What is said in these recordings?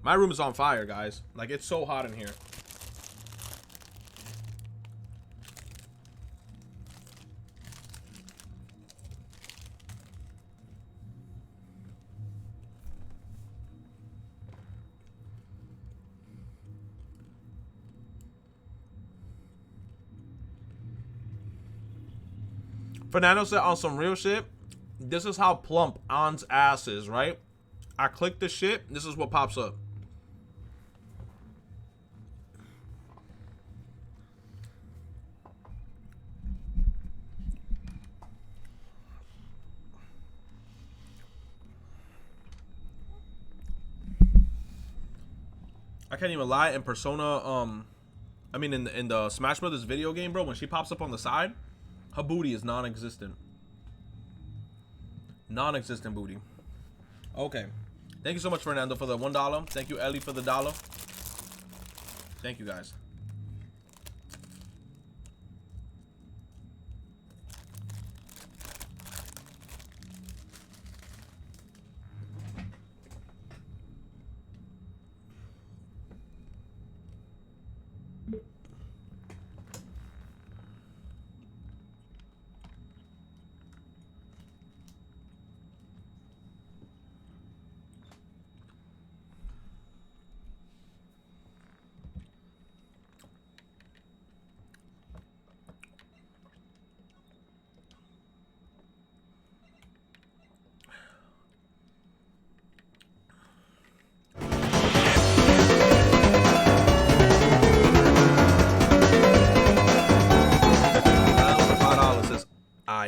My room is on fire, guys. Like, it's so hot in here. Fernando said on some real shit, this is how plump On's ass is, right? I click the shit, this is what pops up. I can't even lie, in Persona, I mean in the Smash Brothers video game, bro, when she pops up on the side, her booty is non-existent. Non-existent booty. Okay. Thank you so much, Fernando, for the $1. Thank you, Ellie, for the $1. Thank you, guys.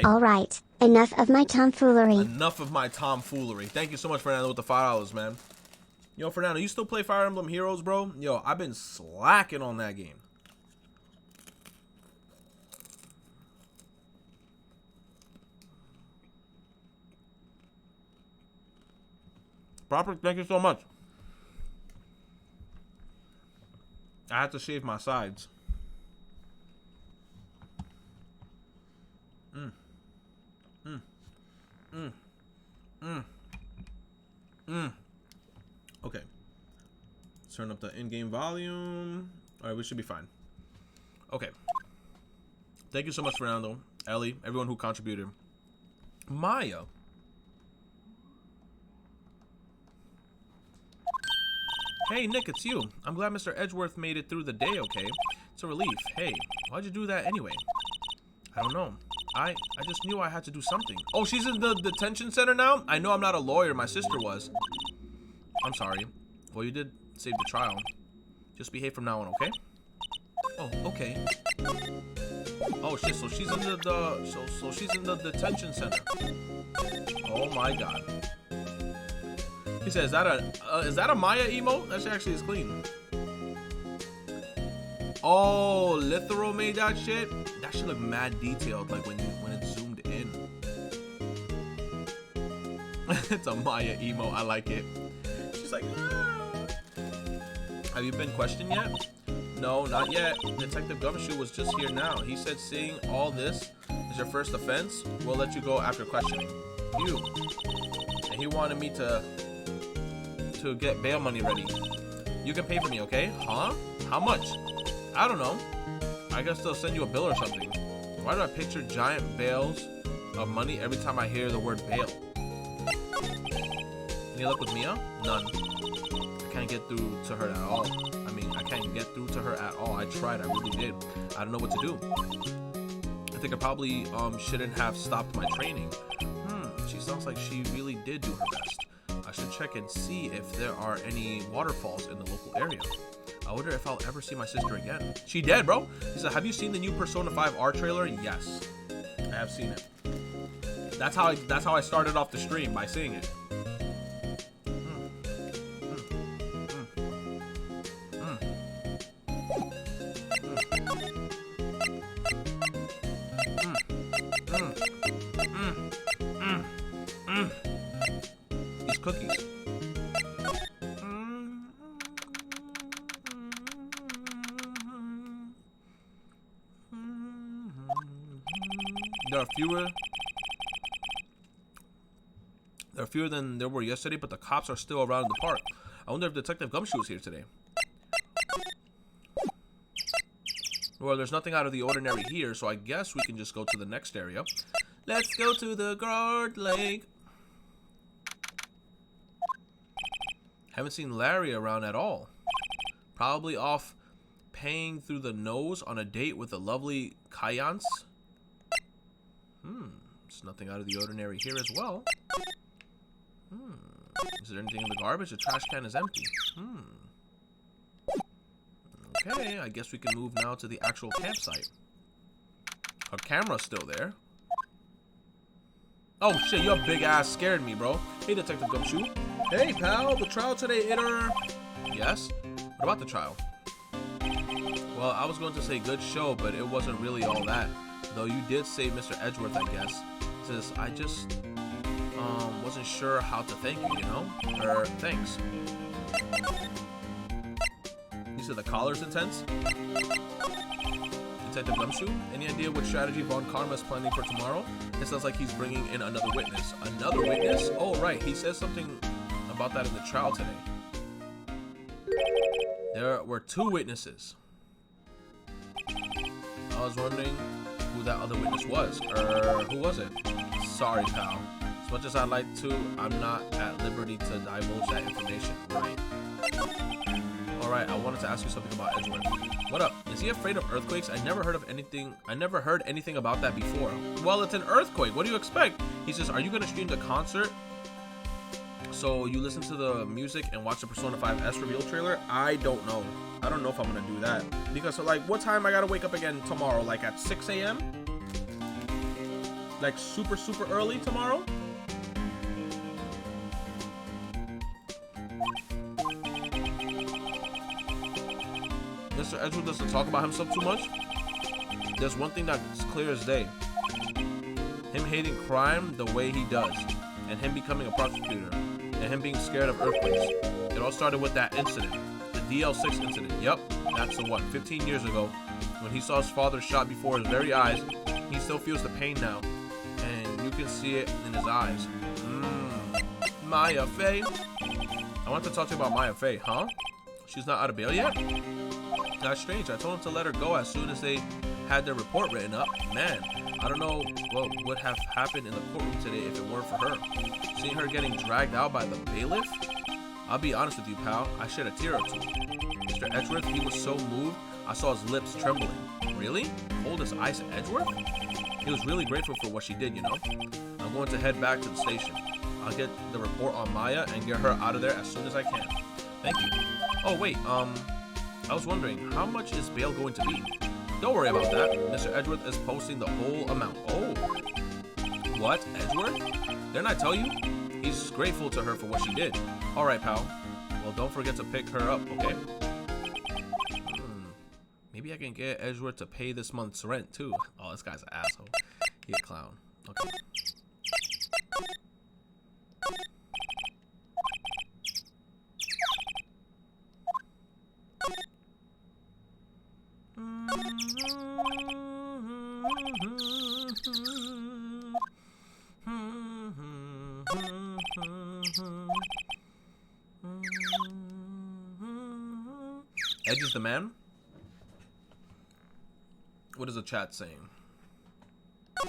All right, enough of my tomfoolery. Enough of my tomfoolery. Thank you so much, Fernando, with the $5, man. Yo, Fernando, you still play Fire Emblem Heroes, bro? Yo, I've been slacking on that game. Proper, thank you so much. I had to shave my sides. Okay. Let's turn up the in-game volume. All right, we should be fine. Okay. Thank you so much, Fernando, Ellie, everyone who contributed. Maya. Hey, Nick, it's you. I'm glad Mr. Edgeworth made it through the day okay. It's a relief. Hey, why'd you do that anyway? I don't know. I just knew I had to do something. Oh, she's in the detention center now? I know I'm not a lawyer. My sister was. I'm sorry. Well, you did save the trial. Just behave from now on, okay? Oh, okay. Oh, shit. So she's in so she's in the detention center. Oh, my God. He said, is that a Maya emote? That shit actually is clean. Oh, Lithero made that shit? That shit look mad detailed, like when it zoomed in. It's a Maya emo. I like it. She's like, ah. Have you been questioned yet? No, not yet. Detective Gumshoe was just here now. He said seeing all this is your first offense. We'll let you go after questioning you. And he wanted me to get bail money ready. You can pay for me, okay? Huh? How much? I don't know. I guess they'll send you a bill or something. Why do I picture giant bales of money every time I hear the word bail? Any luck with Mia? None. I can't get through to her at all. I mean, I can't get through to her at all. I tried. I really did. I don't know what to do. I think I probably shouldn't have stopped my training. She sounds like she really did do her best. I should check and see if there are any waterfalls in the local area. I wonder if I'll ever see my sister again. She dead, bro. He said, have you seen the new Persona 5 R trailer? Yes, I have seen it. That's how I started off the stream, by seeing it. These cookies. There are fewer than there were yesterday, but the cops are still around the park. I wonder if Detective Gumshoe is here today. Well, there's nothing out of the ordinary here, so I guess we can just go to the next area. Let's go to the Guard Lake. Haven't seen Larry around at all. Probably off paying through the nose on a date with the lovely Kayance. There's nothing out of the ordinary here as well. Is there anything in the garbage? The trash can is empty. Okay, I guess we can move now to the actual campsite. Our camera's still there. Oh shit, your big ass scared me, bro. Hey, Detective Gumshoe. Hey, pal, the trial today, Itter. Yes? What about the trial? Well, I was going to say good show, but it wasn't really all that. Though you did save Mr. Edgeworth, I guess. Says, I just, wasn't sure how to thank you, you know? Thanks. You said the collar's intense? Detective Gumshoe, any idea what strategy Von Karma is planning for tomorrow? It sounds like he's bringing in another witness. Another witness? Oh, right. He says something about that in the trial today. There were 2 witnesses. I was wondering who that other witness was. Who was it? Sorry, pal. As much as I'd like to, I'm not at liberty to divulge that information. Right. Alright, I wanted to ask you something about Edgeworth. What up? Is he afraid of earthquakes? I never heard anything about that before. Well, it's an earthquake. What do you expect? He says, are you going to stream the concert? So you listen to the music and watch the Persona 5S reveal trailer? I don't know. I don't know if I'm going to do that. Because, like, what time I got to wake up again tomorrow? Like at 6 a.m.? Like super, super early tomorrow? Mr. Edgeworth doesn't talk about himself too much. There's one thing that's clear as day. Him hating crime the way he does. And him becoming a prosecutor. And him being scared of earthquakes. It all started with that incident. The DL6 incident. Yep, that's the one. 15 years ago. When he saw his father shot before his very eyes. He still feels the pain now. And you can see it in his eyes. Maya Fey. I want to talk to you about Maya Fey, huh? She's not out of bail yet? That's strange. I told him to let her go as soon as they had their report written up. Man, I don't know what would have happened in the courtroom today if it weren't for her. Seeing her getting dragged out by the bailiff? I'll be honest with you, pal. I shed a tear or two. Mr. Edgeworth, he was so moved, I saw his lips trembling. Really? Cold as ice, Edgeworth? He was really grateful for what she did, you know? I'm going to head back to the station. I'll get the report on Maya and get her out of there as soon as I can. Thank you. Oh, wait, I was wondering, how much is bail going to be? Don't worry about that. Mr. Edgeworth is posting the whole amount. Oh. What? Edgeworth? Didn't I tell you? He's grateful to her for what she did. Alright, pal. Well, don't forget to pick her up, okay? Maybe I can get Edgeworth to pay this month's rent, too. Oh, this guy's an asshole. He a clown. Okay. Edge is the man? What is the chat saying? I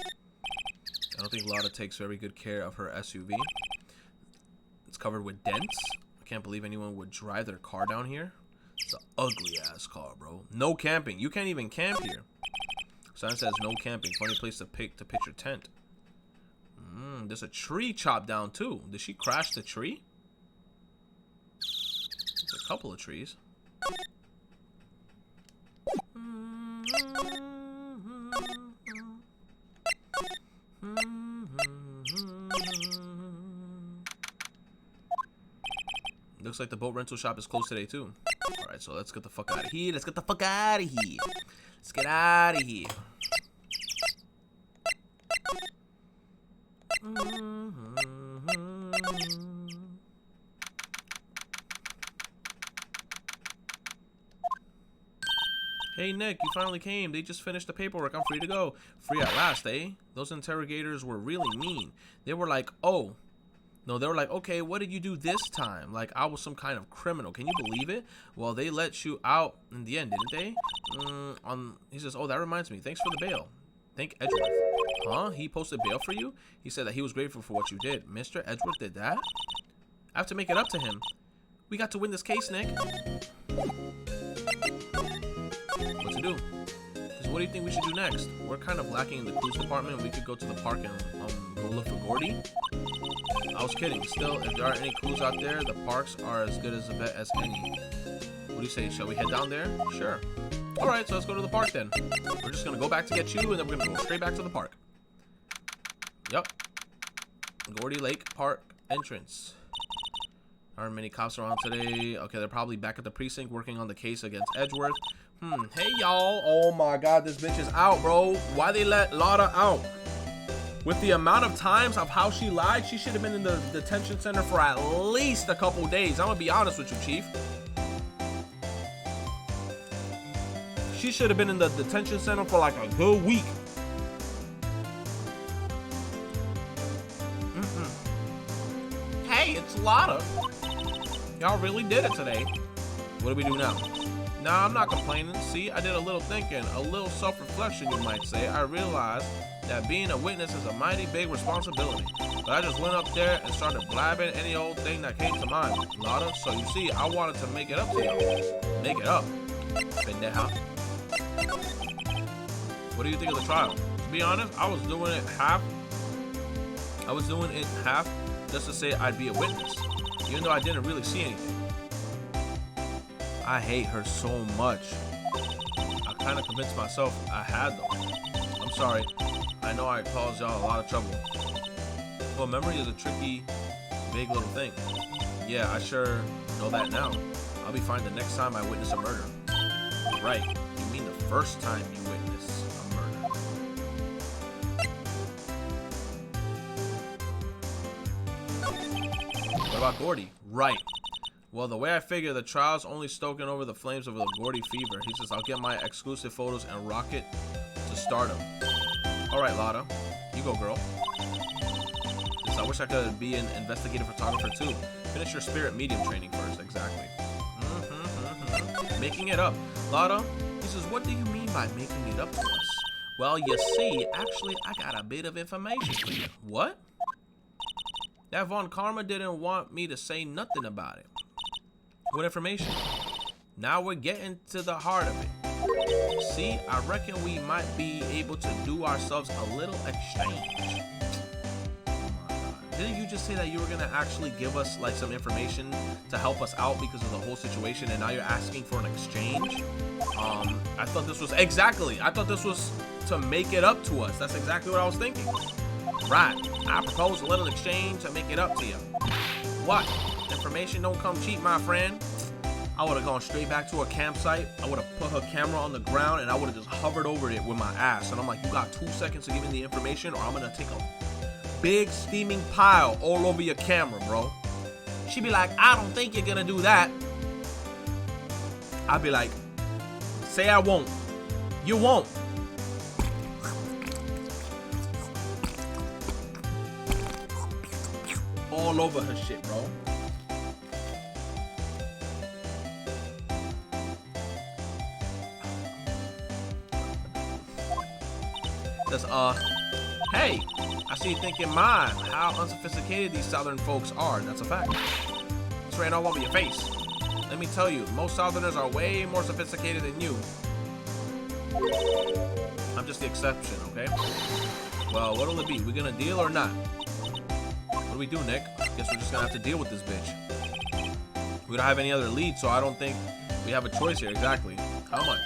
don't think Lotta takes very good care of her SUV. It's covered with dents. I can't believe anyone would drive their car down here. It's an ugly ass car, bro. No camping. You can't even camp here. Sign says no camping. Funny place to pitch your tent. There's a tree chopped down too. Did she crash the tree? There's a couple of trees. Looks like the boat rental shop is closed today too. Alright, so let's get the fuck out of here. Let's get the fuck out of here. Let's get out of here. Hey Nick, you finally came. They just finished the paperwork. I'm free to go. Free at last, eh? Those interrogators were really mean. They were like, oh, No, they were like, okay, what did you do this time? Like, I was some kind of criminal. Can you believe it? Well, they let you out in the end, didn't they? He says, oh, that reminds me. Thanks for the bail. Thank Edgeworth. Huh? He posted bail for you? He said that he was grateful for what you did. Mr. Edgeworth did that? I have to make it up to him. We got to win this case, Nick. What to do? So what do you think we should do next? We're kind of lacking in the clues department. We could go to the park and go look for Gordy. I was kidding. Still, if there aren't any clues out there, the parks are as good as a bet as any. What do you say? Shall we head down there? Sure. Alright, so let's go to the park then. We're just going to go back to get you, and then we're going to go straight back to the park. Yep. Gordy Lake Park entrance. Aren't many cops around today. Okay, they're probably back at the precinct working on the case against Edgeworth. Hey, y'all. Oh, my God. This bitch is out, bro. Why they let Lotta out? With the amount of times of how she lied, she should have been in the detention center for at least a couple days. I'm going to be honest with you, Chief. She should have been in the detention center for like a good week. Hey, it's Lotta. Y'all really did it today. What do we do now? Nah, I'm not complaining. See, I did a little thinking, a little self-reflection, you might say. I realized that being a witness is a mighty big responsibility. But I just went up there and started blabbing any old thing that came to mind, Lotta. So you see, I wanted to make it up to you. Make it up. Pendeja. What do you think of the trial? To be honest, I was doing it half just to say I'd be a witness, even though I didn't really see anything. I hate her so much. I kind of convinced myself I had though. I'm sorry. I know I caused y'all a lot of trouble. Well, memory is a tricky, big little thing. Yeah, I sure know that now. I'll be fine the next time I witness a murder. Right. You mean the first time you witness a murder. What about Gordy? Right. Well, the way I figure the trial's only stoking over the flames of the Gordy fever. He says, I'll get my exclusive photos and rock it to stardom. Alright, Lotta. You go, girl. Yes, I wish I could be an investigative photographer, too. Finish your spirit medium training first. Exactly. Making it up. Lotta, he says, what do you mean by making it up to us? Well, you see, actually, I got a bit of information for you. What? That Von Karma didn't want me to say nothing about it. What information? Now we're getting to the heart of it. See, I reckon we might be able to do ourselves a little exchange. Didn't you just say that you were gonna actually give us like some information to help us out because of the whole situation, and now you're asking for an exchange? I thought this was I thought this was to make it up to us. That's exactly what I was thinking. Right. I propose a little exchange to make it up to you. What? Information don't come cheap, my friend. I would have gone straight back to a campsite. I would have put her camera on the ground and I would have just hovered over it with my ass. And I'm like, you got 2 seconds to give me the information or I'm gonna take a big steaming pile all over your camera, bro. She'd be like, I don't think you're gonna do that. I'd be like, say I won't. You won't. All over her shit, bro. That's, hey, I see you thinking, man, how unsophisticated these Southern folks are. That's a fact. It's right all over your face. Let me tell you, most Southerners are way more sophisticated than you. I'm just the exception, okay? Well, what'll it be? We gonna deal or not? What do we do, Nick? Guess we're just gonna have to deal with this bitch. We don't have any other lead, so I don't think we have a choice here. Exactly. How much?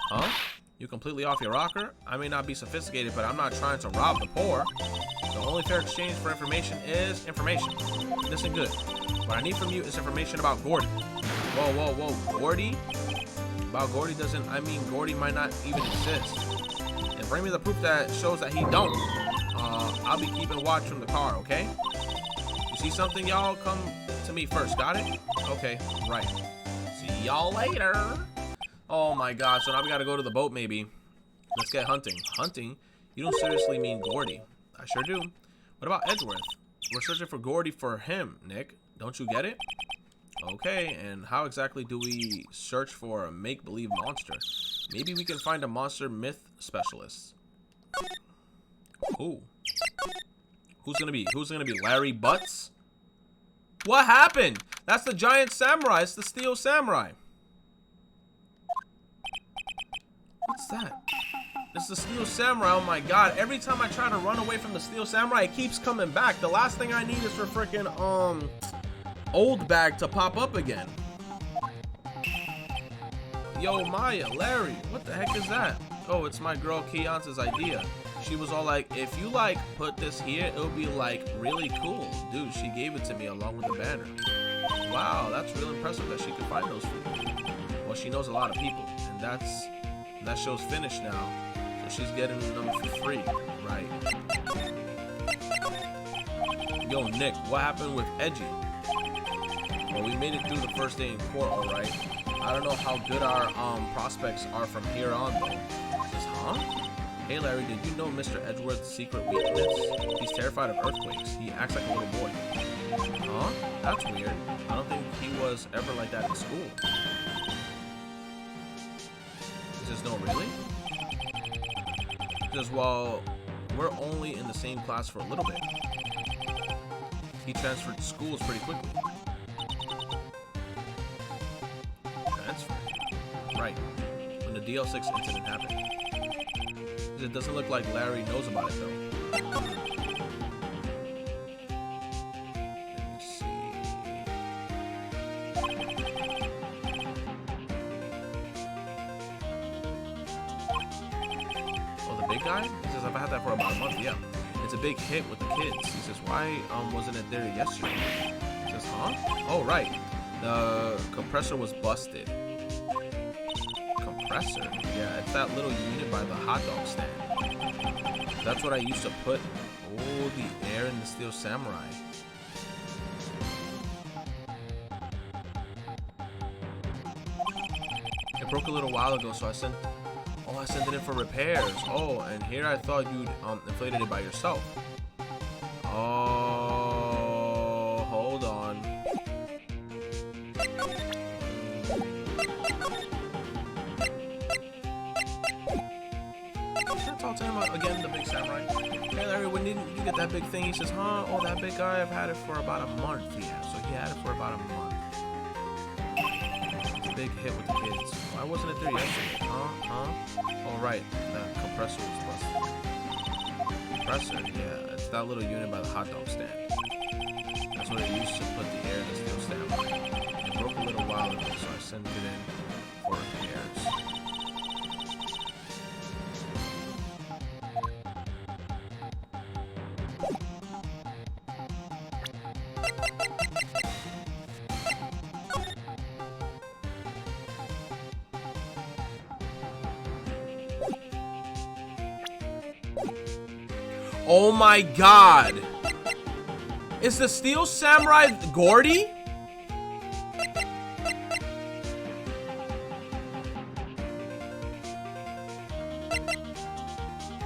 Huh? You completely off your rocker? I may not be sophisticated, but I'm not trying to rob the poor. The only fair exchange for information is information. Listen good. What I need from you is information about Gordy. Whoa, whoa, whoa. Gordy? About Gordy doesn't, I mean, Gordy might not even exist. And bring me the proof that shows that he don't. I'll be keeping watch from the car, okay? You see something, y'all? Come to me first, got it? Okay, right. See y'all later. Oh my god, so now we gotta go to the boat maybe. Let's get hunting. Hunting? You don't seriously mean Gordy? I sure do. What about Edgeworth? we're searching for Gordy for him, Nick. Don't you get it? Okay, and how exactly do we search for a make-believe monster? Maybe we can find a monster myth specialist. Who? Who's gonna be Larry Butts? What happened? That's the giant samurai. It's the steel samurai. What's that? It's the steel samurai. Oh my god. Every time I try to run away from the steel samurai, it keeps coming back. The last thing I need is for freaking old bag to pop up again. Yo, Maya, Larry, what the heck is that? Oh, it's my girl Keonce's idea. She was all like, if you like put this here, it'll be like really cool. Dude, she gave it to me along with the banner. Wow, that's real impressive that she could find those for me. Well, she knows a lot of people, and that show's finished now. So she's getting them for free, right? Yo, Nick, what happened with Edgy? Well, we made it through the first day in court, alright. I don't know how good our prospects are from here on, though. Says, huh? Hey Larry, did you know Mr. Edgeworth's secret weakness? He's terrified of earthquakes. He acts like a little boy. Huh? That's weird. I don't think he was ever like that in school. He says, no, really? He says, well, we're only in the same class for a little bit. He transferred schools pretty quickly. Transferred? Right. When the DL6 incident happened. It doesn't look like Larry knows about it, though. Let me see. Oh, the big guy? He says, I've had that for about a month, yeah. It's a big hit with the kids. He says, why wasn't it there yesterday? He says, huh? Oh, right. The compressor was busted. Compressor? Yeah, it's that little unit by the hot dog stand. That's what I used to put all the air in the steel samurai. It broke a little while ago, so I sent it in for repairs. Oh, and here I thought you'd inflated it by yourself. Oh, hold on. Talk to him again, the big samurai. Hey Larry, when did you get that big thing? He says, huh? Oh, that big guy, I've had it for about a month. Yeah, so he had it for about a month. It's a big hit with the kids. Why wasn't it there yesterday? Huh? Oh, right. The compressor was busted. Compressor? Yeah, it's that little unit by the hot dog stand. That's what I used to put the air in the steel samurai. It broke a little while ago, so I sent it in for repairs. Oh my god! Is the steel samurai Gordy?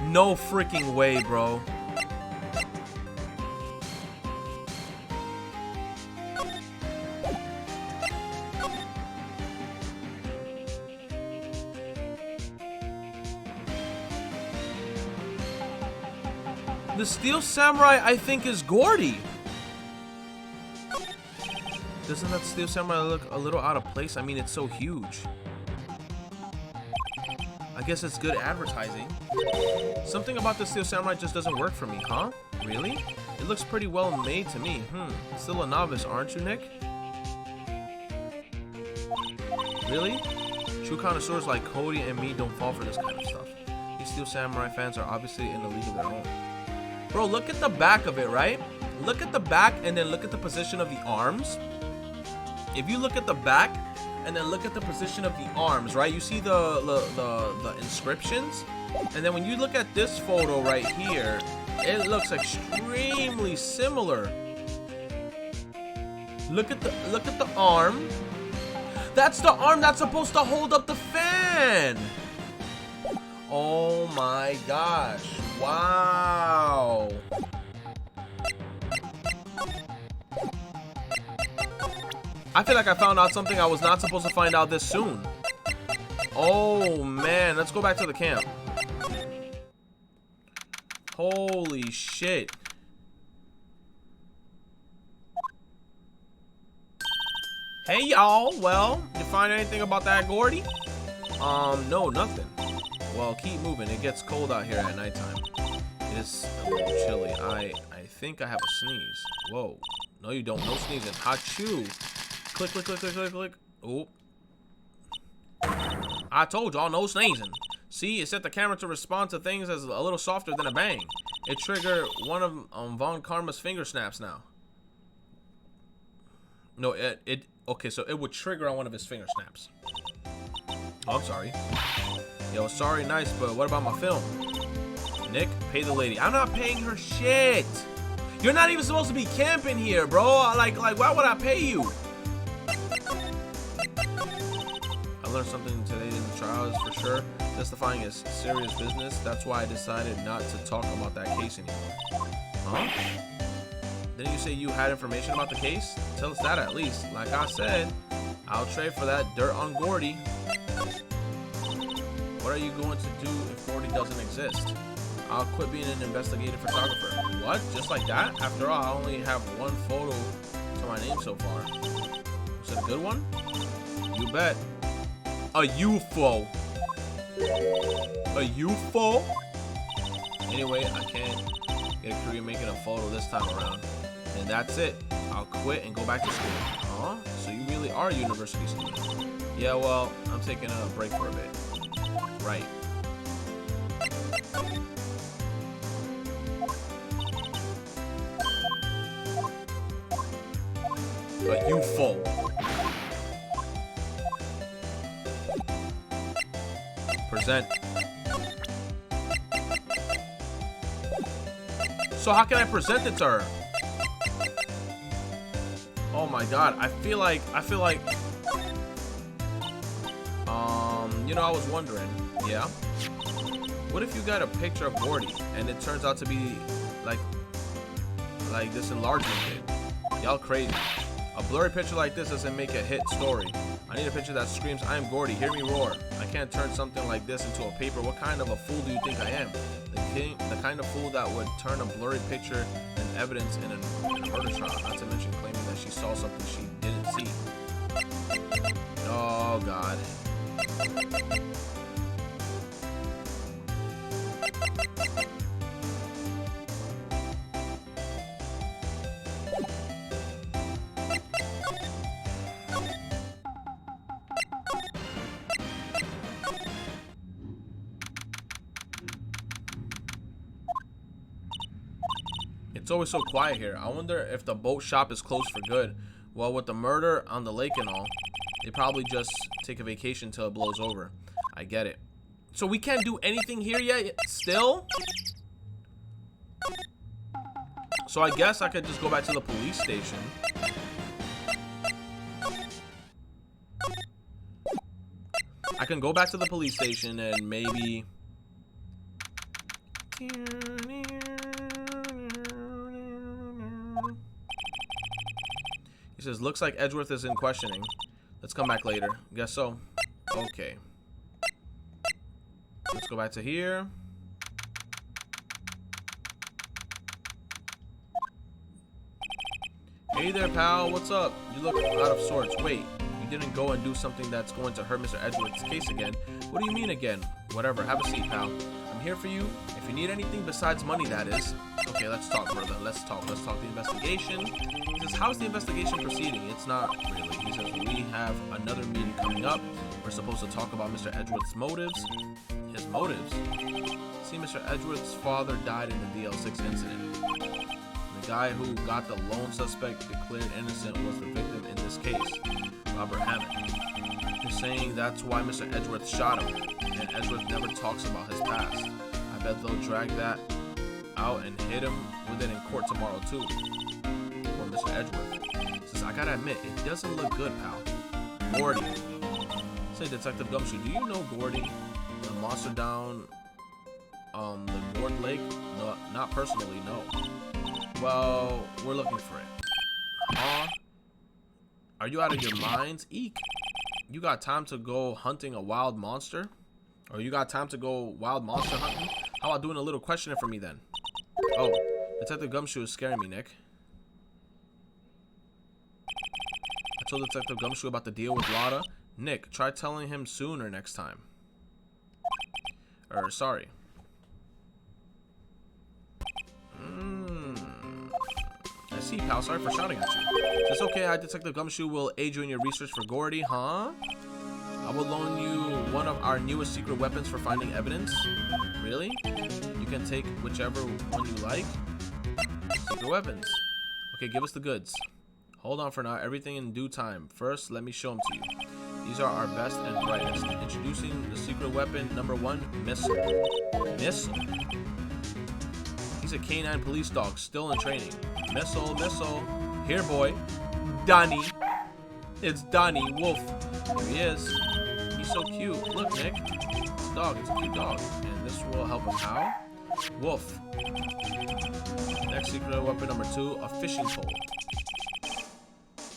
No freaking way, bro. The steel samurai, I think, is Gordy. Doesn't that steel samurai look a little out of place? I mean, it's so huge. I guess it's good advertising. Something about the steel samurai just doesn't work for me, huh? Really? It looks pretty well made to me. Still a novice, aren't you, Nick? Really? True connoisseurs like Cody and me don't fall for this kind of stuff. These steel samurai fans are obviously in a league of their own. Bro, look at the back of it, right? Look at the back and then look at the position of the arms. If you look at the back and then look at the position of the arms, right? You see the inscriptions? And then when you look at this photo right here, it looks extremely similar. Look at the arm. That's the arm that's supposed to hold up the fan. Oh my gosh. Wow. I feel like I found out something I was not supposed to find out this soon. Oh, man. Let's go back to the camp. Holy shit. Hey, y'all. Well, you find anything about that Gordy? No, nothing. Well, keep moving. It gets cold out here at nighttime. It is a little chilly. I think I have a sneeze. Whoa. No, you don't. No sneezing. Achoo. Click, click, click, click, click, click. Oh. I told y'all, no sneezing. See, it set the camera to respond to things as a little softer than a bang. It triggered one of Von Karma's finger snaps now. No, okay, so it would trigger on one of his finger snaps. Oh, I'm sorry. Yo, sorry, nice, but what about my film? Nick, pay the lady. I'm not paying her shit. You're not even supposed to be camping here, bro. Like, why would I pay you? I learned something today in the trials for sure. Testifying is serious business. That's why I decided not to talk about that case anymore. Huh? Didn't you say you had information about the case? Tell us that at least. Like I said, I'll trade for that dirt on Gordy. What are you going to do if Gordy doesn't exist? I'll quit being an investigative photographer. What? Just like that? After all, I only have one photo to my name so far. Is it a good one? You bet. A UFO. A UFO? Anyway, I can't get a career making a photo this time around. And that's it. I'll quit and go back to school. Huh? So you really are a university student? Yeah, well, I'm taking a break for a bit. Right. A UFO. Present. So how can I present it to her? Oh my god, I feel like you know, I was wondering, yeah, what if you got a picture of Gordy and it turns out to be like this enlargement kit? Y'all crazy. A blurry picture like this doesn't make a hit story. I need a picture that screams, I am Gordy, hear me roar. I can't turn something like this into a paper. What kind of a fool do you think I am? The kind of fool that would turn a blurry picture and evidence in a murder trial, not to mention claiming that she saw something she didn't see. Oh god. It's always so quiet here. I wonder if the boat shop is closed for good. Well, with the murder on the lake and all, they probably just take a vacation till it blows over. I get it. So we can't do anything here yet still? So I guess I could just go back to the police station. I can go back to the police station and maybe... He says, looks like Edgeworth is in questioning. Let's come back later. Guess so. Okay. Let's go back to here. Hey there, pal. What's up? You look out of sorts. Wait, you didn't go and do something that's going to hurt Mr. Edgeworth's case again. What do you mean again? Whatever. Have a seat, pal. I'm here for you. If you need anything besides money, that is. Okay, let's talk, brother. Let's talk the investigation. He says, how's the investigation proceeding? It's not really. He says, we have another meeting coming up. We're supposed to talk about Mr. Edgeworth's motives. His motives? See, Mr. Edgeworth's father died in the DL6 incident. The guy who got the lone suspect declared innocent was the victim in this case, Robert Hammond. They're saying that's why Mr. Edgeworth shot him, and Edgeworth never talks about his past. I bet they'll drag that out and hit him with it in court tomorrow too. Or Mr. Edgeworth says, I gotta admit, it doesn't look good, pal. Gordy. Say, Detective Gumshoe, do you know Gordy? The monster down the North Lake? No, not personally, no. Well, we're looking for it. Are you out of your minds? Eek. You got time to go hunting a wild monster? Or you got time to go wild monster hunting? How about doing a little questioning for me then? Oh, Detective Gumshoe is scaring me, Nick. I told Detective Gumshoe about the deal with Lotta. Nick, try telling him sooner next time. Sorry. I see, pal. Sorry for shouting at you. It's okay. I, Detective Gumshoe, will aid you in your research for Gordy, huh? I will loan you one of our newest secret weapons for finding evidence. Really? You can take whichever one you like. Secret weapons. Okay, give us the goods. Hold on for now. Everything in due time. First, let me show them to you. These are our best and brightest. Introducing the secret weapon number 1, Missile. Missile? He's a canine police dog, still in training. Missile, Missile. Here, boy. Donnie. It's Donnie Wolf. Here he is. He's so cute. Look, Nick. Dog. It's a cute dog. And this will help him how? Wolf. Next secret weapon number 2, a fishing pole.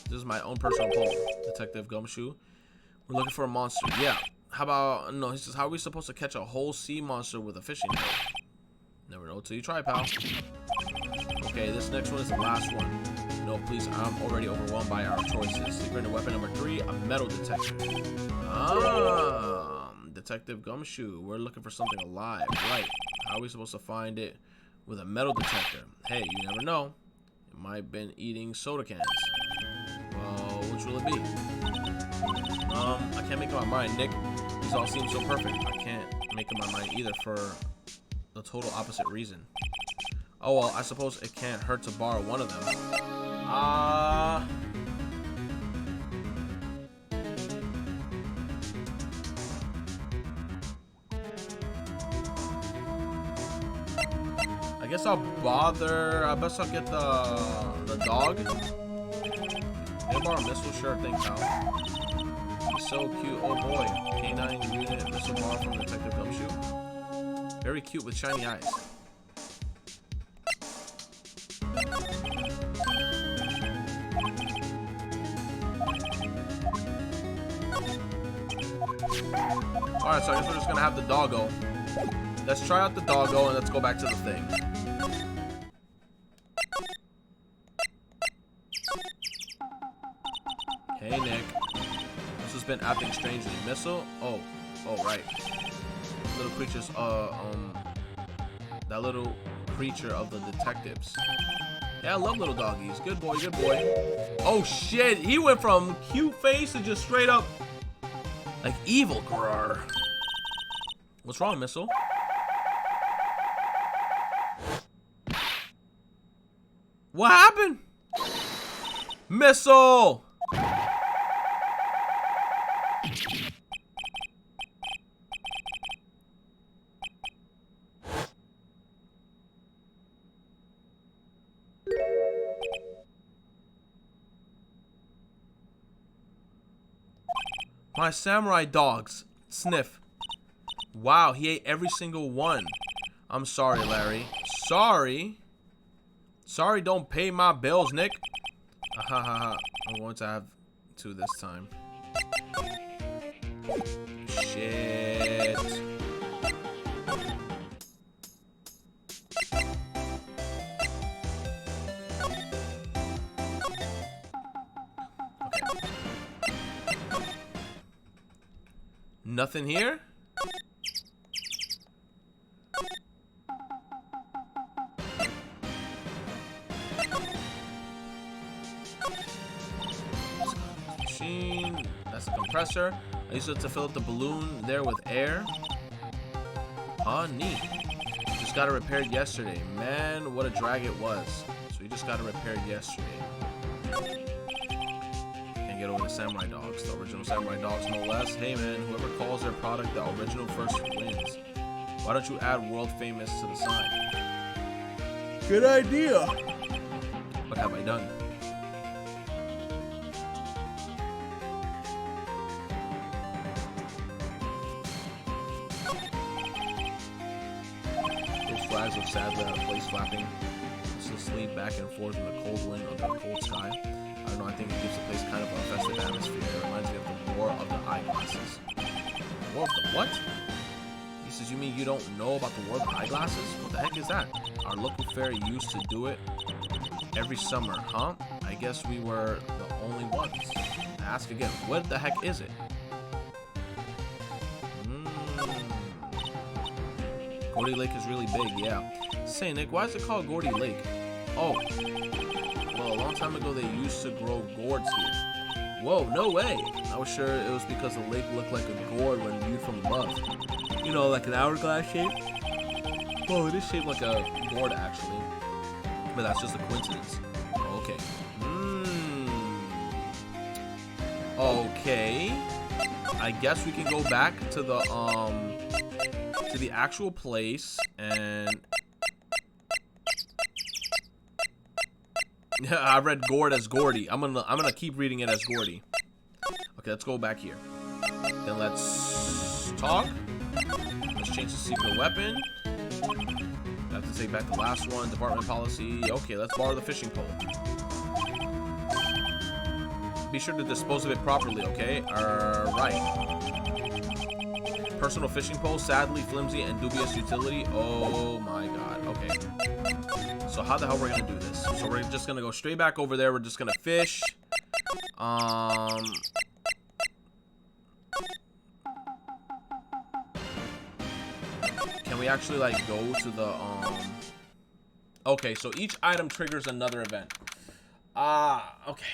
This is my own personal pole. Detective Gumshoe. We're looking for a monster. Yeah. How about... No, he says, how are we supposed to catch a whole sea monster with a fishing pole? Never know till you try, pal. Okay, this next one is the last one. No, please, I'm already overwhelmed by our choices. Secret weapon number 3, a metal detector. Detective Gumshoe. We're looking for something alive. Right. How are we supposed to find it with a metal detector? Hey, you never know. It might have been eating soda cans. Well, which will it be? I can't make up my mind, Nick. These all seem so perfect. I can't make up my mind either for the total opposite reason. Oh well, I suppose it can't hurt to borrow one of them. I guess I'll bother. I guess I'll get the dog. Hey, borrow Missile, sure thing, pal. He's so cute. Oh boy, canine unit Missile bar from Detective Gumshoe. Very cute with shiny eyes. Alright, so I guess we're just gonna have the doggo. Let's try out the doggo and let's go back to the thing. Hey, Nick. This has been acting strangely. Missile? Oh, right. Little creatures, that little creature of the detectives. Yeah, I love little doggies. Good boy, good boy. Oh shit, he went from cute face to just straight up like evil. Grrr. What's wrong, Missile? What happened? Missile! My samurai dogs. Sniff. Wow, he ate every single one. I'm sorry, Larry. Sorry? Sorry, don't pay my bills, Nick. I'm going to have to this time. Shit. Nothing here? Machine. That's a compressor. I used it to fill up the balloon there with air. Oh, neat. Just got it repaired yesterday. Man, what a drag it was. So we just got it repaired yesterday. Get over the samurai dogs, the original samurai dogs, no less. Hey man, whoever calls their product the original first wins. Why don't you add world famous to the sign? Good idea. What have I done? Those flags look sadly out of place, flapping ceaselessly back and forth in the cold wind under a cold sky. I don't know, I think it gives the place kind of a festive atmosphere. It reminds me of the War of the Eyeglasses. War of the what? He says, you mean you don't know about the War of the Eyeglasses? What the heck is that? Our local fair used to do it every summer, huh? I guess we were the only ones. Ask again, what the heck is it? Gordy Lake is really big, yeah. Say, Nick, why is it called Gordy Lake? Oh, well, a long time ago they used to grow gourds here. Whoa, no way. I was sure it was because the lake looked like a gourd when viewed from above. You know, like an hourglass shape? Well, it is shaped like a gourd, actually. But that's just a coincidence. Okay. Okay. I guess we can go back to the actual place and I read gourd as Gordy. I'm gonna keep reading it as Gordy. Okay, let's go back here. Then let's talk. Let's change the secret weapon. I have to take back the last one. Department policy. Okay, let's borrow the fishing pole. Be sure to dispose of it properly, okay? Alright. Personal fishing pole, sadly flimsy and dubious utility. Oh my god. Okay. So how the hell we're gonna do this? So we're just gonna go straight back over there. We're just gonna fish. Can we actually like go to the Okay, so each item triggers another event. Okay.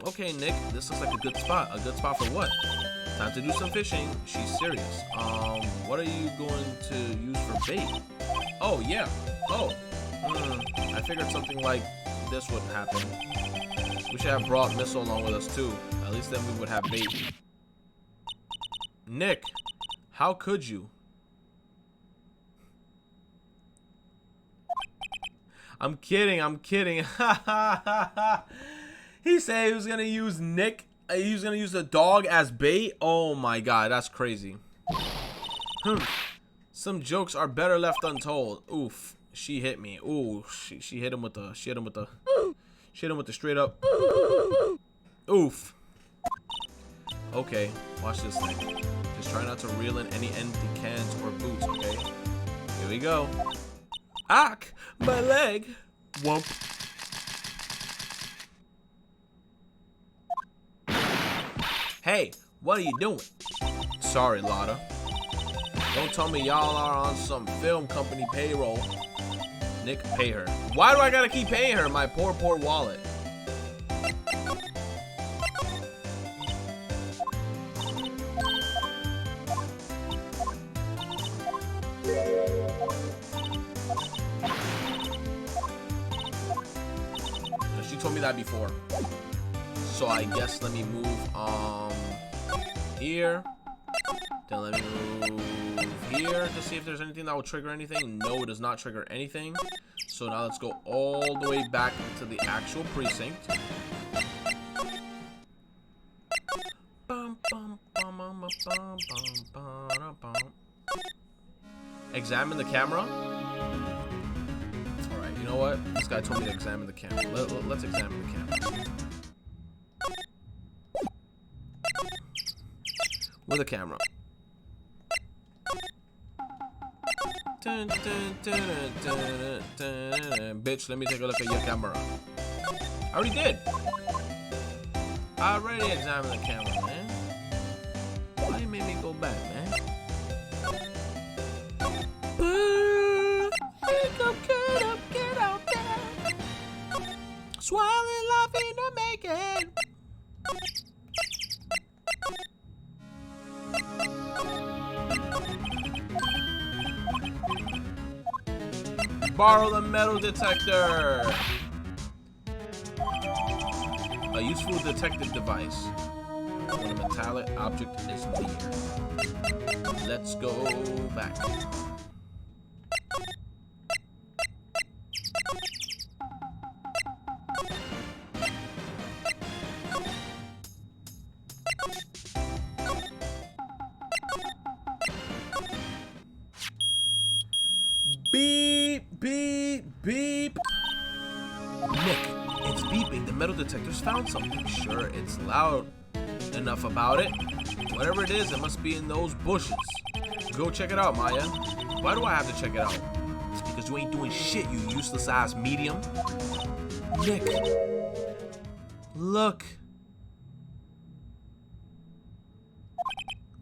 Okay, Nick, this looks like a good spot. A good spot for what? Time to do some fishing. She's serious. What are you going to use for bait? Oh, yeah. Oh. I figured something like this would happen. We should have brought Missile along with us, too. At least then we would have bait. Nick, how could you? I'm kidding. I'm kidding. He said he was gonna use Nick. He was gonna use the dog as bait. Oh my god, that's crazy. Some jokes are better left untold. Oof, she hit me. Ooh, she hit him with the. She hit him with the straight up. Oof. Okay, watch this thing. Just try not to reel in any empty cans or boots. Okay. Here we go. Ack, my leg. Whoop. Hey, what are you doing? Sorry, Lotta. Don't tell me y'all are on some film company payroll. Nick, pay her. Why do I gotta keep paying her? My poor, poor wallet. She told me that before. So I guess let me move here. Then let me move here to see if there's anything that will trigger anything. No, it does not trigger anything. So now let's go all the way back to the actual precinct. Examine the camera. Alright, you know what? This guy told me to examine the camera. Let's examine the camera. With a camera. Bitch, let me take a look at your camera. I already did. I already examined the camera, man. Why you made me go back, man? Get out there. Swallowing life in the making. Borrow the metal detector. A useful detective device when a metallic object is near. Let's go back. Beep, beep, beep. Nick, metal detectors found something. Sure, it's loud enough about it. Whatever it is, it must be in those bushes. Go check it out, Maya. Why do I have to check it out? It's because you ain't doing shit, you useless ass medium. Nick. Look.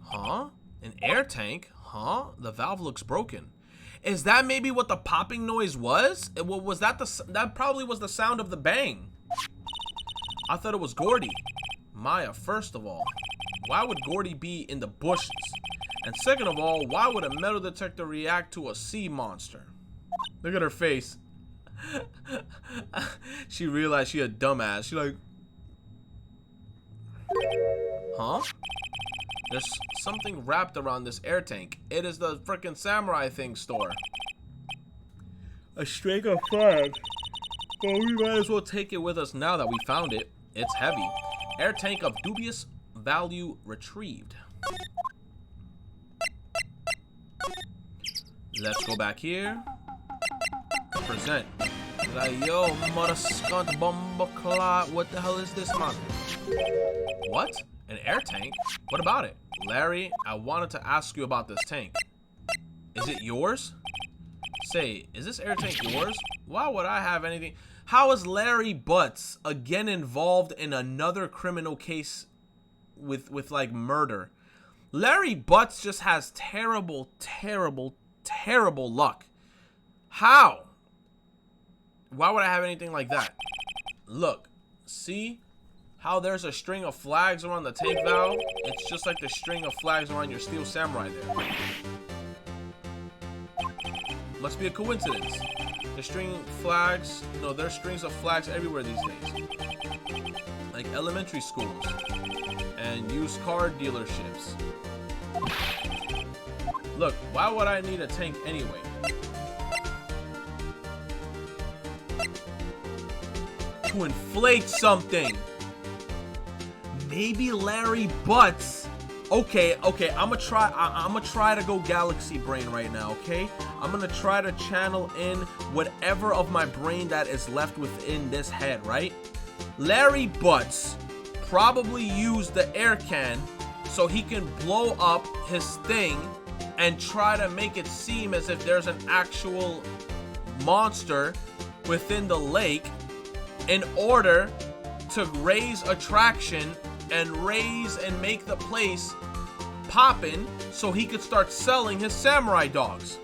Huh? An air tank? Huh? The valve looks broken. Is that maybe what the popping noise was? Was that that probably was the sound of the bang? I thought it was Gordy. Maya, first of all, why would Gordy be in the bushes? And second of all, why would a metal detector react to a sea monster? Look at her face. She realized she a dumbass. She like, huh? There's something wrapped around this air tank. It is the frickin' samurai thing store. A string of flags. Well, we might as well take it with us now that we found it. It's heavy. Air tank of dubious value retrieved. Let's go back here. Present. Like, yo, mother scunt bumbleclot. What the hell is this, man? What? An air tank? What about it? Larry, I wanted to ask you about this tank. Is it yours? Say, is this air tank yours? Why would I have anything? How is Larry Butts again involved in another criminal case with like murder? Larry Butts just has terrible luck. How? Why would I have anything like that? Look, see how there's a string of flags around the tank valve? It's just like the string of flags around your Steel Samurai there. Must be a coincidence. The string flags, no, there's strings of flags everywhere these days. Like elementary schools and used car dealerships. Look, why would I need a tank anyway? To inflate something. Maybe Larry Butts. Okay, I'm gonna try to go galaxy brain right now, okay? I'm gonna try to channel in whatever of my brain that is left within this head, right? Larry Butts probably used the air can so he can blow up his thing and try to make it seem as if there's an actual monster within the lake in order to raise attraction and make the place poppin' so he could start selling his samurai dogs.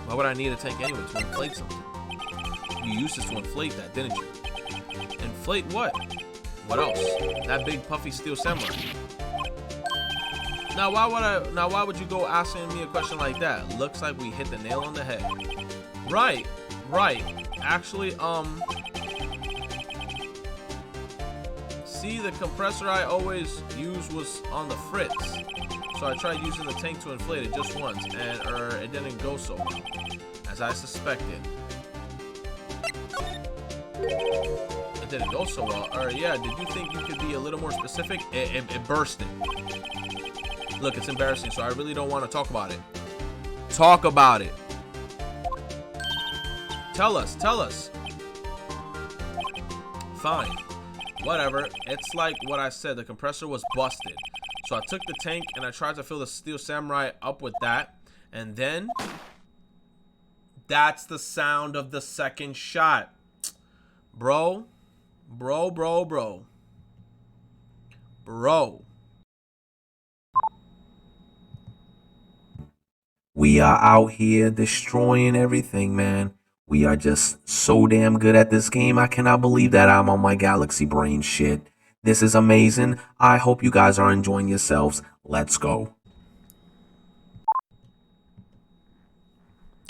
Why would I need a tank anyway to inflate something? You used this to inflate that, didn't you? Inflate what? What else? That big puffy Steel Samurai. Now why would you go asking me a question like that? Looks like we hit the nail on the head. Right. Actually, see, the compressor I always use was on the fritz. So I tried using the tank to inflate it just once, and it didn't go so well, as I suspected. It didn't go so well. Yeah, did you think you could be a little more specific? It bursted. Look, it's embarrassing, so I really don't want to talk about it. Talk about it. Tell us. Fine. Whatever. It's like what I said, the compressor was busted. So I took the tank and I tried to fill the Steel Samurai up with that. And then that's the sound of the second shot. Bro. We are out here destroying everything, man. We are just so damn good at this game. I cannot believe that I'm on my galaxy brain shit. This is amazing. I hope you guys are enjoying yourselves. Let's go.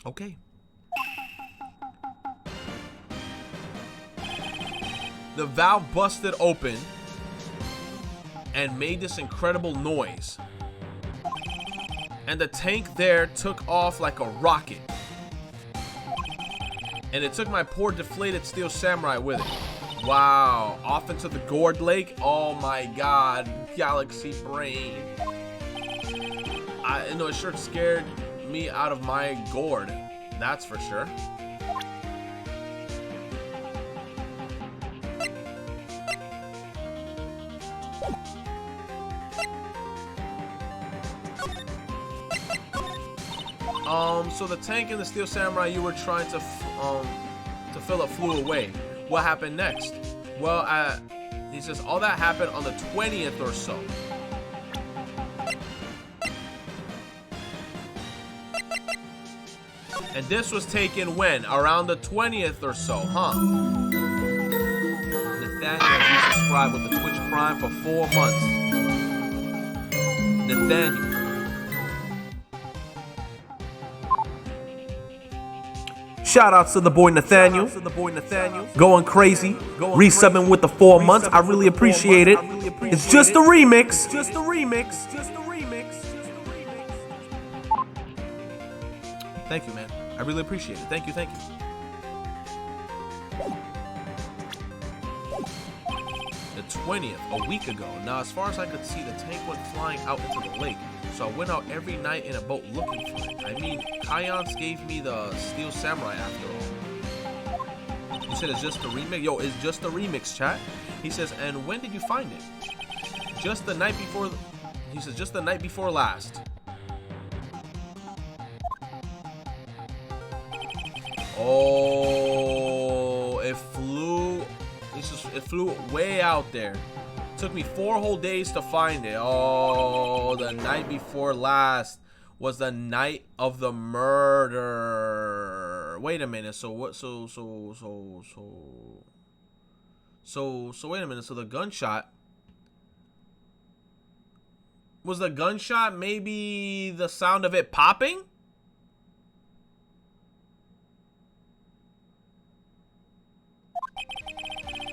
Okay. The valve busted open and made this incredible noise. And the tank there took off like a rocket. And it took my poor deflated steel samurai with it. Wow. Off into the gourd lake. Oh my god. Galaxy brain. I know it sure scared me out of my gourd. That's for sure. So the tank and the steel samurai you were trying to fill up flew away. What happened next? Well, he says all that happened on the 20th or so. And this was taken when? Around the 20th or so, huh? Nathaniel has resubscribed with the Twitch Prime for 4 months. Nathaniel. Shout out to the boy Nathaniel. Going crazy. Resubbing with the 4 months. I really appreciate it. It's just a remix. Thank you, man. I really appreciate it. Thank you, thank you. The 20th, a week ago. Now, as far as I could see, the tank went flying out into the lake. So I went out every night in a boat looking for it. I mean, Kayans gave me the Steel Samurai after all. You said it's just a remix? Yo, it's just a remix, chat. He says, and when did you find it? Just the night before. He says, just the night before last. Oh, it flew. It flew way out there. Took me 4 whole days to find it. Oh, the night before last was the night of the murder. Wait a minute. So what? So wait a minute. So the gunshot. Was the gunshot maybe the sound of it popping?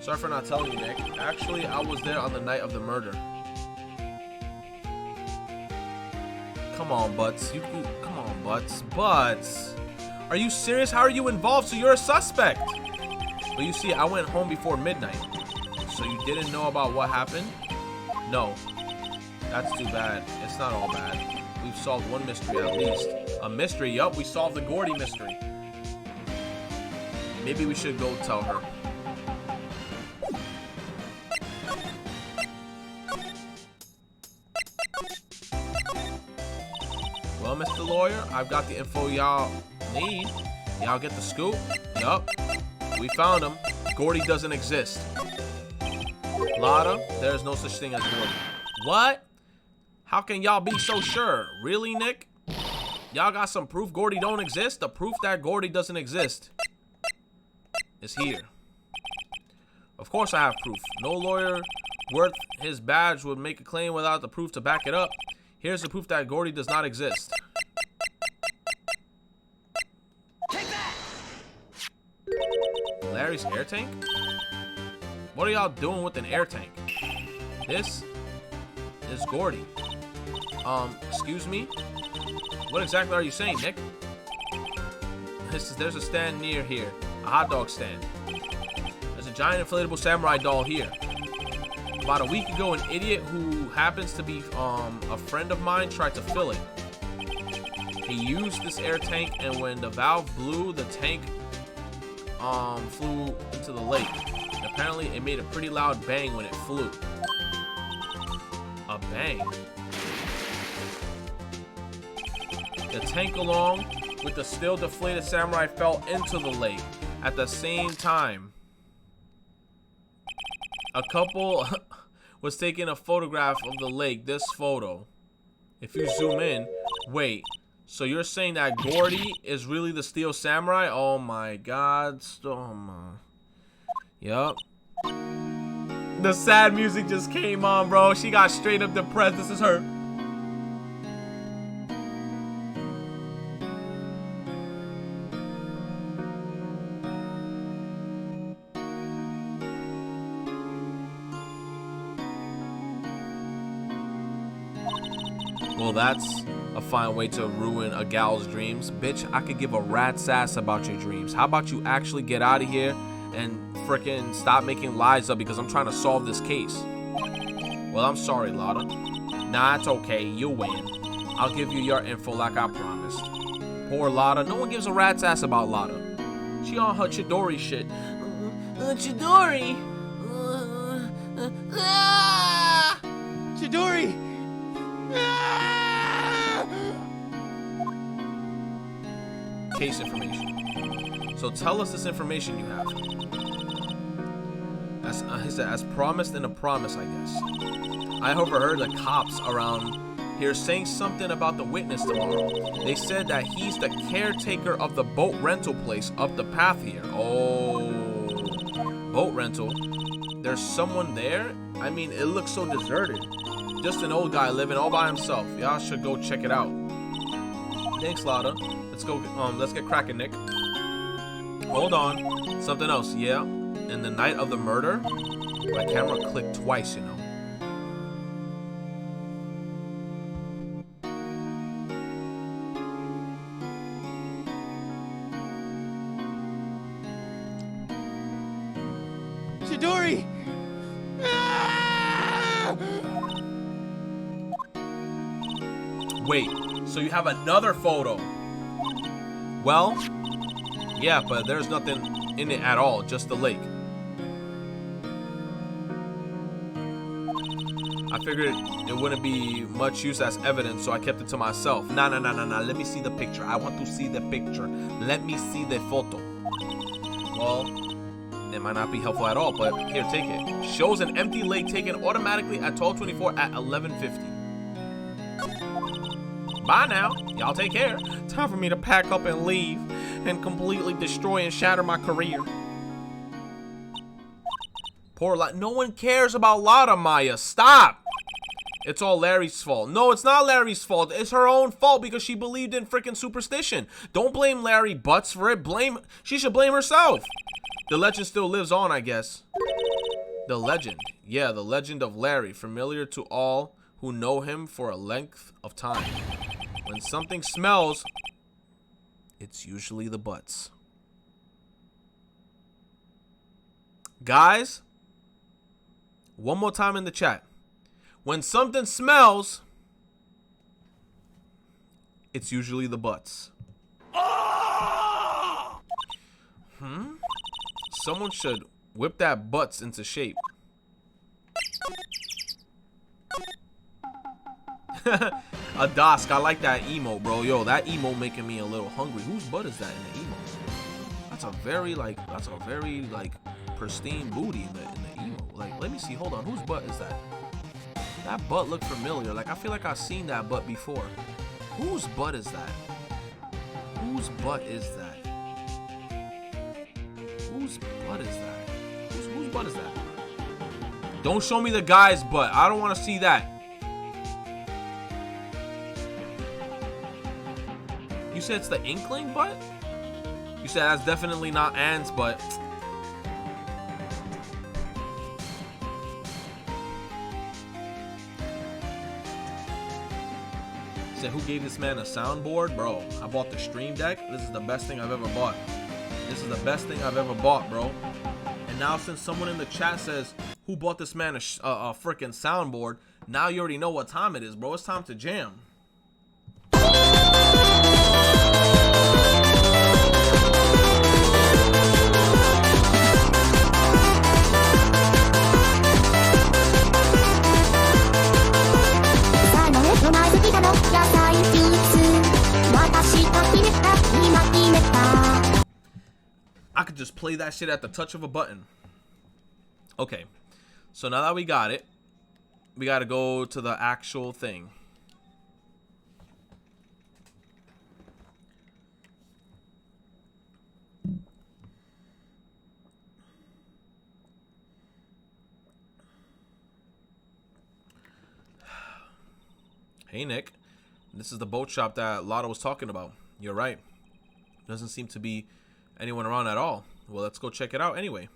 Sorry for not telling you, Nick. Actually, I was there on the night of the murder. Come on, Butts. Come on, Butts. Butts. Are you serious? How are you involved? So you're a suspect. But you see, I went home before midnight. So you didn't know about what happened? No. That's too bad. It's not all bad. We've solved one mystery at least. A mystery? Yup, we solved the Gordy mystery. Maybe we should go tell her. Well, Mr. Lawyer, I've got the info y'all need. Y'all get the scoop? Yup. We found him. Gordy doesn't exist. Lotta, there's no such thing as Gordy. What? How can y'all be so sure? Really, Nick? Y'all got some proof Gordy don't exist? The proof that Gordy doesn't exist is here. Of course I have proof. No lawyer worth his badge would make a claim without the proof to back it up. Here's the proof that Gordy does not exist. Take that! Larry's air tank? What are y'all doing with an air tank? This is Gordy. Excuse me? What exactly are you saying, Nick? There's a stand near here. A hot dog stand. There's a giant inflatable samurai doll here. About a week ago, an idiot who happens to be a friend of mine tried to fill it. He used this air tank, and when the valve blew, the tank flew into the lake. And apparently, it made a pretty loud bang when it flew. A bang. The tank, along with the still deflated samurai, fell into the lake at the same time. A couple was taking a photograph of the lake. This photo. If you zoom in, wait. So you're saying that Gordy is really the Steel Samurai? Oh my God. Yup. The sad music just came on, bro. She got straight up depressed. This is her. Well, that's a fine way to ruin a gal's dreams. Bitch, I could give a rat's ass about your dreams. How about you actually get out of here and freaking stop making lies up because I'm trying to solve this case. Well, I'm sorry, Lotta. Nah, it's okay. You win. I'll give you your info like I promised. Poor Lotta. No one gives a rat's ass about Lotta. She on her Chidori shit. Chidori! Chidori! Case information. So tell us this information you have. He said, as promised in a promise, I guess. I overheard the cops around here saying something about the witness tomorrow. They said that he's the caretaker of the boat rental place up the path here. Oh, boat rental. There's someone there? I mean, it looks so deserted. Just an old guy living all by himself. Y'all should go check it out. Thanks, Lotta. Let's get cracking, Nick. Hold on. Something else, yeah. In the night of the murder, my camera clicked twice, you know. Chidori! Wait, so you have another photo? Well, yeah, but there's nothing in it at all, just the lake. I figured it wouldn't be much use as evidence, so I kept it to myself. Nah. Let me see the picture. I want to see the picture. Let me see the photo. Well, it might not be helpful at all, but here, take it. Shows an empty lake taken automatically at 12:24 at 11:50. Bye now. Y'all take care. Time for me to pack up and leave and completely destroy and shatter my career. Poor Lotta. No one cares about Lotta, Maya. Stop. It's all Larry's fault. No, it's not Larry's fault. It's her own fault because she believed in freaking superstition. Don't blame Larry Butts for it. She should blame herself. The legend still lives on, I guess. The legend. Yeah, the legend of Larry, familiar to all who know him for a length of time. When something smells, it's usually the butts. Guys, one more time in the chat. When something smells, it's usually the butts. Someone should whip that butts into shape. A Dosk, I like that emo, bro. Yo, that emo making me a little hungry. Whose butt is that in the emo? That's a very pristine booty in the emo. Like, let me see. Hold on. Whose butt is that? That butt looked familiar. Like, I feel like I've seen that butt before. Whose butt is that? Whose butt is that? Whose butt is that? Whose butt is that? Don't show me the guy's butt. I don't want to see that. You said it's the Inkling butt? You said that's definitely not Anne's butt. Said, who gave this man a soundboard? Bro, I bought the Stream Deck. This is the best thing I've ever bought. This is the best thing I've ever bought, bro. And now since someone in the chat says, who bought this man a freaking soundboard, now you already know what time it is, bro. It's time to jam. I could just play that shit at the touch of a button. Okay, so now that we got it, we gotta go to the actual thing. Hey Nick, this is the boat shop that Lotta was talking about. You're right. Doesn't seem to be anyone around at all. Well, let's go check it out anyway.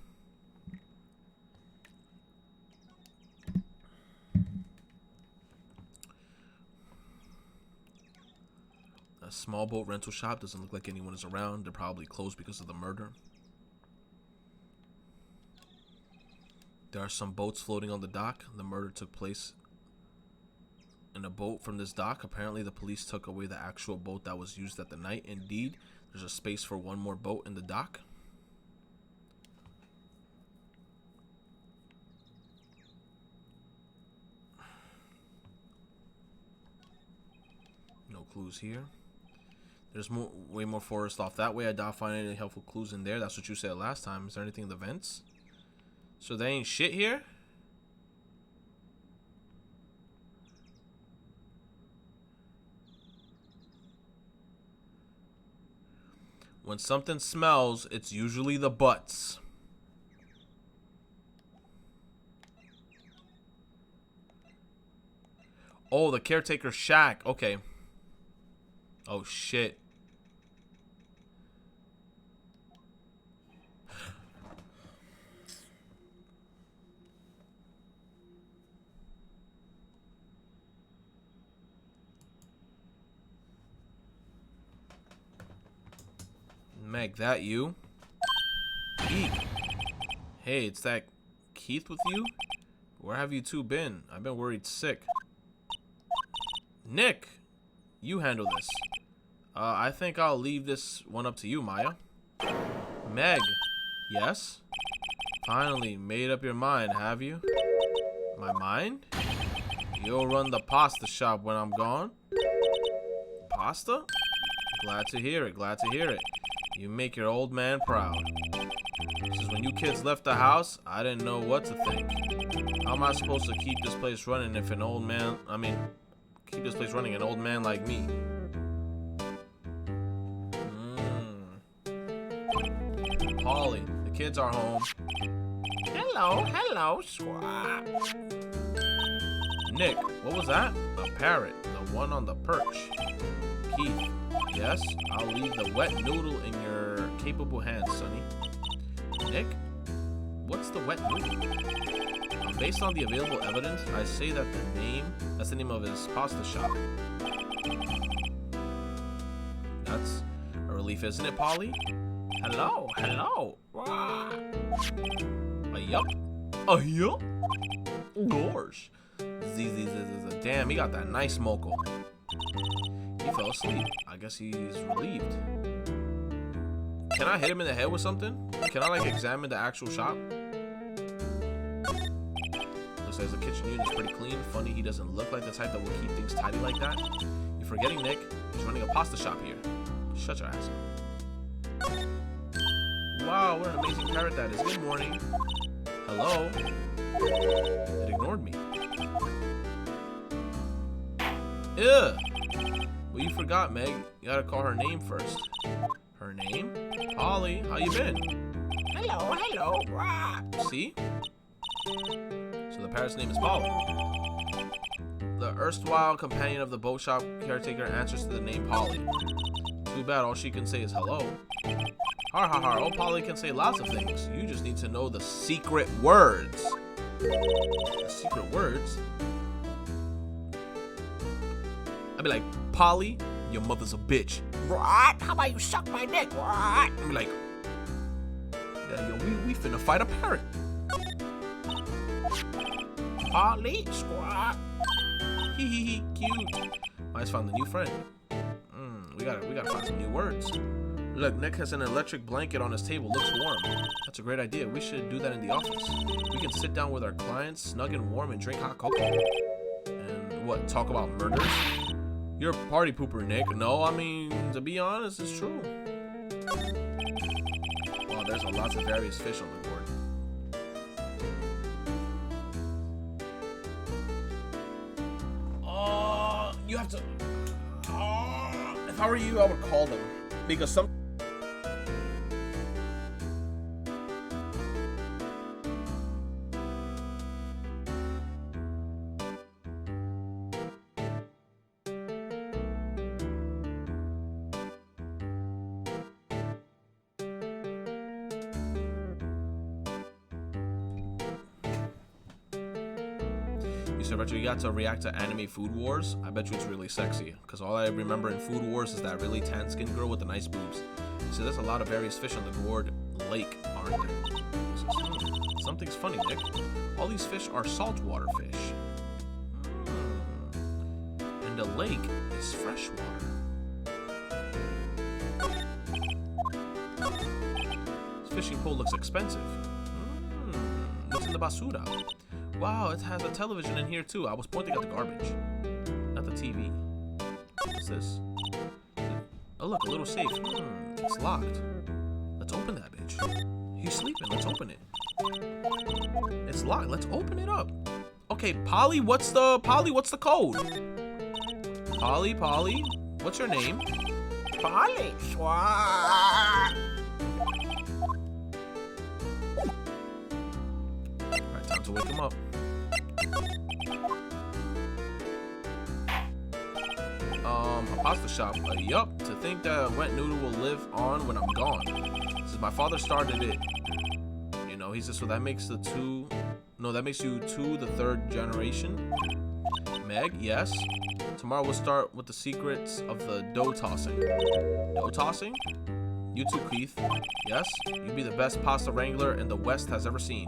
A small boat rental shop. Doesn't look like anyone is around. They're probably closed because of the murder. There are some boats floating on the dock. The murder took place in a boat from this dock. Apparently, the police took away the actual boat that was used at the night. Indeed, there's a space for one more boat in the dock. No clues here. There's way more forest off that way. I doubt finding any helpful clues in there. That's what you said last time. Is there anything in the vents? So there ain't shit here? When something smells, it's usually the butts. Oh, the caretaker shack. Okay. Oh, shit. Meg, that you? Eek. Hey, it's that Keith with you? Where have you two been? I've been worried sick. Nick, you handle this. I think I'll leave this one up to you, Maya. Meg, yes? Finally, made up your mind, have you? My mind? You'll run the pasta shop when I'm gone? Pasta? Glad to hear it, glad to hear it. You make your old man proud. Since when you kids left the house, I didn't know what to think. How am I supposed to keep this place running if an old man, keep this place running, an old man like me? Polly, the kids are home. Hello, squad. Nick, what was that? A parrot, the one on the perch. Keith, yes, I'll leave the wet noodle in your capable hands, Sonny. Nick, what's the wet noodle? Based on the available evidence, I say that that's the name of his pasta shop. That's a relief, isn't it, Polly? Hello. Yup. Yup. Gosh. Damn, he got that nice moco. He fell asleep. I guess he's relieved. Can I hit him in the head with something? Can I examine the actual shop? Looks like the kitchen unit is pretty clean. Funny, he doesn't look like the type that will keep things tidy like that. You're forgetting, Nick. He's running a pasta shop here. Shut your ass up. Wow, what an amazing parrot that is. Good morning. Hello? It ignored me. Ugh. Well, you forgot, Meg. You gotta call her name first. Her name? Polly, how you been? Hello. See? So the parrot's name is Polly. The erstwhile companion of the boat shop caretaker answers to the name Polly. Too bad all she can say is hello. Har. Oh, Polly can say lots of things. You just need to know the secret words. The secret words? I'd be like, Polly, your mother's a bitch. What? How about you suck my dick? What? I'd be like, yeah, yo, we finna fight a parrot. Polly, squat. Hee, cute. I just found a new friend. We gotta find some new words. Look, Nick has an electric blanket on his table. Looks warm. That's a great idea. We should do that in the office. We can sit down with our clients, snug and warm, and drink hot cocoa. And what? Talk about murders? You're a party pooper, Nick. No, to be honest, it's true. Wow, there's a lot of various fish on the board. You have to. If I were you, I would call them because some. You said, Retro, you got to react to anime Food Wars? I bet you it's really sexy. Because all I remember in Food Wars is that really tan-skinned girl with the nice boobs. So there's a lot of various fish on the Gourd Lake, aren't there? Something's funny, Nick. All these fish are saltwater fish. And the lake is freshwater. This fishing pole looks expensive. What's in the basura? Wow, it has a television in here too. I was pointing at the garbage, not the TV. What's this? Oh look, a little safe. It's locked. Let's open that bitch. He's sleeping. Let's open it. It's locked. Let's open it up. Okay, Polly, what's the code? Polly, what's your name? Polly. Alright, time to wake him up. A pasta shop. Yup. To think that Wet Noodle will live on when I'm gone. Since my father started it. You know, he says, so that makes that makes you the third generation. Meg, yes. Tomorrow we'll start with the secrets of the dough tossing. Dough tossing? You too, Keith. Yes, you be the best pasta wrangler in the West has ever seen.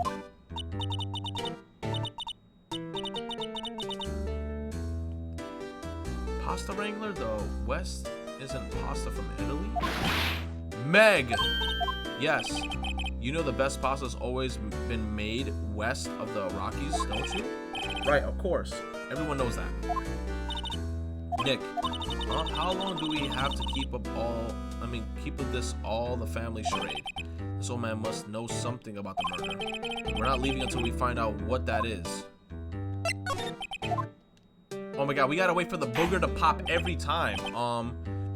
Pasta wrangler? The West isn't pasta from Italy? Meg! Yes. You know the best pasta's always been made west of the Rockies, don't you? Right, of course. Everyone knows that. Nick, how long do we have to keep up this all the family charade? This old man must know something about the murder. We're not leaving until we find out what that is. Oh my god, we gotta wait for the booger to pop every time.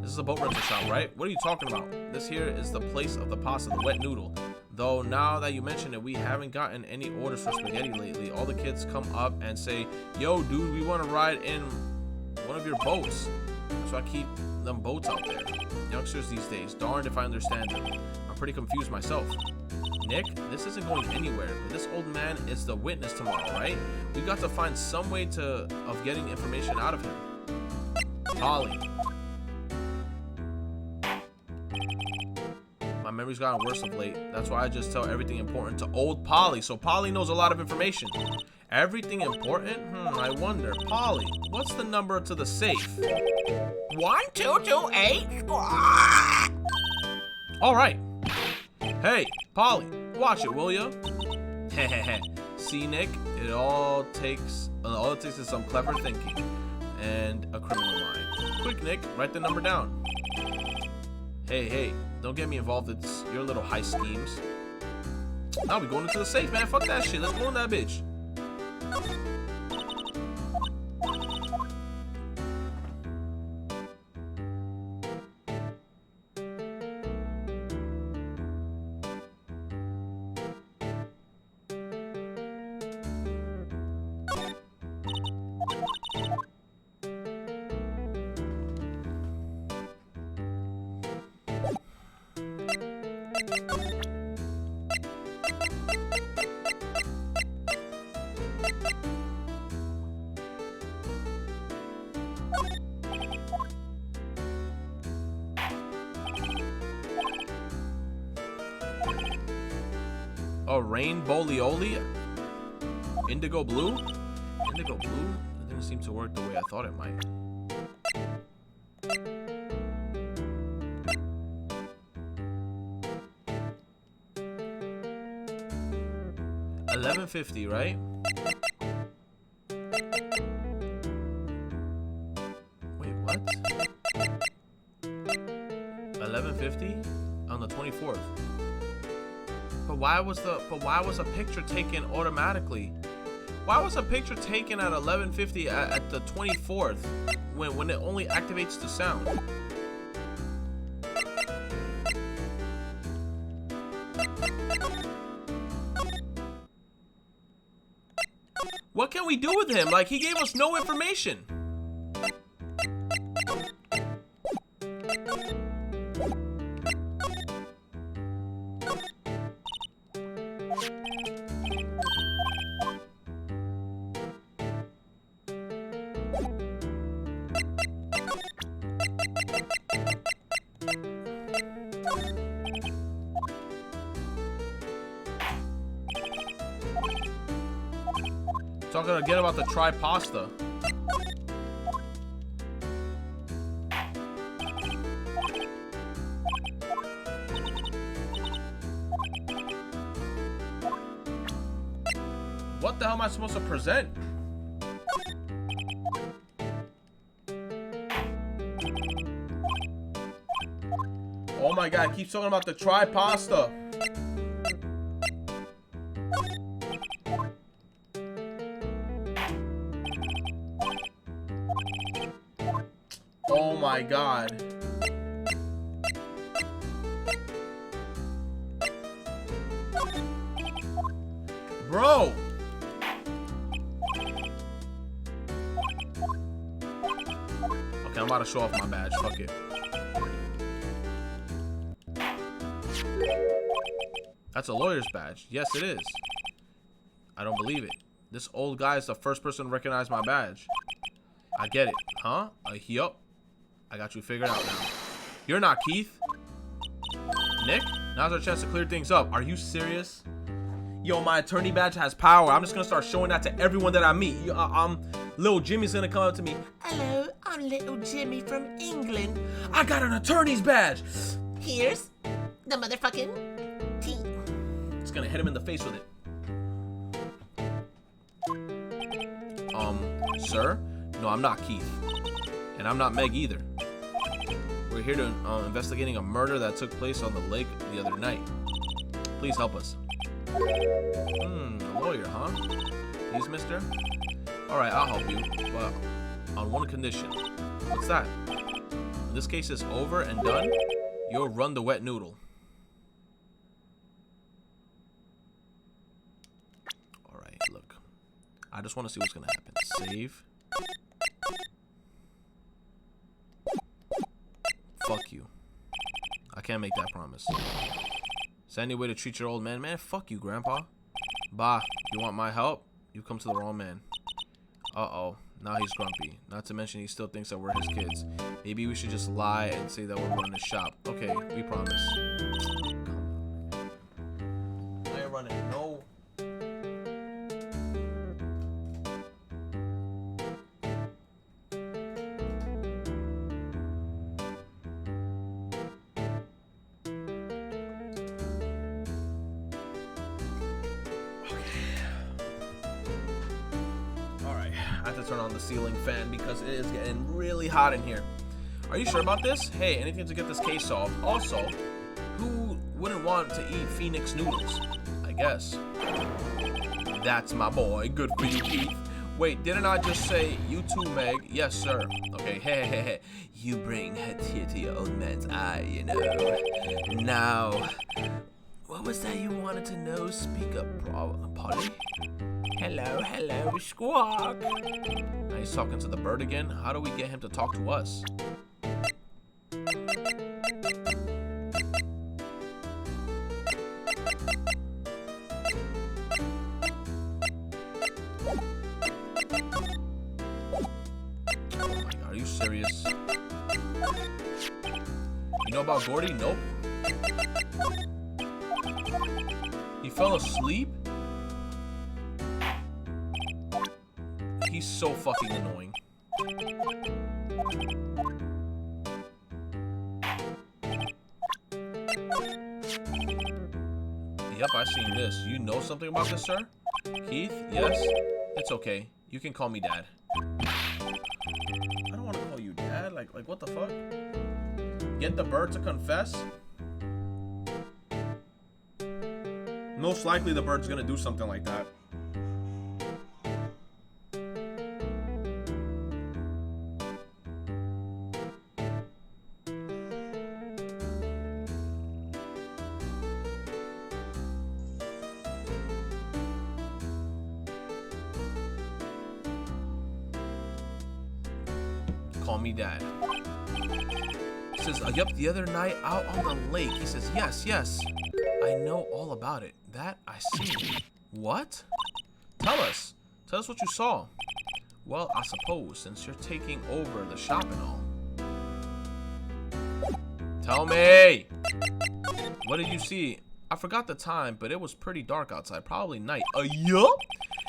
This is a boat rental shop, right? What are you talking about? This here is the place of the pasta, the Wet Noodle. Though now that you mention it, we haven't gotten any orders for spaghetti lately. All the kids come up and say, yo dude, we want to ride in one of your boats. So I keep them boats out there. Youngsters these days, darned if I understand them. I'm pretty confused myself. Nick, this isn't going anywhere, but this old man is the witness tomorrow, right? We've got to find some way of getting information out of him. Polly. My memory's gotten worse of late. That's why I just tell everything important to old Polly. So Polly knows a lot of information. Everything important? I wonder. Polly, what's the number to the safe? 1228. All right. Hey, Polly, watch it, will ya? See, Nick, all it takes is some clever thinking and a criminal mind. Quick, Nick, write the number down. Hey, don't get me involved. It's your little heist schemes. Now we going into the safe, man. Fuck that shit. Let's go in that bitch. A rainbow lioli? Indigo blue? Indigo blue? It didn't seem to work the way I thought it might. $11.50, right? Wait, what? $11.50 on the 24th. But why was a picture taken automatically? Why was a picture taken at 11:50 at the 24th when it only activates the sound? What can we do with him? Like, he gave us no information. Talking again about the tri-pasta. What the hell am I supposed to present? Oh my god, keeps talking about the tri-pasta. Oh my god. Bro. Okay, I'm about to show off my badge. Fuck it. That's a lawyer's badge. Yes, it is. I don't believe it. This old guy is the first person to recognize my badge. I get it. Huh? Yup. I got you figured out now. You're not Keith. Nick? Now's our chance to clear things up. Are you serious? Yo, my attorney badge has power. I'm just gonna start showing that to everyone that I meet. Little Jimmy's gonna come up to me. Hello, I'm little Jimmy from England. I got an attorney's badge. Here's the motherfucking tea. It's gonna hit him in the face with it. Sir? No, I'm not Keith. And I'm not Meg either. We're here to investigating a murder that took place on the lake the other night. Please help us. A lawyer, huh? Please, mister? Alright, I'll help you. But on one condition. What's that? When this case is over and done, you'll run the wet noodle. Alright, look. I just want to see what's gonna happen. Save. Fuck you. I can't make that promise. Is there any way to treat your old man? Man, fuck you, Grandpa. Bah, you want my help? You've come to the wrong man. Uh-oh. Now he's grumpy. Not to mention he still thinks that we're his kids. Maybe we should just lie and say that we're running the shop. Okay, we promise. I ain't running no. I have to turn on the ceiling fan because it is getting really hot in here. Are you sure about this? Hey, anything to get this case solved. Also, who wouldn't want to eat Phoenix noodles? I guess. That's my boy. Good for you, Keith. Wait, didn't I just say you too, Meg? Yes, sir. Okay, hey. You bring a tear to your old man's eye, you know. Now, what was that you wanted to know? Speak up, Polly. Hello, Squawk. Now he's talking to the bird again. How do we get him to talk to us? Oh my god, are you serious? You know about Gordy? Nope. He fell asleep? He's so fucking annoying. Yep, I've seen this. You know something about this, sir? Keith? Yes? It's okay. You can call me Dad. I don't want to call you Dad. Like what the fuck? Get the bird to confess? Most likely the bird's gonna do something like that. Call me Dad. He says, yep, the other night out on the lake. He says, yes. I know all about it. That I see. What? Tell us what you saw. Well, I suppose, since you're taking over the shop and all. Tell me! What did you see? I forgot the time, but it was pretty dark outside. Probably night. Yup!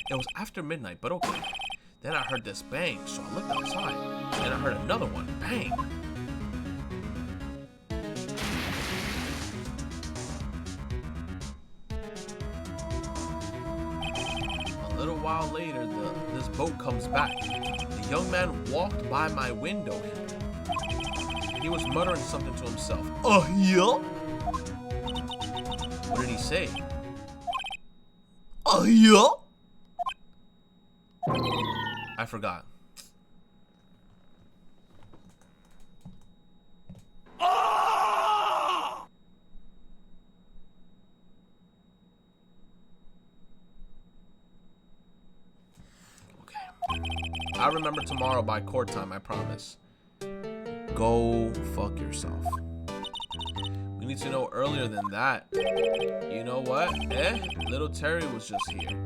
It was after midnight, but okay. Then I heard this bang, so I looked outside. Then I heard another one. Bang! A little while later, this boat comes back. The young man walked by my window. He was muttering something to himself. Yeah? What did he say? Yeah? I forgot. Okay. I remember tomorrow by court time, I promise. Go fuck yourself. We need to know earlier than that. You know what? Little Terry was just here.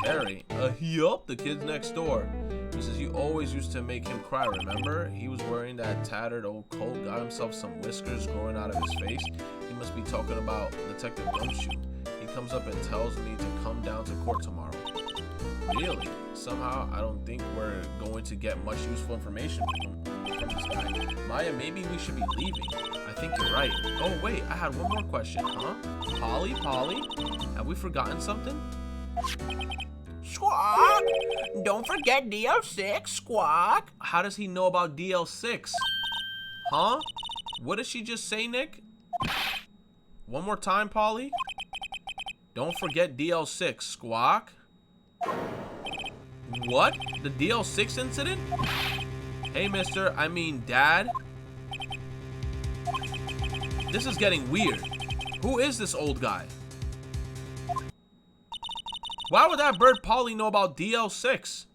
Terry? Yup, the kid next door. He says you always used to make him cry, remember? He was wearing that tattered old coat, got himself some whiskers growing out of his face. He must be talking about Detective Gumshoe. He comes up and tells me to come down to court tomorrow. Really? Somehow, I don't think we're going to get much useful information from this guy. Maya, maybe we should be leaving. I think you're right. Oh, wait, I had one more question, huh? Polly? Have we forgotten something? Squawk! Don't forget DL6, Squawk! How does he know about DL6? Huh? What did she just say, Nick? One more time, Polly? Don't forget DL6, Squawk. What? The DL6 incident? Hey, mister, I mean dad. This is getting weird. Who is this old guy? Why would that bird Polly know about DL6?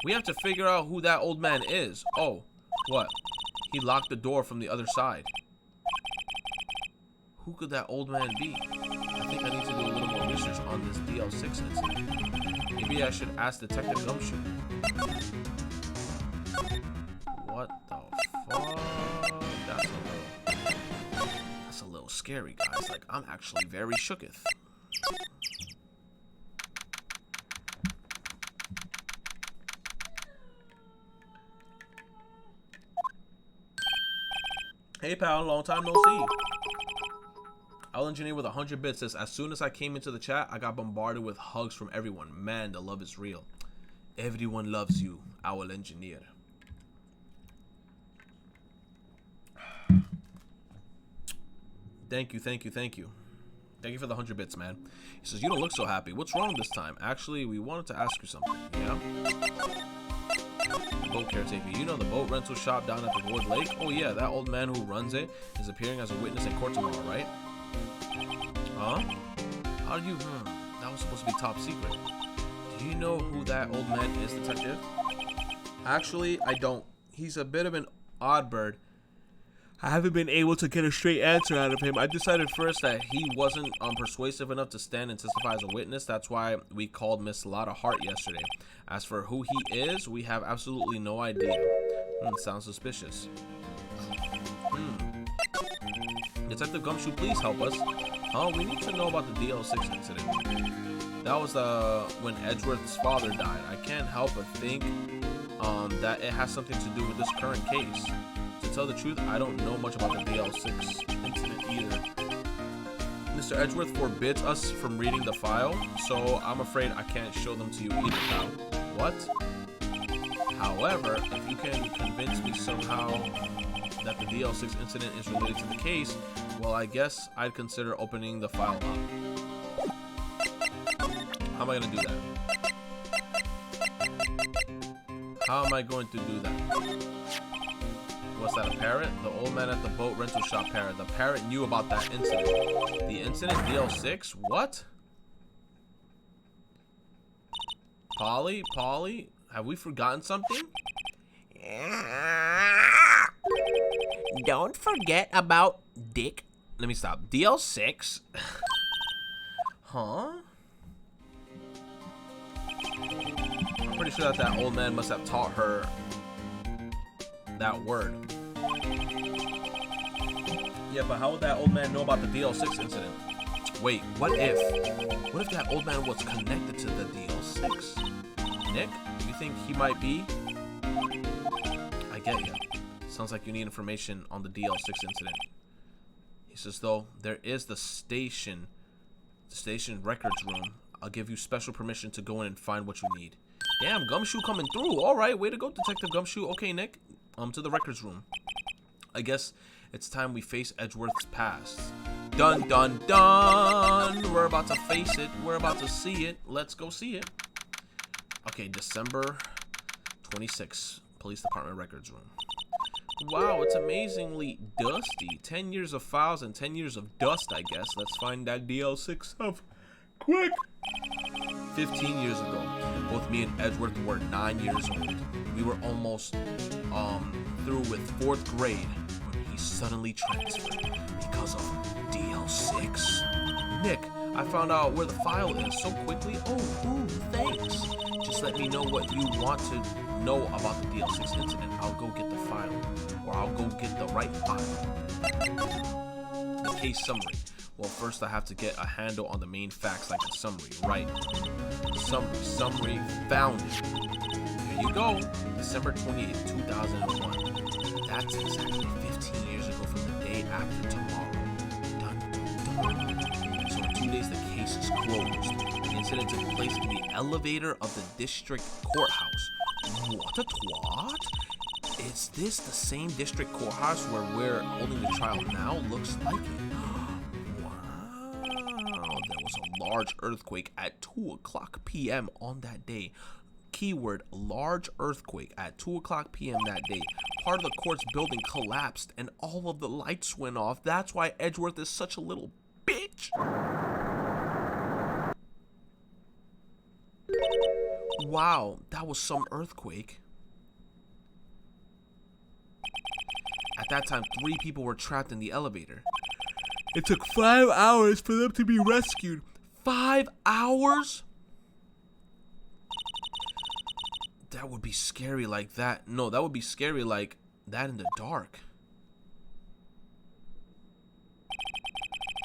We have to figure out who that old man is. Oh, what? He locked the door from the other side. Who could that old man be? I think I need to do a little more research on this DL6 incident. Maybe I should ask Detective Gumshoe. What the fuck? That's a little scary, guys. Like, I'm actually very shooketh. Hey pal, long time no see. I'll engineer with 100 bits says, as soon as I came into the chat, I got bombarded with hugs from everyone. Man, the love is real. Everyone loves you, Owl Engineer. Thank you. Thank you for the 100 bits, man. He says, you don't look so happy. What's wrong this time? Actually, we wanted to ask you something. Yeah? Boat caretaker. You know the boat rental shop down at the Ward Lake? Oh yeah, that old man who runs it is appearing as a witness in court tomorrow, right? Huh? How do you... that was supposed to be top secret. Do you know who that old man is, detective? Actually, I don't. He's a bit of an odd bird. I haven't been able to get a straight answer out of him. I decided first that he wasn't persuasive enough to stand and testify as a witness. That's why we called Miss Lotta Hart yesterday. As for who he is, we have absolutely no idea. Sounds suspicious. Detective Gumshoe, please help us. We need to know about the DL6 incident. That was when Edgeworth's father died. I can't help but think that it has something to do with this current case. To tell the truth, I don't know much about the DL6 incident either. Mr. Edgeworth forbids us from reading the file, so I'm afraid I can't show them to you either, pal. What? However, if you can convince me somehow that the DL6 incident is related to the case, well, I guess I'd consider opening the file up. How am I going to do that? How am I going to do that? What's that, a parrot? The old man at the boat rental shop parrot. The parrot knew about that incident. The incident? DL6? What? Polly? Have we forgotten something? Don't forget about Dick. Let me stop. DL6? Huh? pretty sure that old man must have taught her that word. Yeah, but how would that old man know about the DL6 incident? Wait, what if that old man was connected to the DL6? Nick, you think he might be? I get you. Sounds like you need information on the DL6 incident. He says, though, there is the station records room. I'll give you special permission to go in and find what you need. Damn, Gumshoe coming through. All right, way to go, Detective Gumshoe. Okay, Nick, to the records room. I guess it's time we face Edgeworth's past. Dun, dun, dun. We're about to face it. We're about to see it. Let's go see it. Okay, December 26th, Police Department records room. Wow, it's amazingly dusty. 10 years of files and 10 years of dust, I guess. Let's find that DL6 stuff. Quick! 15 years ago, both me and Edgeworth were 9 years old. We were almost through with 4th grade when he suddenly transferred because of DL6. Nick, I found out where the file is so quickly. Oh, ooh, thanks. Just let me know what you want to know about the DL6 incident. I'll go get the file, or I'll go get the right file. The case summary. Well, first I have to get a handle on the main facts like a summary, right? Summary, found it. Here you go. December 28th, 2001. That's exactly 15 years ago from the day after tomorrow. Dun, dun, dun. So in 2 days the case is closed. The incident took place in the elevator of the district courthouse. What? Is this the same district courthouse where we're holding the trial now? Looks like it. There was a large earthquake at 2:00 p.m. on that day. Keyword, large earthquake at 2:00 p.m. that day. Part of the court's building collapsed and all of the lights went off. That's why Edgeworth is such a little bitch. Wow, that was some earthquake. At that time, 3 people were trapped in the elevator. It took 5 hours for them to be rescued. 5 hours? That would be scary like that. No, that would be scary like that in the dark.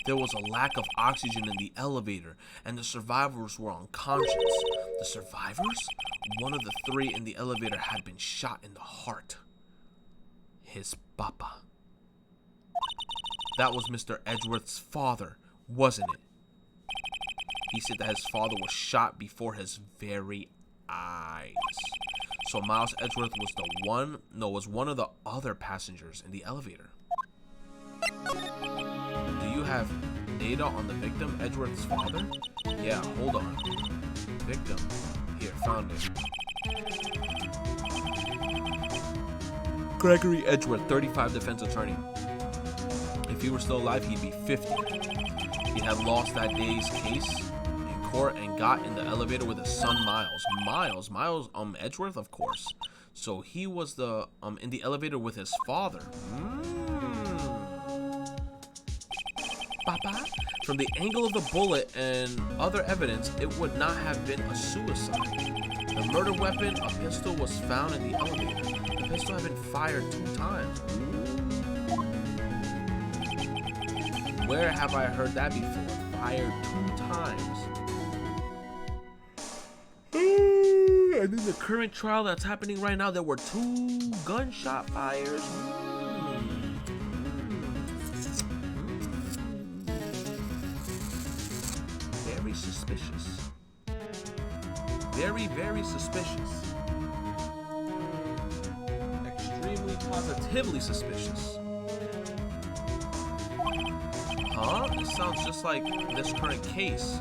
There was a lack of oxygen in the elevator, and the survivors were unconscious. The survivors? One of the 3 in the elevator had been shot in the heart. His papa. That was Mr. Edgeworth's father, wasn't it? He said that his father was shot before his very eyes. So Miles Edgeworth was one of the other passengers in the elevator. Do you have data on the victim, Edgeworth's father? Yeah, hold on. Victim. Here, found it. Gregory Edgeworth, 35, defense attorney. If he were still alive, he'd be 50. He had lost that day's case in court and got in the elevator with his son Miles. Miles Edgeworth, of course. So he was in the elevator with his father. Papa? From the angle of the bullet and other evidence, it would not have been a suicide. The murder weapon, a pistol, was found in the elevator. The pistol had been fired 2 times. Where have I heard that before? Fired 2 times. And in the current trial that's happening right now, there were 2 gunshot fires. Very suspicious. Very, very suspicious. Extremely positively suspicious. Huh? It sounds just like this current case.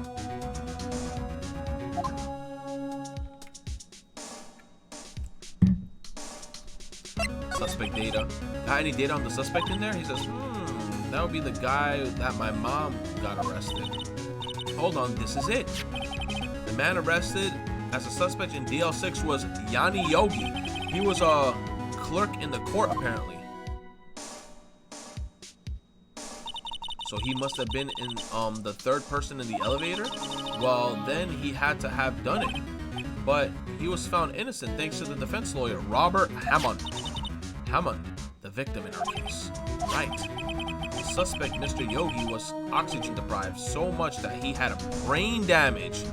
Suspect data. Got any data on the suspect in there? He says, that would be the guy that my mom got arrested. Hold on, this is it. The man arrested as a suspect in DL6 was Yanni Yogi. He was a clerk in the court, apparently. So he must have been in the 3rd person in the elevator. Well, then he had to have done it. But He was found innocent thanks to the defense lawyer, Robert Hammond. Hammond, the victim in our case. Right. The suspect, Mr. Yogi, was oxygen deprived so much that he had a brain damage.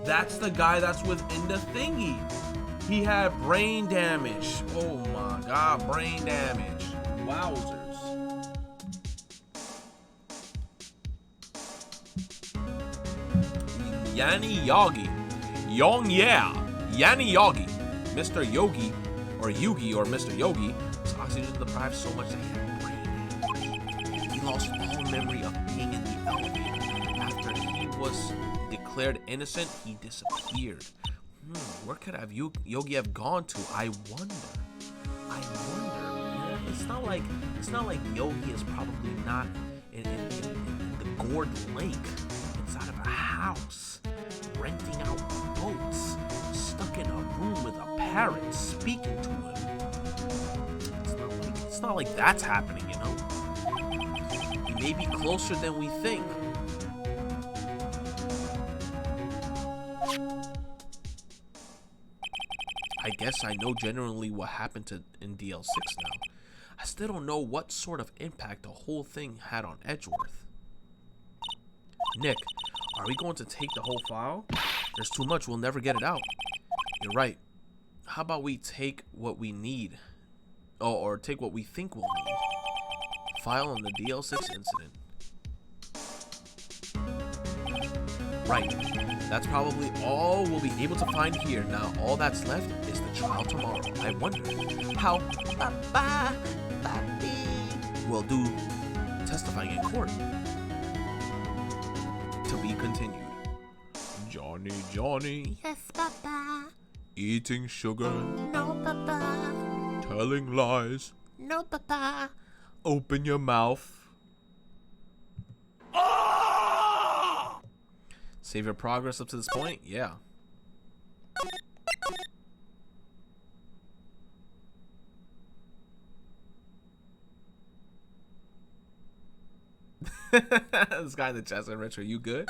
That's the guy that's within the thingy. He had brain damage. Oh my god, brain damage. Wowzers. Yanni Yogi. Yanni Yogi. Mr. Yogi, or Yugi, or Mr. Yogi, was oxygen deprived so much that he had brain damage. He lost all memory of being in the elevator. After he was declared innocent, he disappeared. Where could have Yogi have gone to? I wonder. Yeah, it's not like Yogi is probably not in the Gourd Lake, inside of a house, renting out boats, stuck in a room with a parrot speaking to him. It's not like that's happening, you know. He may be closer than we think. I guess I know generally what happened in DL6 now. I still don't know what sort of impact the whole thing had on Edgeworth. Nick, are we going to take the whole file? There's too much, we'll never get it out. You're right. How about we take what we need? Oh, or take what we think we'll need. File on the DL6 incident. Right. That's probably all we'll be able to find here. Now, all that's left is the trial tomorrow. I wonder how we'll do testifying in court. To be continued. Johnny. Yes, Papa. Eating sugar. No, Papa. Telling lies. No, Papa. Open your mouth. Save your progress up to this point? Yeah. This guy in the chat said, Retro, you good?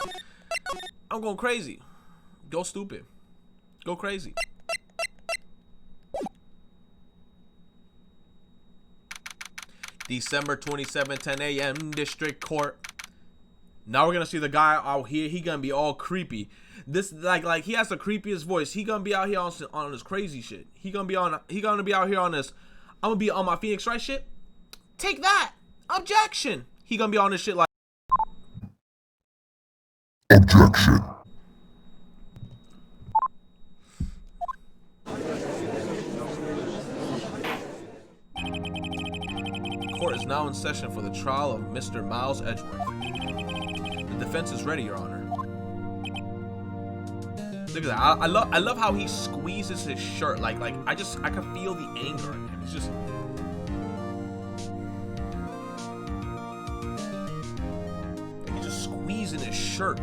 I'm going crazy. Go stupid. Go crazy. December 27, 10 a.m. District Court. Now we're gonna see the guy out here. He gonna be all creepy. This like he has the creepiest voice. He gonna be out here on this crazy shit. He gonna be out here on this. I'm gonna be on my Phoenix Wright shit. Take that. Objection. He gonna be on this shit like. Objection. Court is now in session for the trial of Mr. Miles Edgeworth. The defense is ready, Your Honor. Look at that. I love how he squeezes his shirt. Like I can feel the anger in him. It's just. Like he's just squeezing his shirt.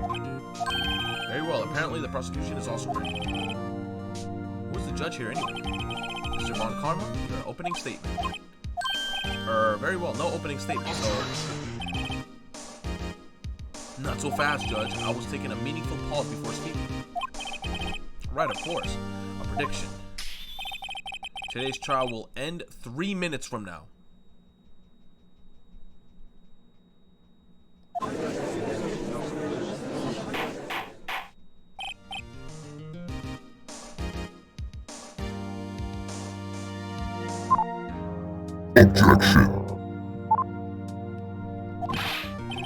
Very well. Apparently the prosecution is also ready. Who's the judge here anyway? Mr. Von Karma, your opening statement. Very well. No opening statement. So. Not so fast, Judge. I was taking a meaningful pause before speaking. Right, of course. A prediction. Today's trial will end 3 minutes from now. Objection.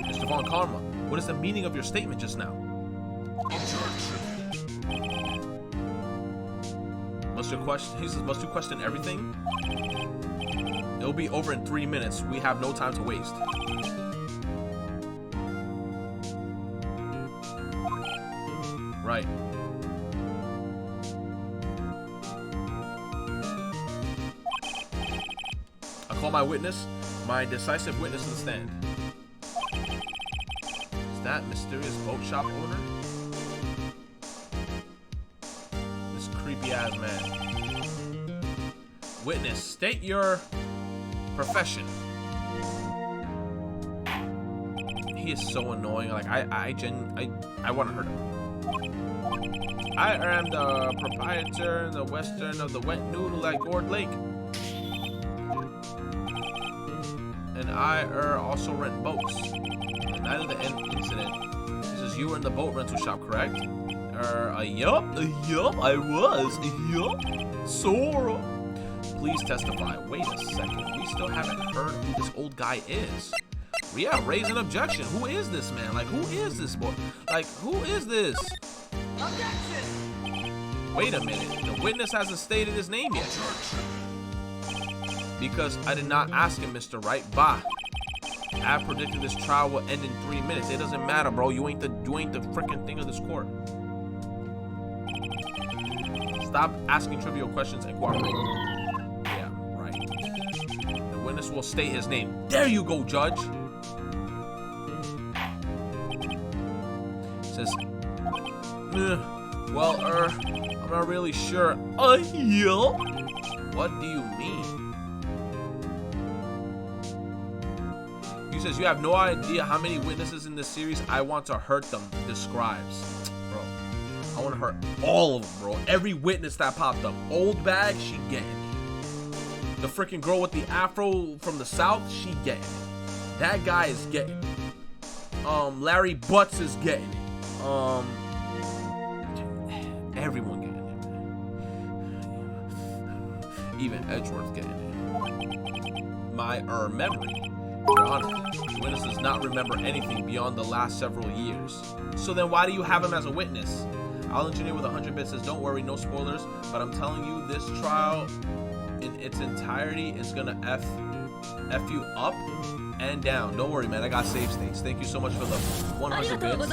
Mr. Von Karma, what is the meaning of your statement just now? Must you question everything? It'll be over in 3 minutes. We have no time to waste. Right. I call my witness, my decisive witness to the stand. Is that mysterious boat shop owner? This creepy ass man. Witness, state your profession. He is so annoying. Like I want to hurt him. I am the proprietor in the western of the wet noodle at Gourd Lake. And I also rent boats. The night of the incident, he says you were in the boat rental shop, correct? Yup, I was. Yup, Sora. Please testify. Wait a second, we still haven't heard who this old guy is. Yeah, raise an objection. Who is this man? Like, who is this boy? Like, who is this? Objection! Wait a minute. The witness hasn't stated his name yet. Because I did not ask him, Mr. Wright. Bah. I predicted this trial will end in 3 minutes. It doesn't matter, bro. You ain't the freaking thing of this court. Stop asking trivial questions and cooperate. Yeah, right. The witness will state his name. There you go, Judge. Says, well, I'm not really sure. Yeah? What do you mean? He says, you have no idea how many witnesses in this series I want to hurt them, describes. Bro, I want to hurt all of them, bro. Every witness that popped up. Old bag, she getting it. The freaking girl with the afro from the south, she getting it. That guy is getting it. Larry Butts is getting it. Everyone getting it. Even Edgeworth getting it. My memory. Your Honor, the witness does not remember anything beyond the last several years. So then why do you have him as a witness? I'll engineer with 100 bits says, don't worry, no spoilers, but I'm telling you, this trial in its entirety is gonna F you up and down. Don't worry, man, I got save states. Thank you so much for the 100 bits.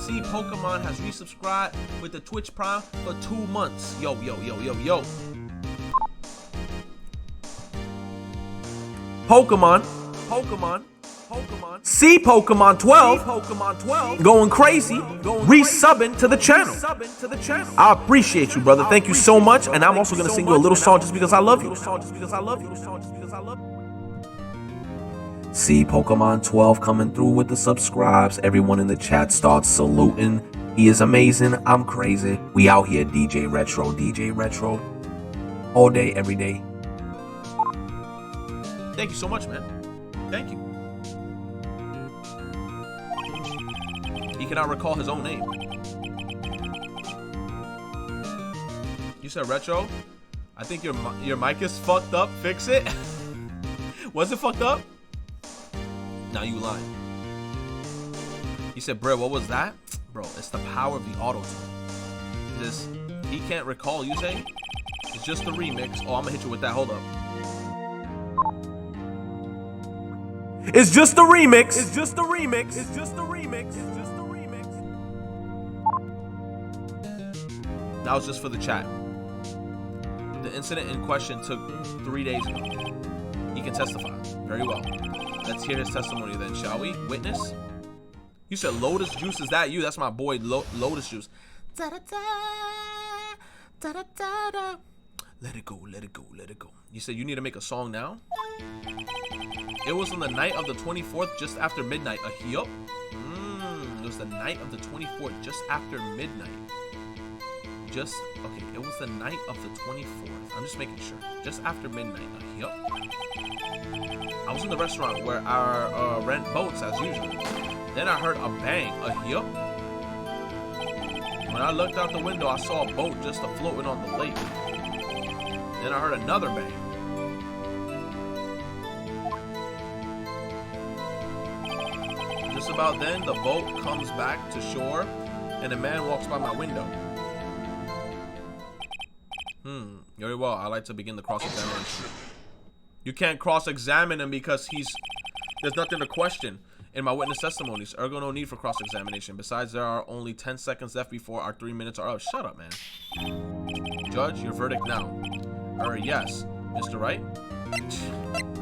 See, Pokemon has resubscribed with the Twitch Prime for 2 months. Yo. Pokemon. See Pokemon 12. Going crazy. Resubbing to the channel. I appreciate you, brother. Thank you so much. And I'm also going to sing you a little song just because I love you. See Pokemon 12 coming through with the subscribes. Everyone in the chat starts saluting. He is amazing. I'm crazy. We out here, DJ Retro. All day, every day. Thank you so much, man. Thank you. He cannot recall his own name. You said Retro? I think your mic is fucked up. Fix it. Was it fucked up? Now you lying. He said, bro, what was that? Bro, it's the power of the auto-tune. He can't recall, you say? It's just the remix. Oh, I'm gonna hit you with that. Hold up. It's just the remix. That was just for the chat. The incident in question took 3 days ago. He can testify. Very well. Let's hear his testimony then, shall we? Witness? You said Lotus Juice. Is that you? That's my boy, Lotus Juice. Da-da-da. Let it go. You said you need to make a song now? It was on the night of the 24th, just after midnight. Yup. It was the night of the 24th, just after midnight. Okay, it was the night of the 24th. I'm just making sure. Just after midnight. Yup. I was in the restaurant where I rent boats as usual. Then I heard a bang. Yup. When I looked out the window, I saw a boat just floating on the lake. Then I heard another bang. Just about then, the boat comes back to shore, and a man walks by my window. Very well. I like to begin the cross-examination. You can't cross-examine him because there's nothing to question in my witness testimonies. Ergo, no need for cross-examination. Besides, there are only 10 seconds left before our 3 minutes are up. Shut up, man. Judge, your verdict now. Yes, Mr. Wright.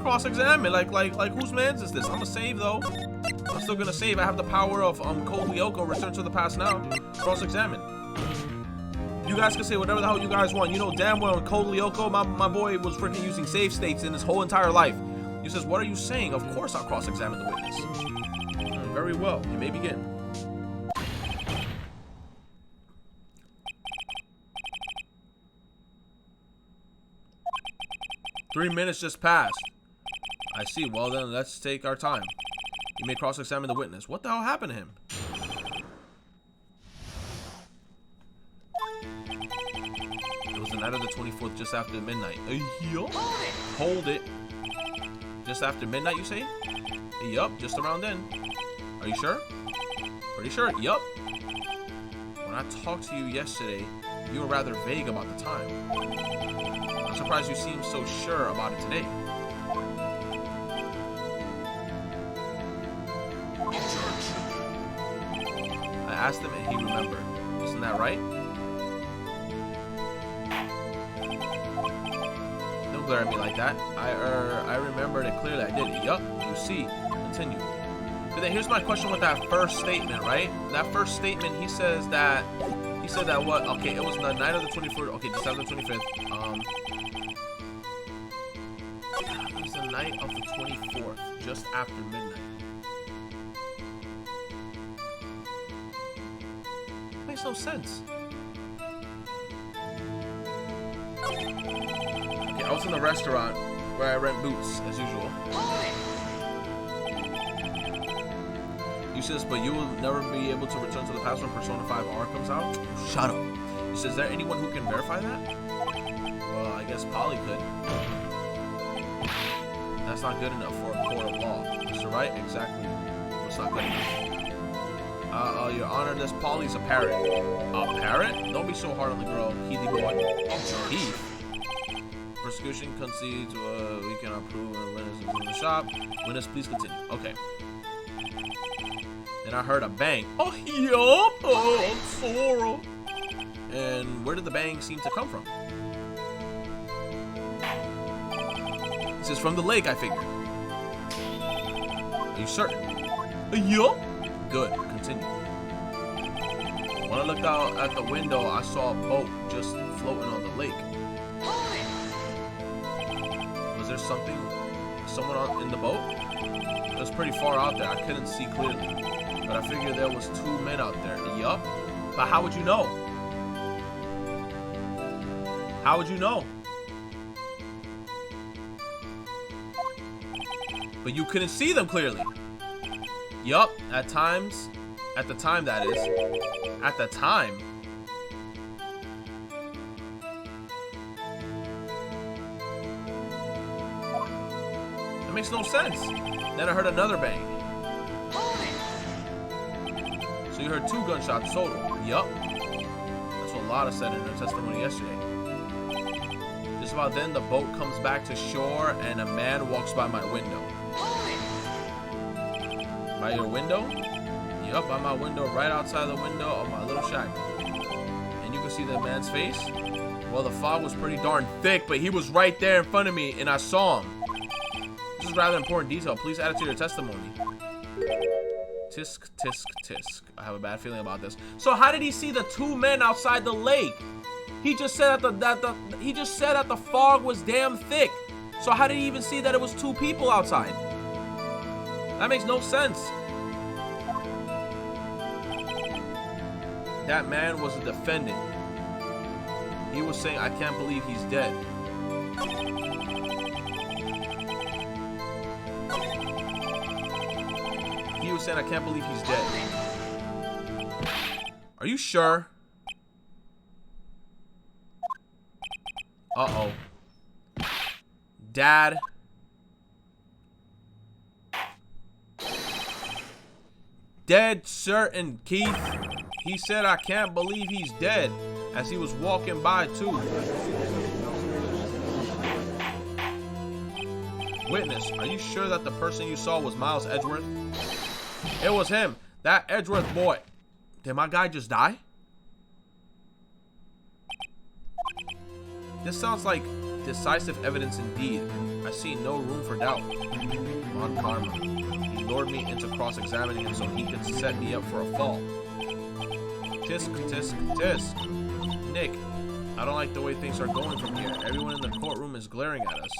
Cross-examine. Like whose man's is this? I'm gonna save though. I'm still gonna save. I have the power of Code Lyoko, Return to the Past now. Cross-examine. You guys can say whatever the hell you guys want. You know damn well in Code Lyoko, my boy was freaking using save states in his whole entire life. He says, what are you saying? Of course I'll cross-examine the witness. Very well. You may begin. 3 minutes just passed. I see. Well, then let's take our time. You may cross-examine the witness. What the hell happened to him? It was the night of the 24th, just after midnight. Yup. Hold it. Just after midnight, you say? Yup, just around then. Are you sure? Pretty sure. Yup. When I talked to you yesterday, you were rather vague about the time. I'm surprised you seem so sure about it today. I asked him and he remembered. Isn't that right? Don't glare at me like that. I remembered it clearly. I did. Yup. You see. Continue. But then here's my question with that first statement, right? That first statement, he said that what? Okay, it was the night of the 24th. Okay, December 25th. It was the night of the 24th, just after midnight. Makes no sense. Okay, I was in the restaurant where I rent boots as usual. He says, but you will never be able to return to the past when Persona 5R comes out? Shut up. He says, is there anyone who can verify that? Well, I guess Polly could. That's not good enough for a court of law. Mr. Right? Exactly. What's not good enough? Your Honor, this Polly's a parrot. A parrot? Don't be so hard on the girl, Keithy boy. Keith. Prosecution concedes we cannot prove a witness is in the shop. Witness, please continue. Okay. And I heard a bang. Oh, yup. Oh, Sora. And where did the bang seem to come from? This is from the lake, I figured. Are you certain? Yup. Good. Continue. When I looked out at the window, I saw a boat just floating on the lake. Was there someone in the boat? It was pretty far out there. I couldn't see clearly. But I figured there was 2 men out there. Yup. But how would you know? How would you know? But you couldn't see them clearly. Yup. At times. At the time, that is. At the time. That makes no sense. Then I heard another bang. So you heard 2 gunshots total. Yup. That's what Lotta said in her testimony yesterday. Just about then, the boat comes back to shore and a man walks by my window. By your window? Yup, by my window, right outside the window of my little shack. And you can see the man's face? Well, the fog was pretty darn thick, but he was right there in front of me and I saw him. This is rather important detail. Please add it to your testimony. Tisk, tisk, tisk. I have a bad feeling about this. So how did he see the 2 men outside the lake? He just said that the fog was damn thick. So how did he even see that it was 2 people outside? That makes no sense. That man was a defendant. He was saying, I can't believe he's dead. He was saying, I can't believe he's dead. Are you sure? Uh-oh. Dad. Dead certain, Keith. He said, I can't believe he's dead, as he was walking by too. Witness, are you sure that the person you saw was Miles Edgeworth? It was him, that Edgeworth boy. Did my guy just die? This sounds like decisive evidence indeed. I see no room for doubt. On karma. He lured me into cross-examining him so he could set me up for a fall. Tisk, tisk, tisk. Nick, I don't like the way things are going from here. Everyone in the courtroom is glaring at us.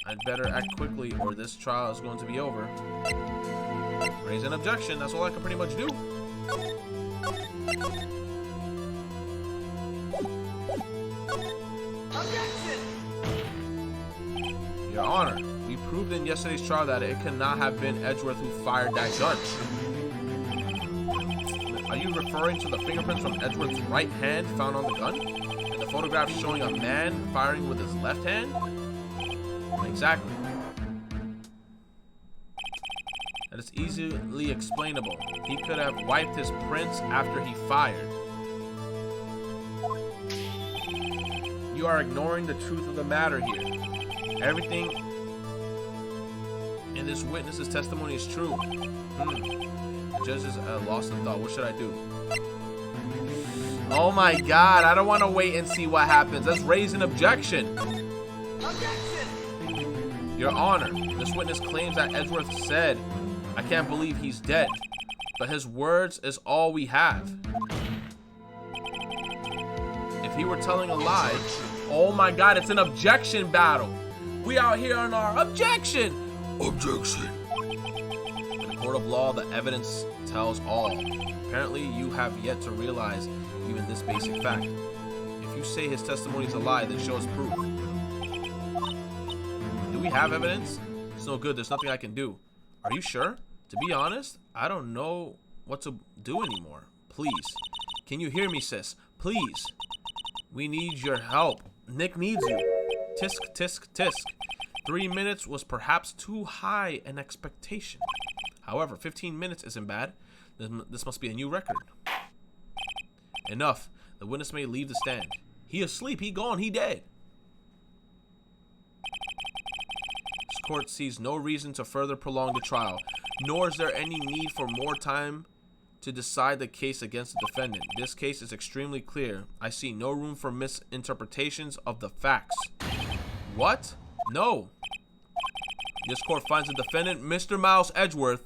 I'd better act quickly or this trial is going to be over. Raise an objection. That's all I can pretty much do. Your Honor, we proved in yesterday's trial that it cannot have been Edgeworth who fired that gun. Are you referring to the fingerprints from Edgeworth's right hand found on the gun? And the photograph showing a man firing with his left hand? Exactly. That is easily explainable. He could have wiped his prints after he fired. You are ignoring the truth of the matter here. Everything in this witness's testimony is true. The judge is lost in thought. What should I do? Oh my God, I don't want to wait and see what happens. Let's raise an objection. Your Honor, this witness claims that Edgeworth said, "I can't believe he's dead," but his words is all we have. If he were telling a lie, oh my God, it's an objection battle. We out here on our objection. Objection. In the court of law, the evidence tells all. Apparently, you have yet to realize even this basic fact. If you say his testimony is a lie, then show us proof. Do we have evidence? It's no good. There's nothing I can do. Are you sure? To be honest, I don't know what to do anymore. Please. Can you hear me, sis? Please. We need your help. Nick needs you. Tisk, tisk, tisk. 3 minutes was perhaps too high an expectation. However, 15 minutes isn't bad. This must be a new record. Enough. The witness may leave the stand. He asleep. He gone. He dead. This court sees no reason to further prolong the trial, nor is there any need for more time to decide the case against the defendant. This case is extremely clear. I see no room for misinterpretations of the facts. What? No. This court finds the defendant, Mr. Miles Edgeworth,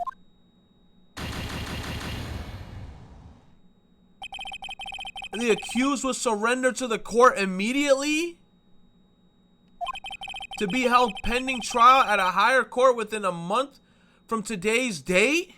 the accused was surrendered to the court immediately to be held pending trial at a higher court within a month from today's date?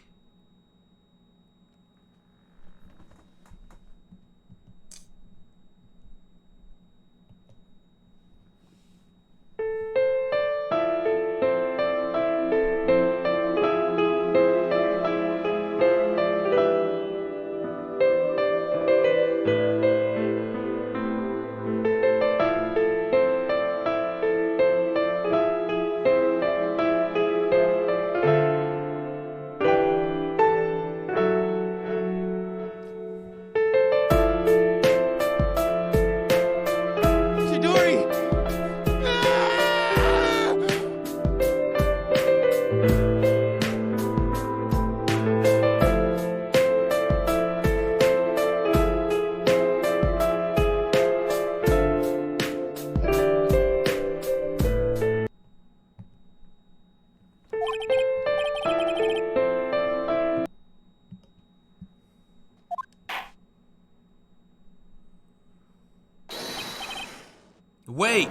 Wait.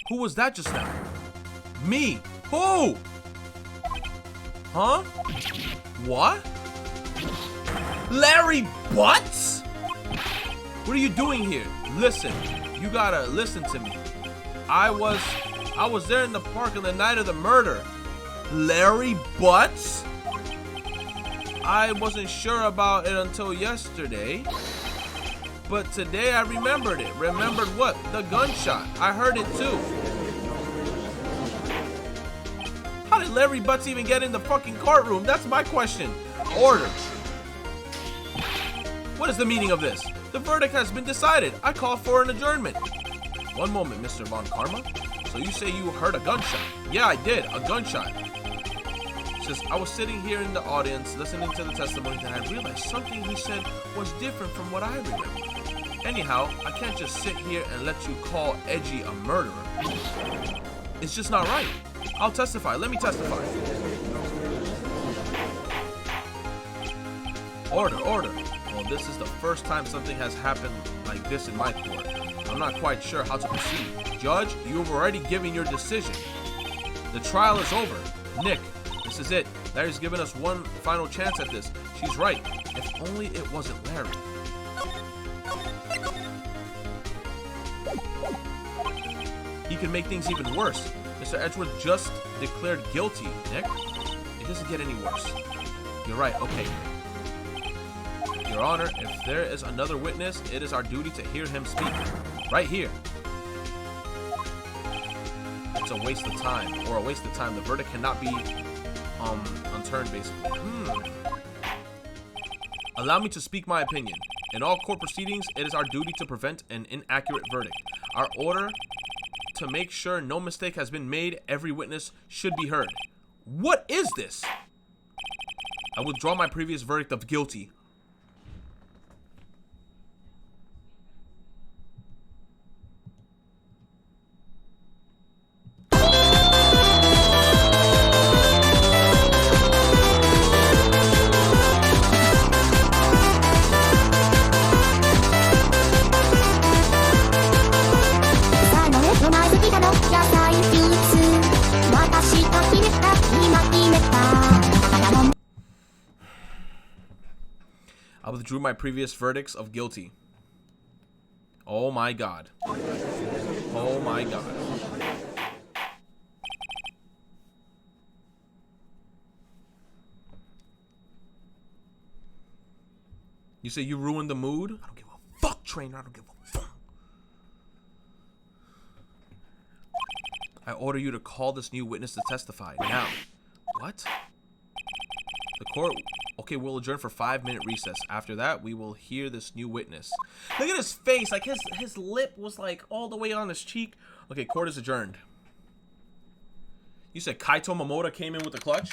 Who was that just now? Me. Who? Huh? What? Larry Butts? What are you doing here? Listen, you gotta listen to me. I was there in the park on the night of the murder. Larry Butts? I wasn't sure about it until yesterday, but today I remembered it. Remembered what? The gunshot. I heard it too. How did Larry Butts even get in the fucking courtroom? That's my question. Order. What is the meaning of this? The verdict has been decided. I call for an adjournment. One moment, Mr. Von Karma. So you say you heard a gunshot? Yeah, I did. A gunshot. Says, I was sitting here in the audience listening to the testimony and I realized something he said was different from what I remember. Anyhow, I can't just sit here and let you call Edgy a murderer. It's just not right. I'll testify. Let me testify. Order, order. Well, this is the first time something has happened like this in my court. I'm not quite sure how to proceed. Judge, you've already given your decision. The trial is over. Nick, this is it. Larry's given us one final chance at this. She's right. If only it wasn't Larry. He can make things even worse. Mr. Edgeworth just declared guilty, Nick. It doesn't get any worse. You're right, okay. Your Honor, if there is another witness, it is our duty to hear him speak. Right here. It's a waste of time, or a waste of time. The verdict cannot be unturned, basically. Allow me to speak my opinion. In all court proceedings, it is our duty to prevent an inaccurate verdict. Our order to make sure no mistake has been made, every witness should be heard. What is this? I withdraw my previous verdict of guilty. I withdrew my previous verdicts of guilty. Oh my god. Oh my god. You say you ruined the mood? I don't give a fuck, trainer. I don't give a fuck. I order you to call this new witness to testify now. What? The court, okay, we'll adjourn for 5-minute recess. After that, we will hear this new witness. Look at his face, like his lip was like all the way on his cheek. Okay, court is adjourned. You said Kaito Momota came in with the clutch?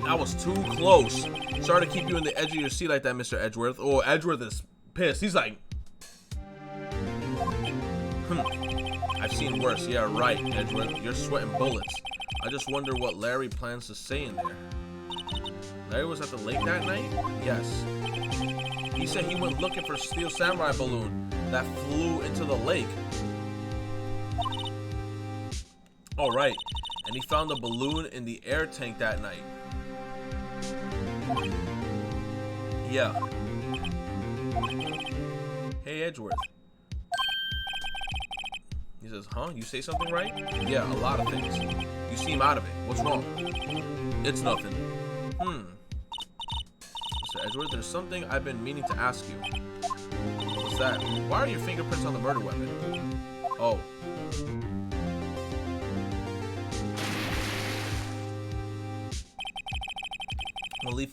That was too close. Sorry to keep you in the edge of your seat like that, Mr. Edgeworth. Oh, Edgeworth is pissed. He's like, I've seen worse. Yeah, right, Edgeworth. You're sweating bullets. I just wonder what Larry plans to say in there. Larry was at the lake that night? Yes. He said he went looking for a Steel Samurai balloon that flew into the lake. Oh, right. And he found the balloon in the air tank that night. Yeah. Hey, Edgeworth. He says, huh? You say something right? Yeah, a lot of things. You seem out of it. What's wrong? It's nothing. Mr. Edgeworth, there's something I've been meaning to ask you. What's that? Why are your fingerprints on the murder weapon? Oh.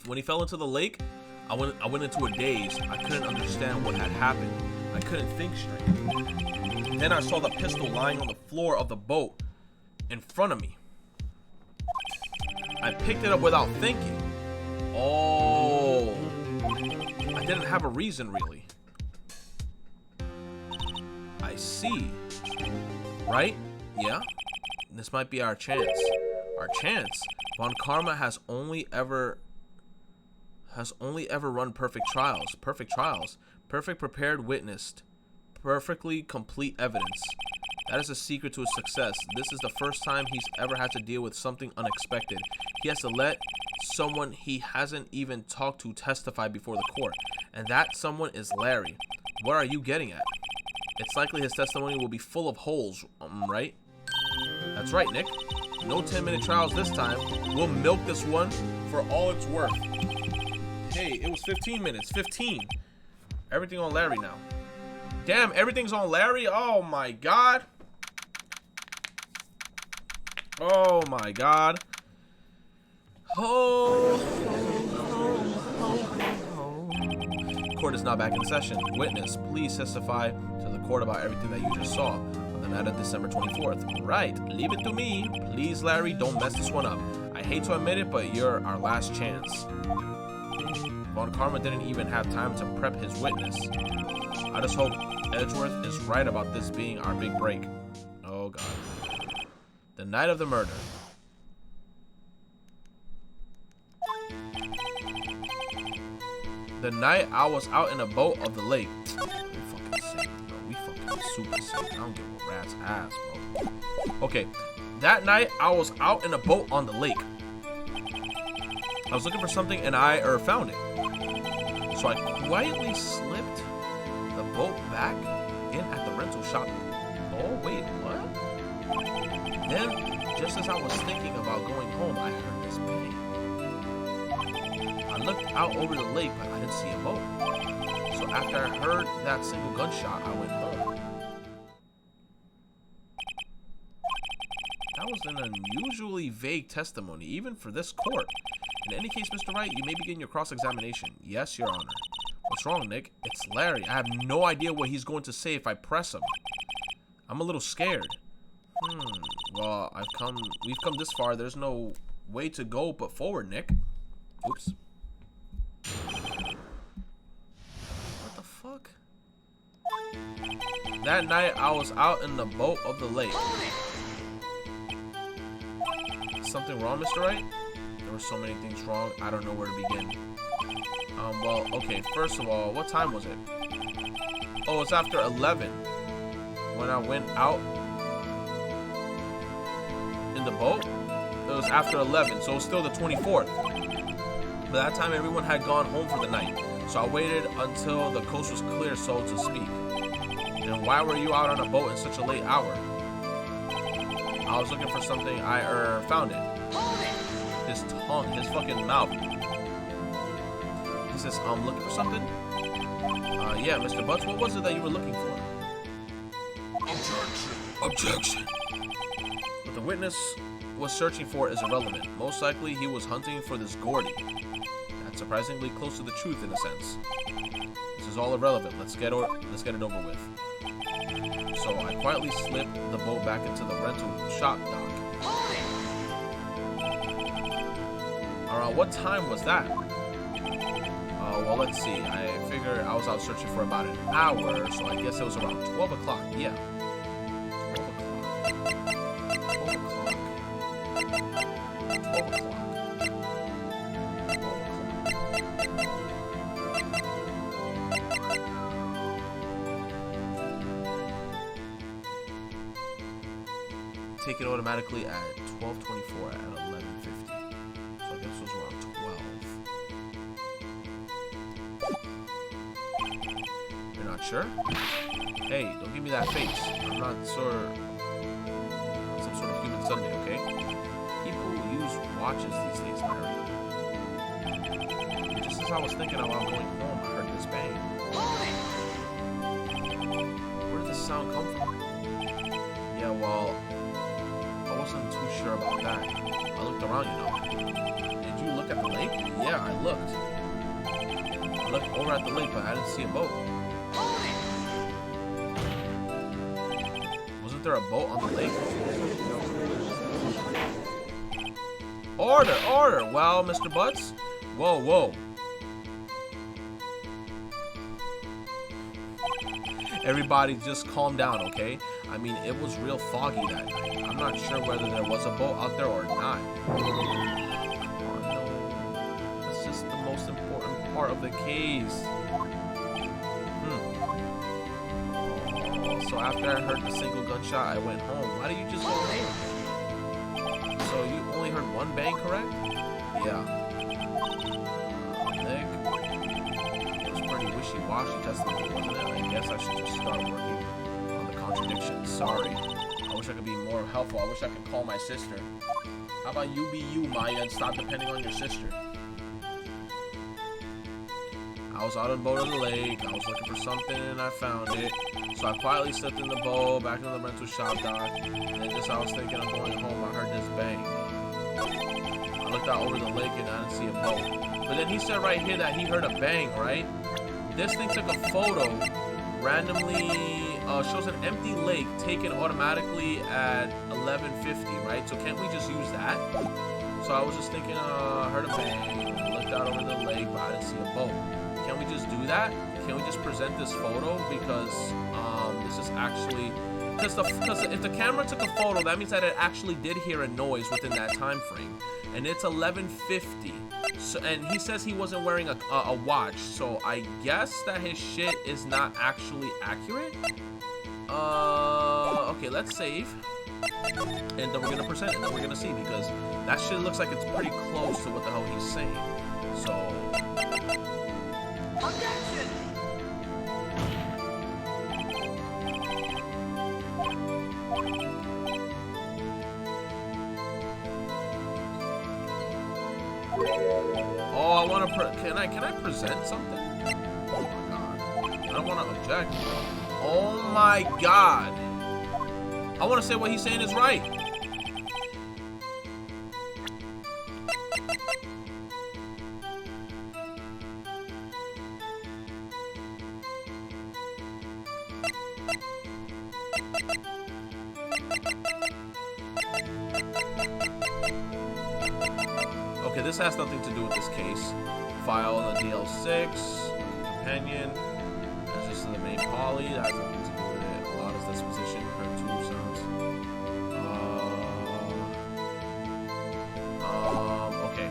When he fell into the lake, I went into a daze. I couldn't understand what had happened. I couldn't think straight. Then I saw the pistol lying on the floor of the boat in front of me. I picked it up without thinking. Oh. I didn't have a reason, really. I see. Right? Yeah? This might be our chance. Our chance? Von Karma has only ever run perfect trials. Perfect trials. Perfect prepared witnessed. Perfectly complete evidence. That is the secret to his success. This is the first time he's ever had to deal with something unexpected. He has to let someone he hasn't even talked to testify before the court. And that someone is Larry. What are you getting at? It's likely his testimony will be full of holes, right? That's right, Nick. No 10-minute trials this time. We'll milk this one for all it's worth. Hey, it was 15 minutes. 15. Everything on Larry now. Damn, everything's on Larry? Oh my god. Oh my god. Oh. Court is now back in session. Witness, please testify to the court about everything that you just saw on the night of December 24th. Right, leave it to me. Please, Larry, don't mess this one up. I hate to admit it, but you're our last chance. Von Karma didn't even have time to prep his witness. I just hope Edgeworth is right about this being our big break. Oh god. The night of the murder. The night I was out in a boat of the lake. We fucking sick, bro. We fucking super sick. I don't give a rat's ass, bro. Okay. That night I was out in a boat on the lake. I was looking for something and I found it. So I quietly slipped the boat back in at the rental shop. Oh, wait, what? Then, just as I was thinking about going home, I heard this bang. I looked out over the lake, but I didn't see a boat. So after I heard that single gunshot, I went home. That was an unusually vague testimony, even for this court. In any case, Mr. Wright, you may begin your cross-examination. Yes, Your Honor. What's wrong, Nick? It's Larry. I have no idea what he's going to say if I press him. I'm a little scared. Well, we've come this far. There's no way to go but forward, Nick. Oops. What the fuck? That night, I was out in the boat of the lake. Something wrong, Mr. Wright? There were so many things wrong, I don't know where to begin. Well, okay, first of all, what time was it? Oh, it's after 11. When I went out in the boat, it was after 11, so it was still the 24th. By that time, everyone had gone home for the night, so I waited until the coast was clear, so to speak. And why were you out on a boat in such a late hour? I was looking for something, I found it. His tongue, his fucking mouth. He says, looking for something? Yeah, Mr. Butts, what was it that you were looking for? Objection. What the witness was searching for is irrelevant. Most likely, he was hunting for this Gordy. That's surprisingly close to the truth in a sense. This is all irrelevant. Let's get it over with. So I quietly slipped the boat back into the rental shop dock. Around what time was that? Well, let's see. I figure I was out searching for about an hour, so I guess it was around 12 o'clock. Yeah. 12 o'clock. 12 o'clock. 12 o'clock. 12 o'clock. Take it automatically at 12:24 at 11:50. So I guess it was around 12. You're not sure? Hey, don't give me that face. I'm not sure. Some sort of human Sunday, okay? People use watches these days, Larry. Just as I was thinking about going home, I heard this bang. Where did the sound come from? Yeah, well, I wasn't too sure about that. I looked around, you know. Did you look at the lake? Yeah, I looked. I looked over at the lake, but I didn't see a boat. Wasn't there a boat on the lake? Order, order! Well, Mr. Butts? Whoa, whoa. Everybody just calm down, okay? I mean, it was real foggy that night. I'm not sure whether there was a boat out there or not. Oh, no. That's just the most important part of the case. So after I heard the single gunshot, I went home. Why did you just go home? So you only heard one bang, correct? Yeah. Nick, it was pretty wishy-washy testimony, wasn't it? I guess I should just start working on the contradiction. Sorry. I wish I could be more helpful. I wish I could call my sister. How about you be you, Maya, and stop depending on your sister? I was out on the boat on the lake. I was looking for something and I found it. So I quietly slipped in the boat back into the rental shop dock. And then just as I was thinking of going home, I heard this bang. I looked out over the lake and I didn't see a boat. But then he said right here that he heard a bang, right? This thing took a photo randomly. Shows an empty lake taken automatically at 11:50, right? So can't we just use that? So I was just thinking, I heard a bang. I looked out over the lake, but I didn't see a boat. Can't we just do that? Can't we just present this photo? Because this is actually... Because if the camera took a photo, that means that it actually did hear a noise within that time frame. And it's 11:50. So, and he says he wasn't wearing a watch. So I guess that his shit is not actually accurate. Okay, let's save. and then we're gonna present it, and then we're gonna see, because that shit looks like it's pretty close to what the hell he's saying. So Objection! oh, I want to can I present something? Oh my god, I don't want to object. Oh my god, I want to say what he's saying is right. Okay, this has nothing to do with this case. File the DL6, companion. That's just the main poly. That has nothing to do with it. A lot of disposition, her two sounds. Okay.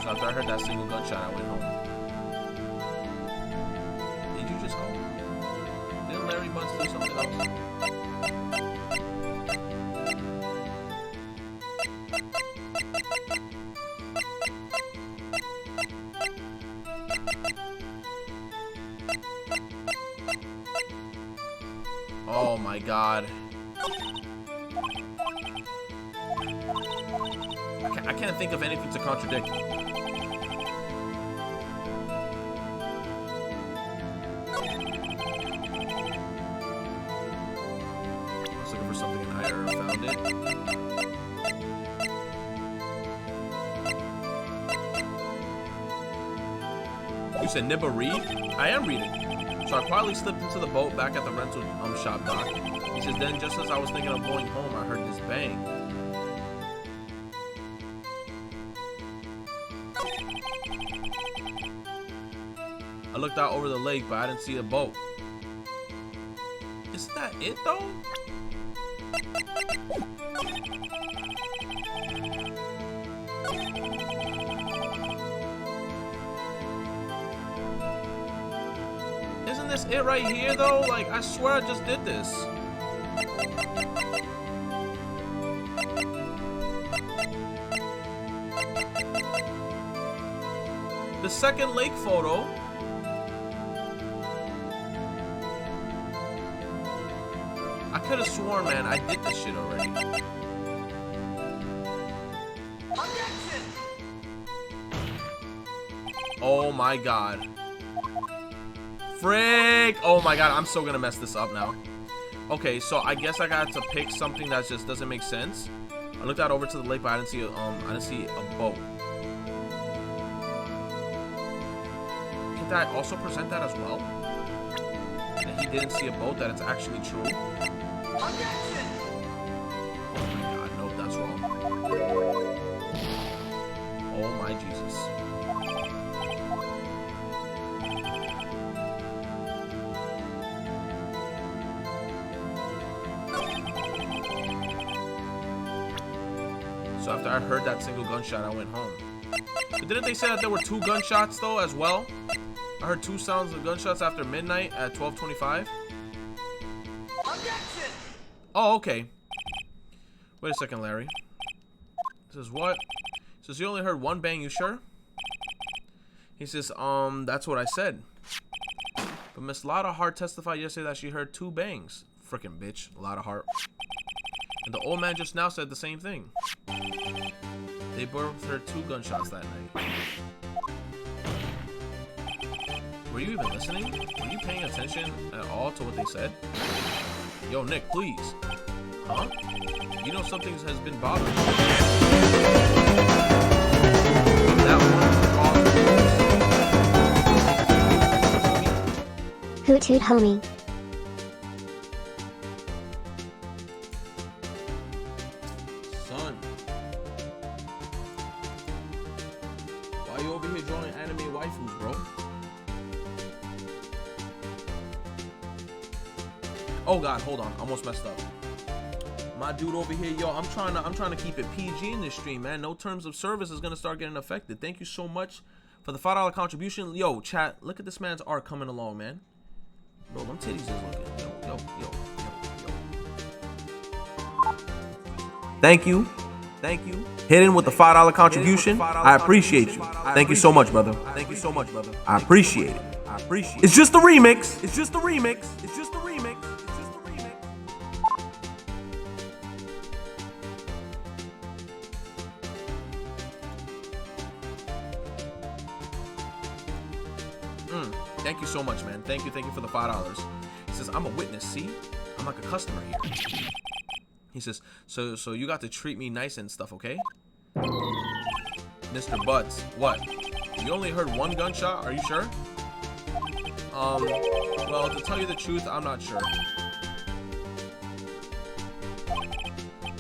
So after I heard that single gunshot, I went home. Did you just go? Didn't Larry Bunce do something else? Oh my god. I can't think of anything to contradict. I was looking for something and I found it. You said Nibba read? I am reading. So I quietly slipped into the boat back at the rental shop dock. He says, then just as I was thinking of going home, I heard this bang. I looked out over the lake, but I didn't see a boat. Isn't that it, though? Isn't this it right here, though? Like, I swear I just did this. The second lake photo. I could have sworn, man, I did this shit already. Objection! Oh my god. Frick! Oh my god, I'm so gonna mess this up now. Okay, so I guess I got to pick something that just doesn't make sense. I looked out over to the lake, but I didn't see a boat. Can I also present that as well? That he didn't see a boat, that it's actually true? Objection! Oh my god, nope, that's wrong. Oh my Jesus. So after I heard that single gunshot, I went home. But didn't they say that there were 2 gunshots though as well? I heard 2 sounds of gunshots after midnight at 12:25. Objection! Oh, okay. Wait a second, Larry. He says what? He says you only heard 1 bang, you sure? He says, that's what I said. But Miss Lotta Hart testified yesterday that she heard 2 bangs. Frickin' bitch, Lotta Hart. And the old man just now said the same thing. They both heard 2 gunshots that night. Were you even listening? Were you paying attention at all to what they said? Yo, Nick, please. Huh? You know something has been bothering you. That one Hoot hoot homie. Son. Why you over here drawing anime waifus, bro? Oh god, hold on. Almost messed up. My dude over here, yo, I'm trying to keep it PG in this stream, man. No terms of service is gonna start getting affected. Thank you so much for the $5 contribution. Yo, chat, look at this man's art coming along, man. Bro, them titties is looking. Yo. Thank you. Hit in with the $5 contribution. I appreciate you. Thank you so much, brother. I appreciate it. It's just a remix. Thank you so much, man. Thank you for the $5. He says, I'm a witness, see? I'm like a customer here. He says, so you got to treat me nice and stuff, okay? Mr. Butts, what? You only heard one gunshot? Are you sure? Well, to tell you the truth, I'm not sure.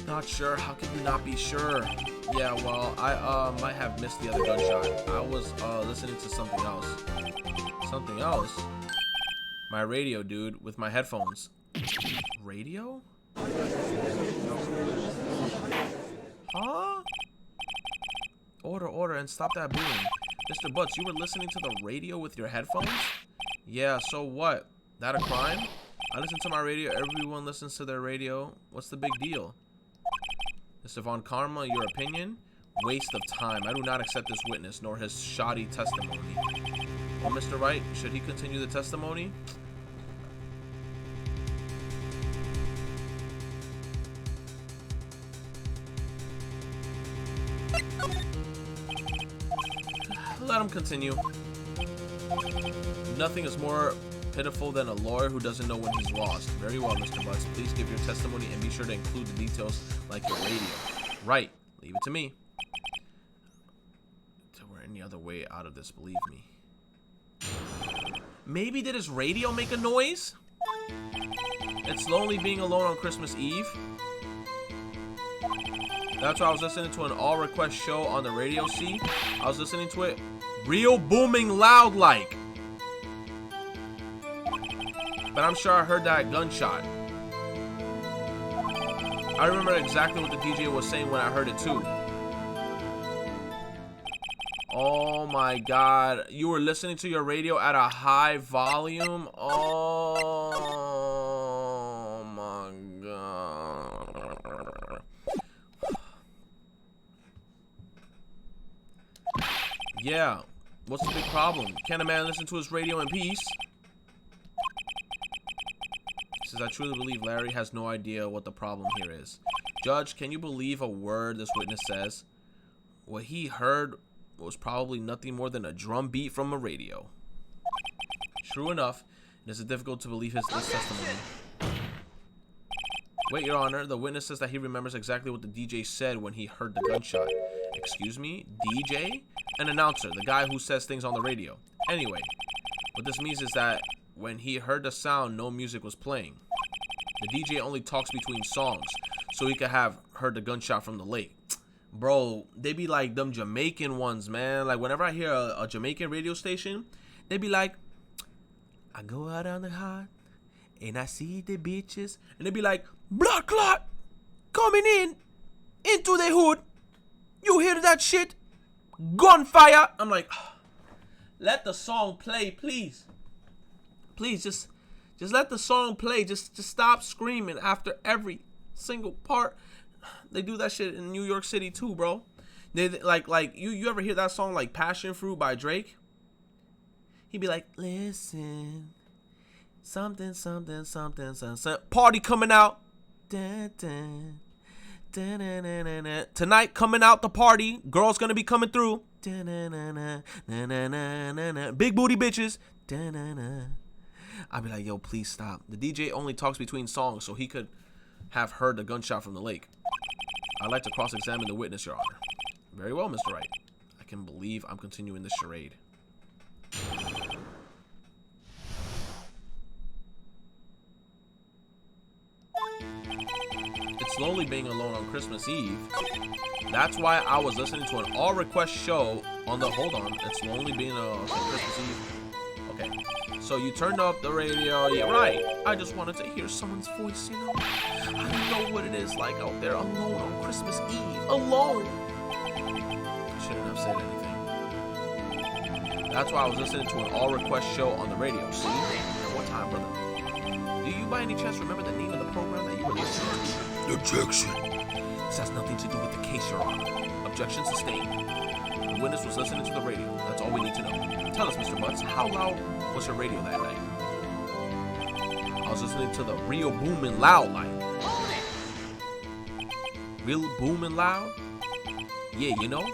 Not sure? How can you not be sure? Yeah, well, I might have missed the other gunshot. I was listening to something else. Something else? My radio, dude, with my headphones. Radio? Huh? Order, and stop that booing. Mr. Butts, you were listening to the radio with your headphones? Yeah, so what? That a crime? I listen to my radio. Everyone listens to their radio. What's the big deal? Mr. Von Karma, your opinion? Waste of time. I do not accept this witness, nor his shoddy testimony. Well, Mr. Wright, should he continue the testimony? Let him continue. Nothing is more pitiful than a lawyer who doesn't know when he's lost. Very well, Mr. Butts. Please give your testimony and be sure to include the details like your radio. Right. Leave it to me. If there were any other way out of this, believe me. Maybe did his radio make a noise? It's lonely being alone on Christmas Eve. That's why I was listening to an all request show on the radio. See, I was listening to it real booming loud like. But I'm sure I heard that gunshot. I remember exactly what the DJ was saying when I heard it too. Oh my god. You were listening to your radio at a high volume? Oh my god. Yeah. What's the big problem? Can a man listen to his radio in peace? He says, I truly believe Larry has no idea what the problem here is. Judge, can you believe a word this witness says? What he heard was probably nothing more than a drum beat from a radio. True enough, it is difficult to believe this testimony. Wait, Your Honor, the witness says that he remembers exactly what the DJ said when he heard the gunshot. Excuse me? DJ? An announcer, the guy who says things on the radio. Anyway, what this means is that when he heard the sound, no music was playing. The DJ only talks between songs, so he could have heard the gunshot from the lake. Bro, they be like them Jamaican ones, man. Like, whenever I hear a Jamaican radio station, they be like, I go out on the hot, and I see the bitches. And they be like, blood clot coming into the hood. You hear that shit? Gunfire. I'm like, let the song play, please. Please, just let the song play. Just stop screaming after every single part. They do that shit in New York City too, bro. They like you ever hear that song like Passion Fruit by Drake? He'd be like, listen, something, party coming out. Dun, dun, dun, dun, dun, dun, dun. Tonight coming out the party. Girls gonna be coming through. Dun, dun, dun, dun, dun, dun, dun, dun, dun. Big booty bitches. Dun, dun, dun. I'd be like, yo, please stop. The DJ only talks between songs, so he could have heard the gunshot from the lake. I'd like to cross-examine the witness, Your Honor. Very well, Mr. Wright. I can believe I'm continuing this charade. It's lonely being alone on Christmas Eve. That's why I was listening to an all-request show on the... Hold on. It's lonely being on Christmas Eve. Okay. So you turned up the radio. Yeah, right. I just wanted to hear someone's voice, you know? I don't know what it is like out there alone on Christmas Eve. Alone. I shouldn't have said anything. That's why I was listening to an all-request show on the radio. See? At what time, brother? Do you by any chance remember the name of the program that you were listening to? Objection. This has nothing to do with the case, Your Honor. Objection sustained. The witness was listening to the radio. That's all we need to know. Tell us, Mr. Butts, how loud was your radio that night? I was listening to the real booming loud like. Real booming loud? Yeah, you know?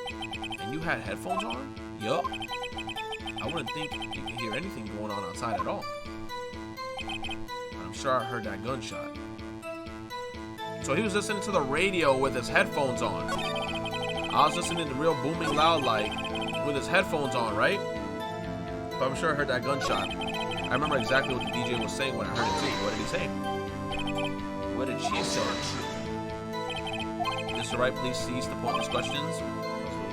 And you had headphones on? Yup. I wouldn't think you could hear anything going on outside at all. I'm sure I heard that gunshot. So he was listening to the radio with his headphones on. I was listening to real booming loud like with his headphones on, right? But I'm sure I heard that gunshot. I remember exactly what the DJ was saying when I heard it too. What did he say? What did she say? Mr. Wright, please cease the pointless questions. That's what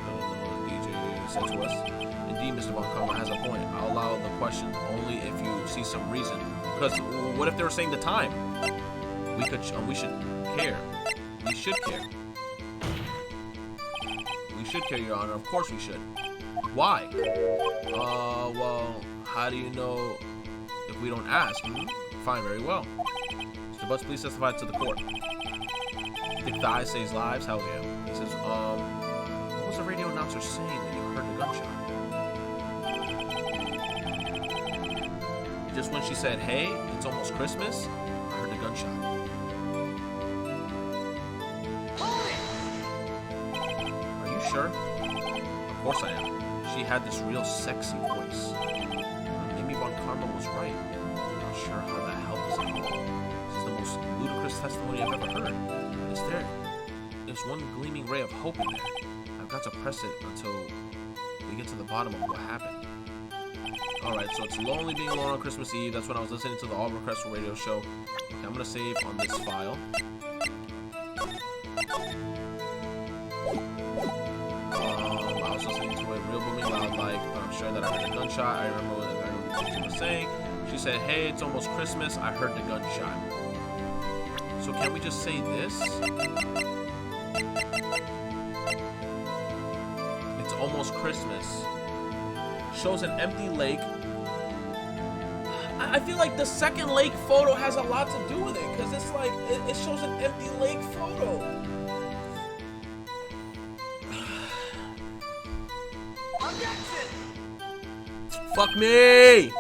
the DJ said to us. Indeed, Mr. Von Karma has a point. I'll allow the questions only if you see some reason. Because what if they were saying the time? We should care. We should care. We should care, Your Honor. Of course we should. Why? Well, how do you know if we don't ask? Fine, very well. Mr. Butts, please testify to the court. Think the eye saves lives? Hell yeah. He says, what was the radio announcer saying when you heard the gunshot? Just when she said, hey, it's almost Christmas, I heard the gunshot. Are you sure? Of course I am. She had this real sexy voice. Maybe Von Karma was right. I'm not sure how that helps at all. This is the most ludicrous testimony I've ever heard. There's one gleaming ray of hope in there. I've got to press it until we get to the bottom of what happened. Alright, so it's lonely being alone on Christmas Eve. That's when I was listening to the Auburn Crestful radio show. Okay, I'm gonna save on this file. I was listening to it real booming loud like, but I'm sure that I heard a gunshot. I remember what she was saying. She said, hey, it's almost Christmas. I heard the gunshot. So can we just say this? It's almost Christmas. Shows an empty lake. I feel like the second lake photo has a lot to do with it, because it's like, it shows an empty lake photo. Fuck me!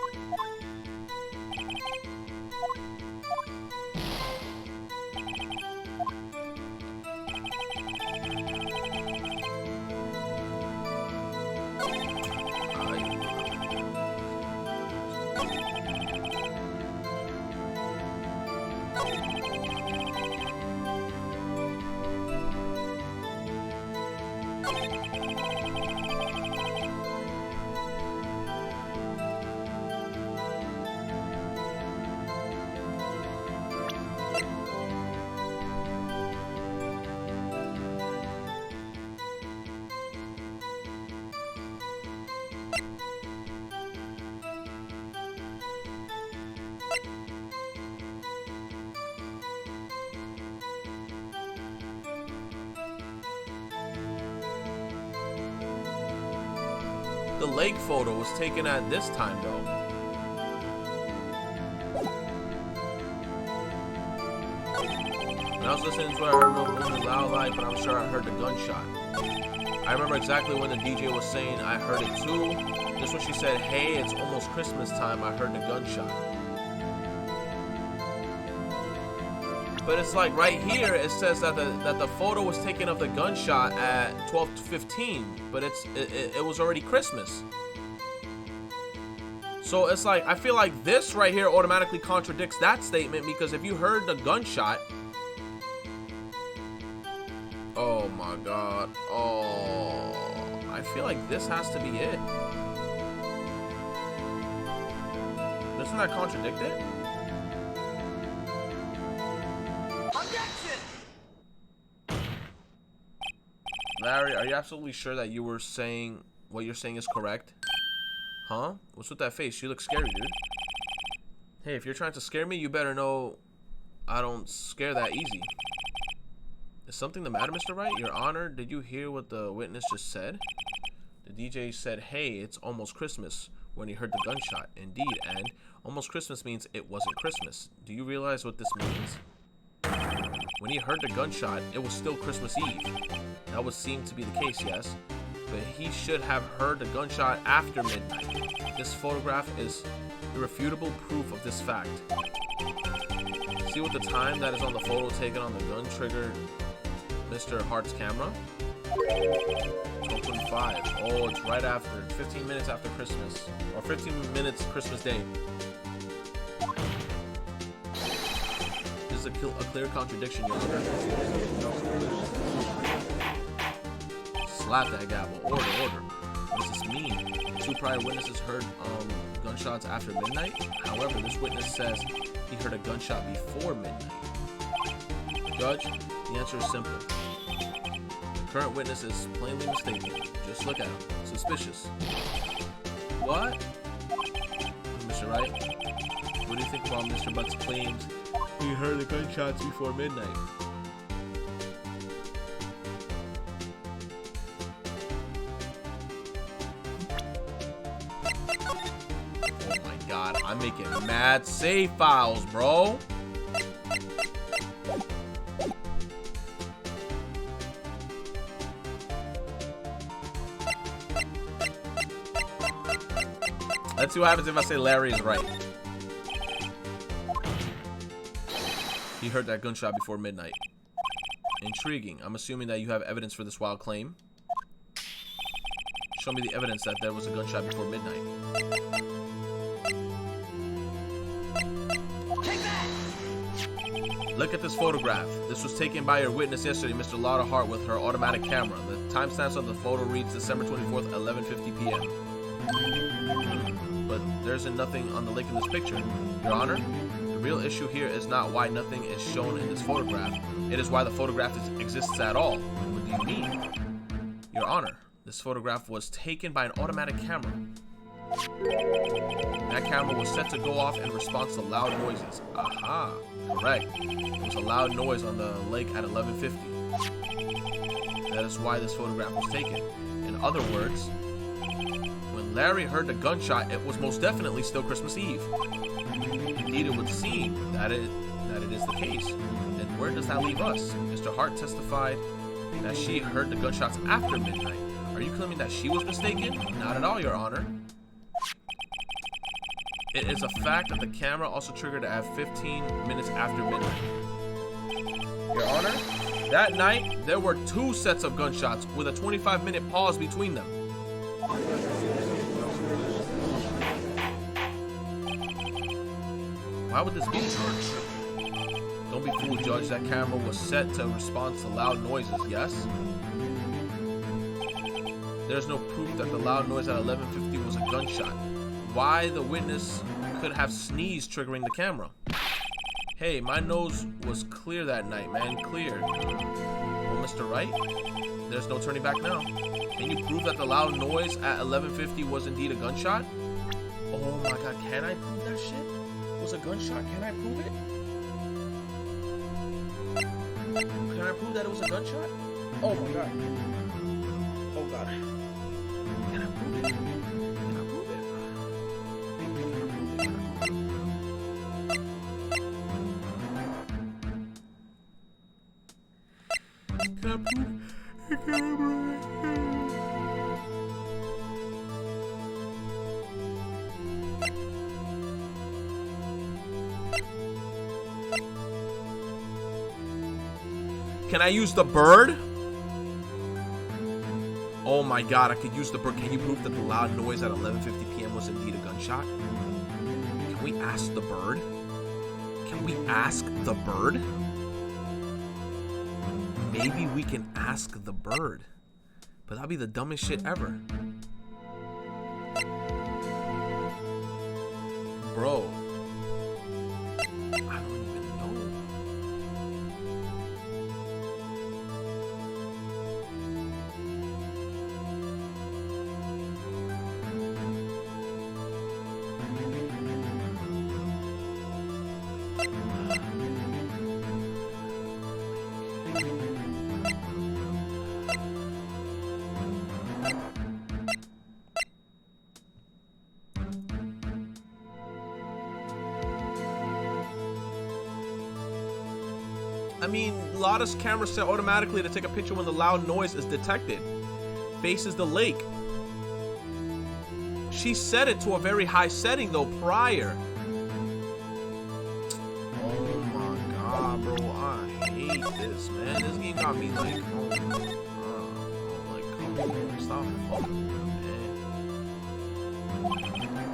The lake photo was taken at this time, though. When I was listening to it, I heard real booming loud like, but I'm sure I heard the gunshot. I remember exactly when the DJ was saying I heard it too. Just when she said, hey, it's almost Christmas time, I heard the gunshot. But it's like right here, it says that the photo was taken of the gunshot at 12:15, but it was already Christmas. So it's like, I feel like this right here automatically contradicts that statement, because if you heard the gunshot, oh my god, oh, I feel like this has to be it. Doesn't that contradict it? Larry, are you absolutely sure that you were saying what you're saying is correct? Huh? What's with that face? You look scary, dude. Hey, if you're trying to scare me, you better know I don't scare that easy. Is something the matter, Mr. Wright? Your Honor, did you hear what the witness just said? The DJ said, hey, it's almost Christmas, when he heard the gunshot. Indeed, and almost Christmas means it wasn't Christmas. Do you realize what this means? When he heard the gunshot, it was still Christmas Eve. That would seem to be the case, yes. But he should have heard the gunshot after midnight. This photograph is irrefutable proof of this fact. See what the time that is on the photo taken on the gun triggered Mr. Hart's camera? 12:25. Oh, it's right after. 15 minutes after Christmas. Or 15 minutes Christmas Day. This is a clear contradiction, Your Honor. Slap that gavel. Order, order. What does this mean? Two prior witnesses heard gunshots after midnight. However, this witness says he heard a gunshot before midnight. Judge, the answer is simple. The current witness is plainly mistaken. Just look at him. Suspicious. What? Mr. Wright, what do you think about Mr. Butt's claims he heard the gunshots before midnight? Oh my god, I'm making mad save files, bro. Let's see what happens if I say Larry is right. He heard that gunshot before midnight. Intriguing. I'm assuming that you have evidence for this wild claim. Show me the evidence that there was a gunshot before midnight. Take that! Look at this photograph. This was taken by your witness yesterday, Mr. Lauder Hart, with her automatic camera. The timestamps on the photo reads December 24th, 11:50 p.m. But there's nothing on the lake in this picture. Your Honor, the real issue here is not why nothing is shown in this photograph. It is why the photograph exists at all. What do you mean? Your Honor, this photograph was taken by an automatic camera. That camera was set to go off in response to loud noises. Aha, correct. There was a loud noise on the lake at 11:50. That is why this photograph was taken. In other words, when Larry heard the gunshot, it was most definitely still Christmas Eve. Indeed, it would seem that it is the case. Then where does that leave us? Mr. Hart testified that she heard the gunshots after midnight. Are you claiming that she was mistaken? Not at all, Your Honor. It is a fact that the camera also triggered at 15 minutes after midnight. Your Honor, that night, there were 2 sets of gunshots with a 25-minute pause between them. Why would this be? Don't be fooled, Judge. That camera was set to respond to loud noises, yes? There's no proof that the loud noise at 11:50 was a gunshot. Why the witness could have sneezed triggering the camera? Hey, my nose was clear that night, man. Clear. Well, Mr. Wright, there's no turning back now. Can you prove that the loud noise at 11:50 was indeed a gunshot? Oh my god, can I prove that shit? Was a gunshot? Can I prove it? Can I prove that it was a gunshot? Oh my god. Oh god. Can I prove it? Can I prove it? Can I prove it? Can I use the bird? Oh my god, I could use the bird. Can you prove that the loud noise at 11:50 p.m. was indeed a gunshot? Can we ask the bird? Can we ask the bird? Maybe we can ask the bird. But that'd be the dumbest shit ever. Bro. I don't even know. mean, a lot of cameras set automatically to take a picture when the loud noise is detected. Faces the lake. She set it to a very high setting though prior. Oh my god, bro. I hate this, man. This game got me like, oh my god, bro. Like, come on, stop fucking with me, man.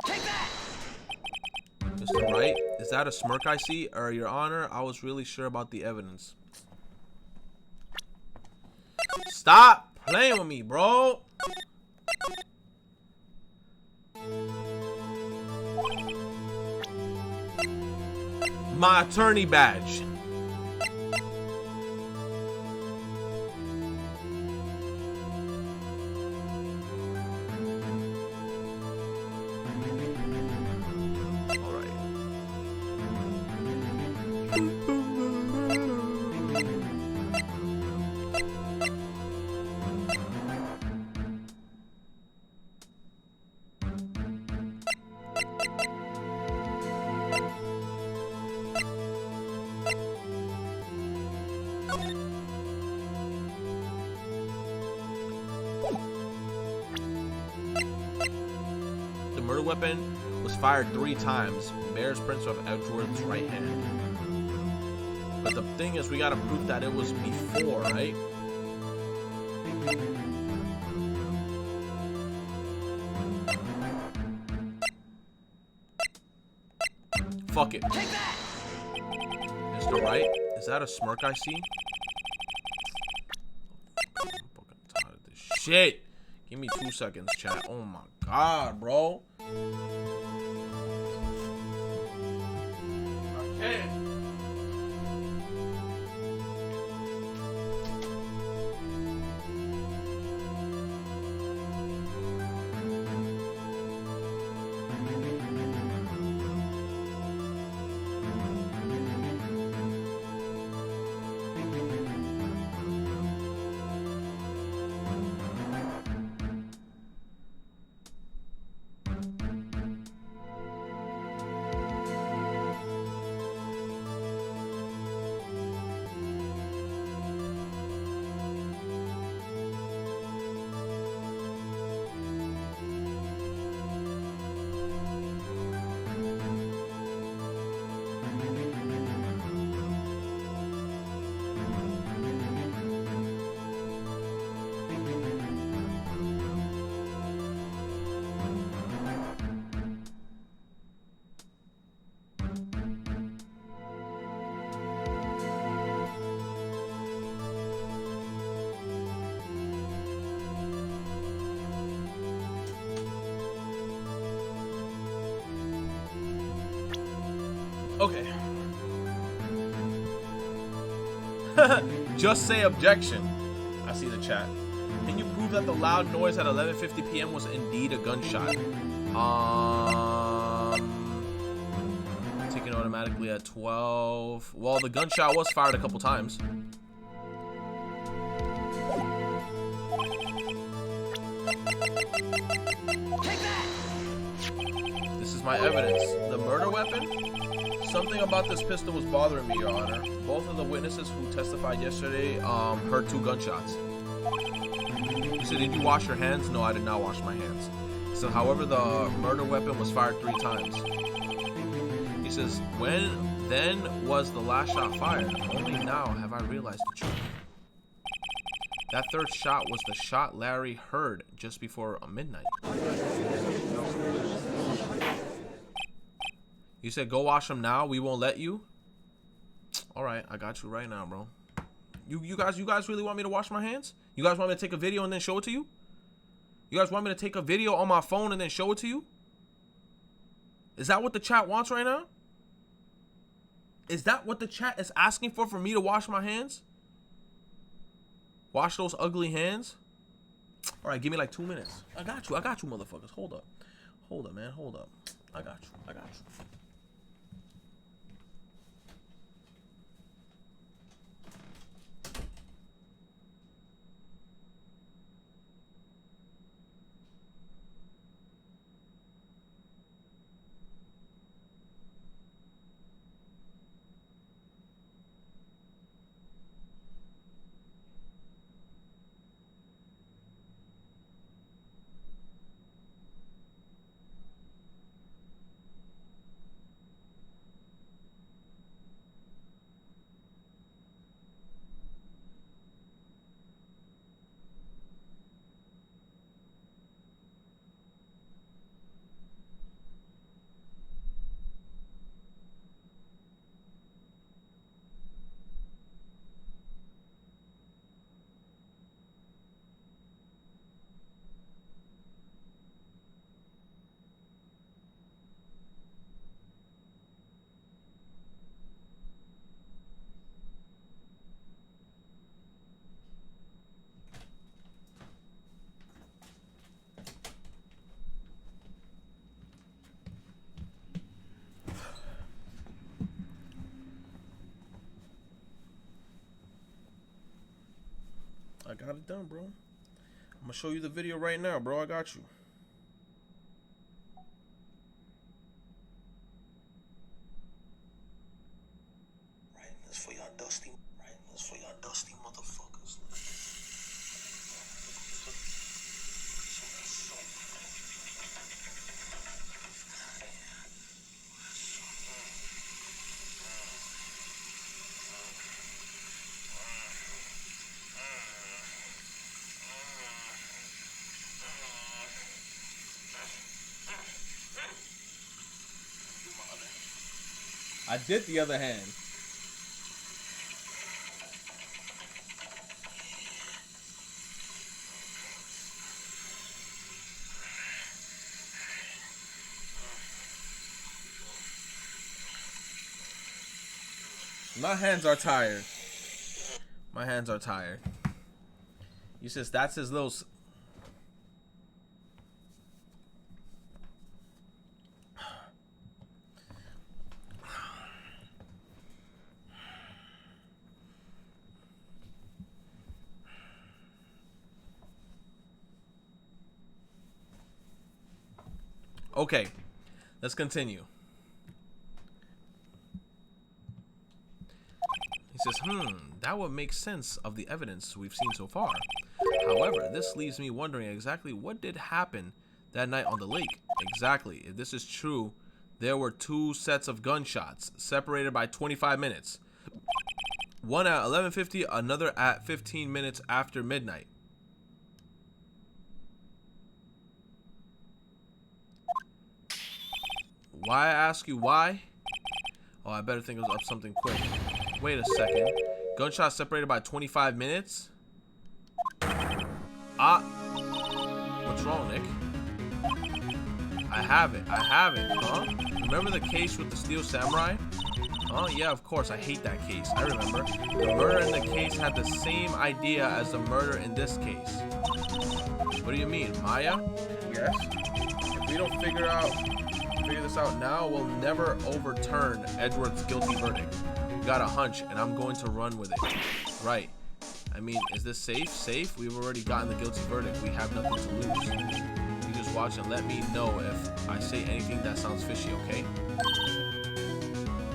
Take that! Mr. Wright, is that a smirk I see? Or Your Honor, I was really sure about the evidence. Stop playing with me, bro. My attorney badge. All right. The murder weapon was fired 3 times. Bears prints of Edgeworth's right hand. But the thing is, we gotta prove that it was before, right? Fuck it. Take that! Mr. Wright, is that a smirk I see? I'm fucking tired of this shit. Give me 2 seconds, chat. Oh my god, bro. Okay. Okay. Just say objection. I see the chat. Can you prove that the loud noise at 11:50 p.m. was indeed a gunshot? Taken automatically at 12. Well, the gunshot was fired a couple times. Take that! This is my evidence. The murder weapon? Something about this pistol was bothering me, Your Honor. Both of the witnesses who testified yesterday heard 2 gunshots. He said, did you wash your hands? No, I did not wash my hands. So, however, the murder weapon was fired 3 times. He says, when then was the last shot fired? Only now have I realized the truth. That 3rd shot was the shot Larry heard just before midnight. You said go wash them now. We won't let you. All right, I got you right now, bro. You guys really want me to wash my hands? You guys want me to take a video and then show it to you? You guys want me to take a video on my phone and then show it to you? Is that what the chat wants right now? Is that what the chat is asking for me to wash my hands? Wash those ugly hands? All right, give me like 2 minutes. I got you, motherfuckers. Hold up, man. Hold up. I got you. I got it done, bro. I'm gonna show you the video right now, bro. I got you. Right, this for y'all dusty. Right, this for y'all dusty motherfuckers. I did the other hand. My hands are tired. My hands are tired. He says that's his little... Okay, let's continue. He says, that would make sense of the evidence we've seen so far. However, this leaves me wondering exactly what did happen that night on the lake. Exactly. If this is true, there were 2 sets of gunshots, separated by 25 minutes. One at 11:50, another at 15 minutes after midnight. Why, I ask you why? Oh, I better think it was up something quick. Wait a second. Gunshots separated by 25 minutes? What's wrong, Nick? I have it, huh? Remember the case with the Steel Samurai? Oh, yeah, of course, I hate that case. I remember. The murder in the case had the same idea as the murder in this case. What do you mean, Maya? Yes? If we don't figure this out now, we'll never overturn Edgeworth's guilty verdict. We got a hunch, and I'm going to run with it. Right. I mean, is this safe? Safe? We've already gotten the guilty verdict. We have nothing to lose. You just watch and let me know if I say anything that sounds fishy, okay?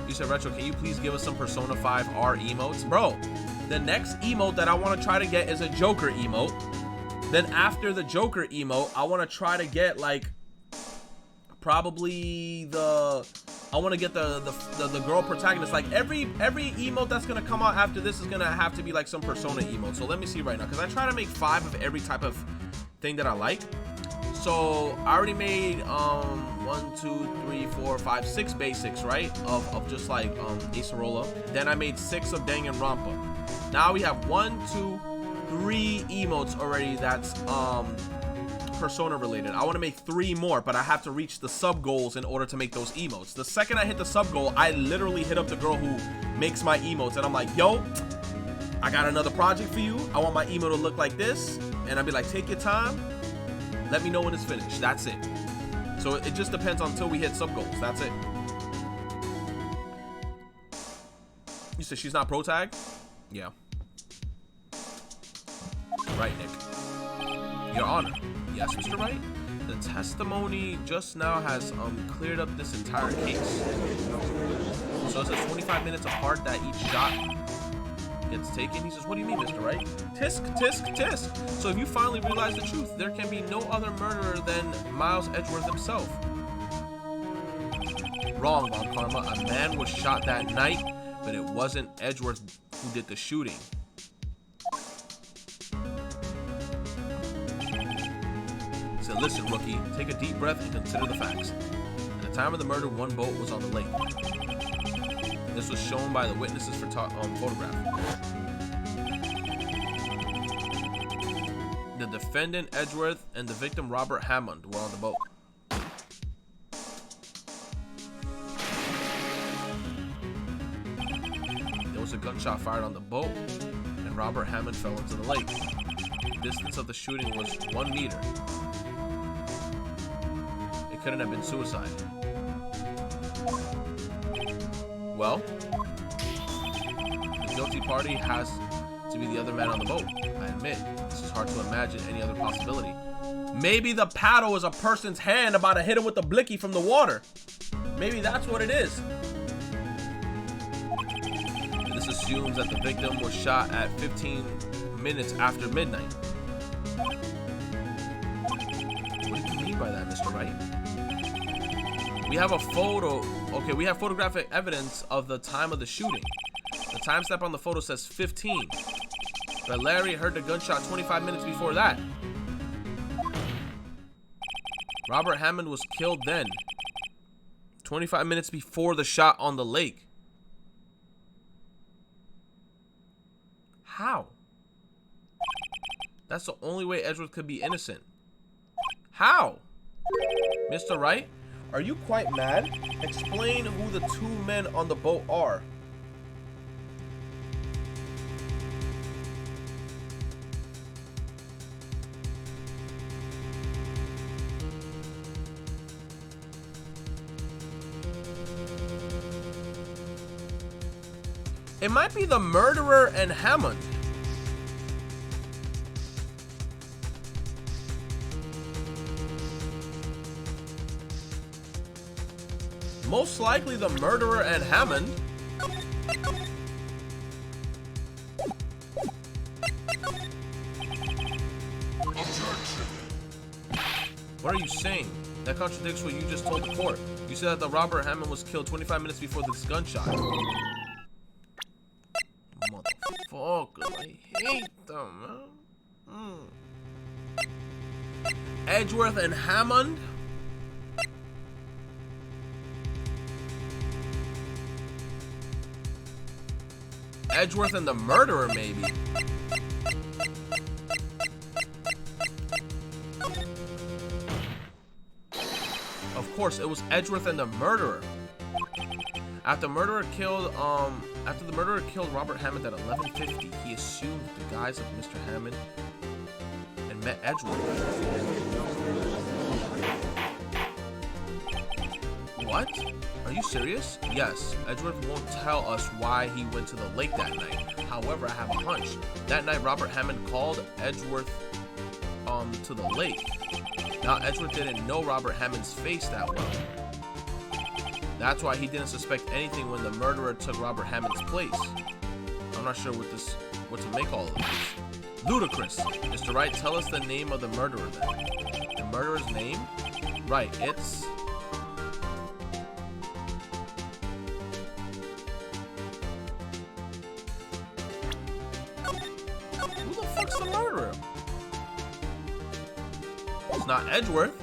You said, Retro, can you please give us some Persona 5 R emotes? Bro, the next emote that I want to try to get is a Joker emote. Then after the Joker emote, I want to try to get, like, probably I want to get the girl protagonist. Like every emote that's gonna come out after this is gonna have to be like some Persona emote. So let me see right now, because I try to make 5 of every type of thing that I like. So I already made 1, 2, 3, 4, 5, 6 basics, right, of just like Acerola. Then I made 6 of Danganronpa. Now we have 1, 2, 3 emotes already that's Persona related. I want to make 3 more, but I have to reach the sub goals in order to make those emotes. The second I hit the sub goal, I literally hit up the girl who makes my emotes, and I'm like, yo, I got another project for you. I want my emo to look like this. And I'd be like, take your time, let me know when it's finished. That's it. So it just depends until we hit sub goals. That's it. You said she's not pro tag? Yeah. Right, Nick. Your Honor. Yes, Mr. Wright? The testimony just now has cleared up this entire case. So it says 25 minutes apart that each shot gets taken. He says, what do you mean, Mr. Wright? Tisk, tisk, tisk. So if you finally realize the truth, there can be no other murderer than Miles Edgeworth himself. Wrong, Mom Karma. A man was shot that night, but it wasn't Edgeworth who did the shooting. He said, listen, rookie, take a deep breath and consider the facts. At the time of the murder, 1 boat was on the lake. This was shown by the witnesses for photograph. The defendant, Edgeworth, and the victim, Robert Hammond, were on the boat. There was a gunshot fired on the boat, and Robert Hammond fell into the lake. The distance of the shooting was 1 meter. It couldn't have been suicide. Well, the guilty party has to be the other man on the boat. I admit, this is hard to imagine any other possibility. Maybe the paddle is a person's hand about to hit him with the blicky from the water. Maybe that's what it is. This assumes that the victim was shot at 15 minutes after midnight. What do you mean by that, Mr. Wright? We have a photo. Okay, we have photographic evidence of the time of the shooting. The timestamp on the photo says 15. But Larry heard the gunshot 25 minutes before that. Robert Hammond was killed then. 25 minutes before the shot on the lake. How? That's the only way Edgeworth could be innocent. How? Mr. Wright, are you quite mad? Explain who the two men on the boat are. It might be the murderer and Hammond. Most likely the murderer and Hammond. What are you saying? That contradicts what you just told the court. You said that the Robert Hammond was killed 25 minutes before this gunshot. Motherfuckers, I hate them, man. Edgeworth and Hammond? Edgeworth and the murderer, maybe. Of course, it was Edgeworth and the murderer. After the murderer killed Robert Hammond at 11:50, he assumed the guise of Mr. Hammond and met Edgeworth. What? Are you serious? Yes, Edgeworth won't tell us why he went to the lake that night. However, I have a hunch. That night, Robert Hammond called Edgeworth to the lake. Now, Edgeworth didn't know Robert Hammond's face that well. That's why he didn't suspect anything when the murderer took Robert Hammond's place. I'm not sure what to make all of this. Ludicrous. Mr. Wright, tell us the name of the murderer then. The murderer's name? Right, it's... Who the fuck's the murderer? It's not Edgeworth.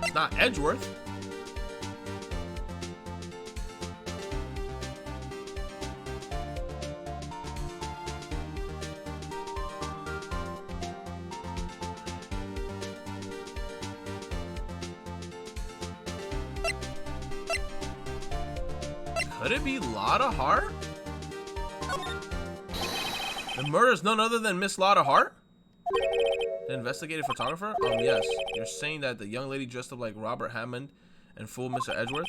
It's not Edgeworth. Could it be Lotta Hart? The murder is none other than Miss Lotta Hart? The investigative photographer? Yes. You're saying that the young lady dressed up like Robert Hammond and fooled Mr. Edgeworth?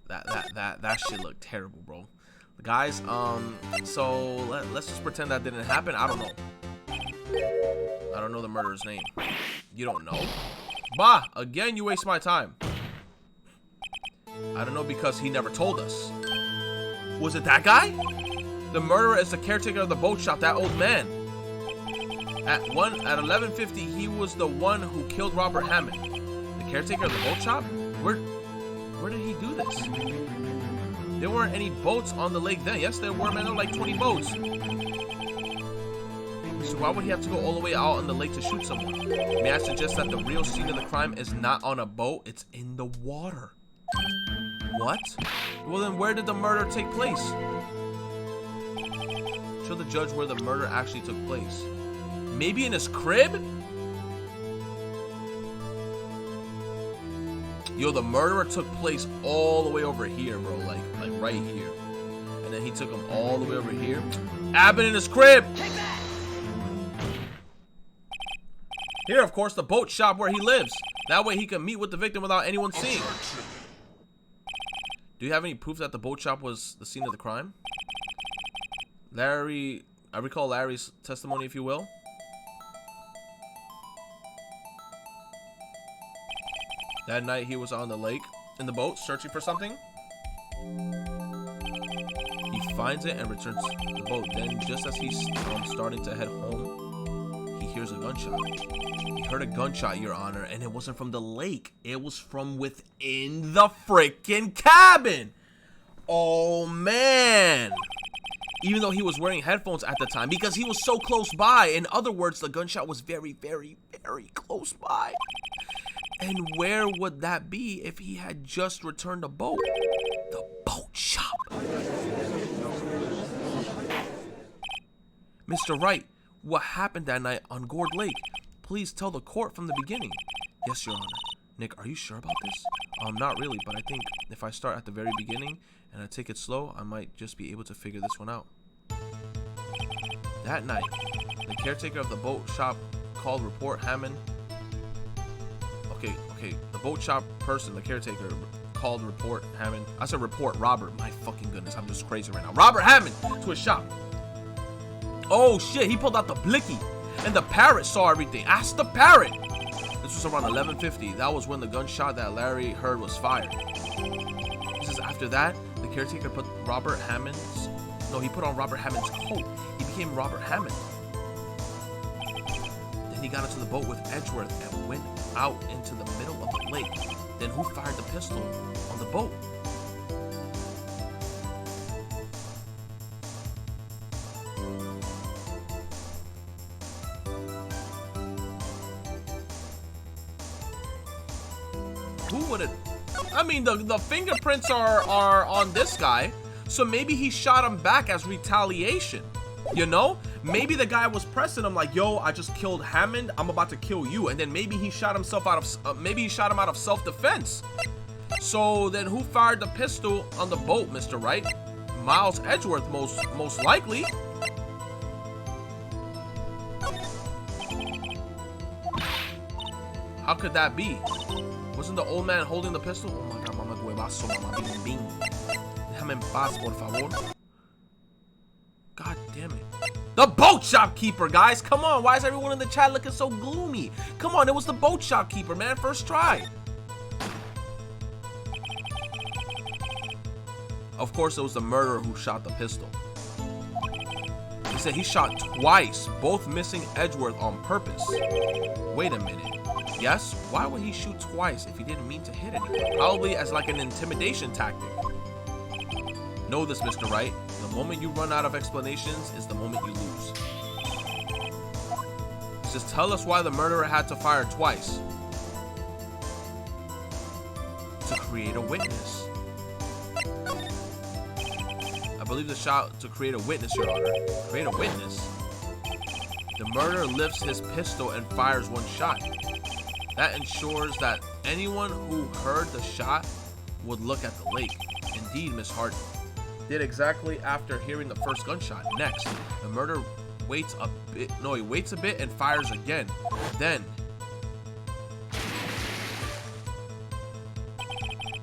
That shit looked terrible, bro. Guys, so let's just pretend that didn't happen. I don't know. I don't know the murderer's name. You don't know? Bah! Again, you waste my time. I don't know because he never told us. Was it that guy? The murderer is the caretaker of the boat shop, that old man. At 11:50, he was the one who killed Robert Hammond. The caretaker of the boat shop? Where did he do this? There weren't any boats on the lake then. Yes, there were, man. There were like 20 boats. So why would he have to go all the way out on the lake to shoot someone? May I suggest that the real scene of the crime is not on a boat, it's in the water. What? Well, then where did the murder take place? Show the judge where the murder actually took place. Maybe in his crib? Yo, the murderer took place all the way over here, bro. Like right here. And then he took him all the way over here. Abbott in his crib! Take that! Here, of course, the boat shop where he lives. That way he can meet with the victim without anyone seeing. Do you have any proof that the boat shop was the scene of the crime? Larry, I recall Larry's testimony, if you will. That night he was on the lake in the boat searching for something. He finds it and returns to the boat. Then just as he's starting to head home, he hears a gunshot. He heard a gunshot, Your Honor, and it wasn't from the lake. It was from within the freaking cabin. Oh, man. Even though he was wearing headphones at the time, because he was so close by. In other words, the gunshot was very, very, very close by. And where would that be if he had just returned a boat? The boat shop. Mr. Wright, what happened that night on Gourd Lake? Please tell the court from the beginning. Yes, Your Honor. Nick, are you sure about this? Not really, but I think if I start at the very beginning and I take it slow, I might just be able to figure this one out. That night, the caretaker of the boat shop called Report Hammond. Okay, the boat shop person, the caretaker, called Report Hammond. I said Report Robert. My fucking goodness, I'm just crazy right now. Robert Hammond to his shop. Oh shit, he pulled out the blicky. And the parrot saw everything. Ask the parrot. This was around 11:50. That was when the gunshot that Larry heard was fired. This is after that, the caretaker put Robert Hammond's... No, he put on Robert Hammond's coat. He became Robert Hammond. Then he got into the boat with Edgeworth and went out into the middle of the lake. Then who fired the pistol on the boat? Who would it? I mean, the fingerprints are on this guy, so maybe he shot him back as retaliation. You know, maybe the guy was pressing him like, "Yo, I just killed Hammond. I'm about to kill you." And then maybe he shot himself out of maybe he shot him out of self-defense. So then, who fired the pistol on the boat, Mr. Wright? Miles Edgeworth, most likely. How could that be? Wasn't the old man holding the pistol? Oh my God, mama huevazo, mama bing bing. Déjame en paz, por favor. God damn it. The boat shopkeeper, guys. Come on, why is everyone in the chat looking so gloomy? Come on, it was the boat shopkeeper, man. First try. Of course, it was the murderer who shot the pistol. He said he shot twice, both missing Edgeworth on purpose. Wait a minute. Yes, why would he shoot twice if he didn't mean to hit anyone? Probably as like an intimidation tactic. Know this, Mr. Wright. The moment you run out of explanations is the moment you lose. Just tell us why the murderer had to fire twice. To create a witness. I believe the shot to create a witness, Your Honor. Create a witness? The murderer lifts his pistol and fires one shot. That ensures that anyone who heard the shot would look at the lake. Indeed, Miss Hart did exactly after hearing the first gunshot. Next, the murderer waits a bit. No, he waits a bit and fires again. Then,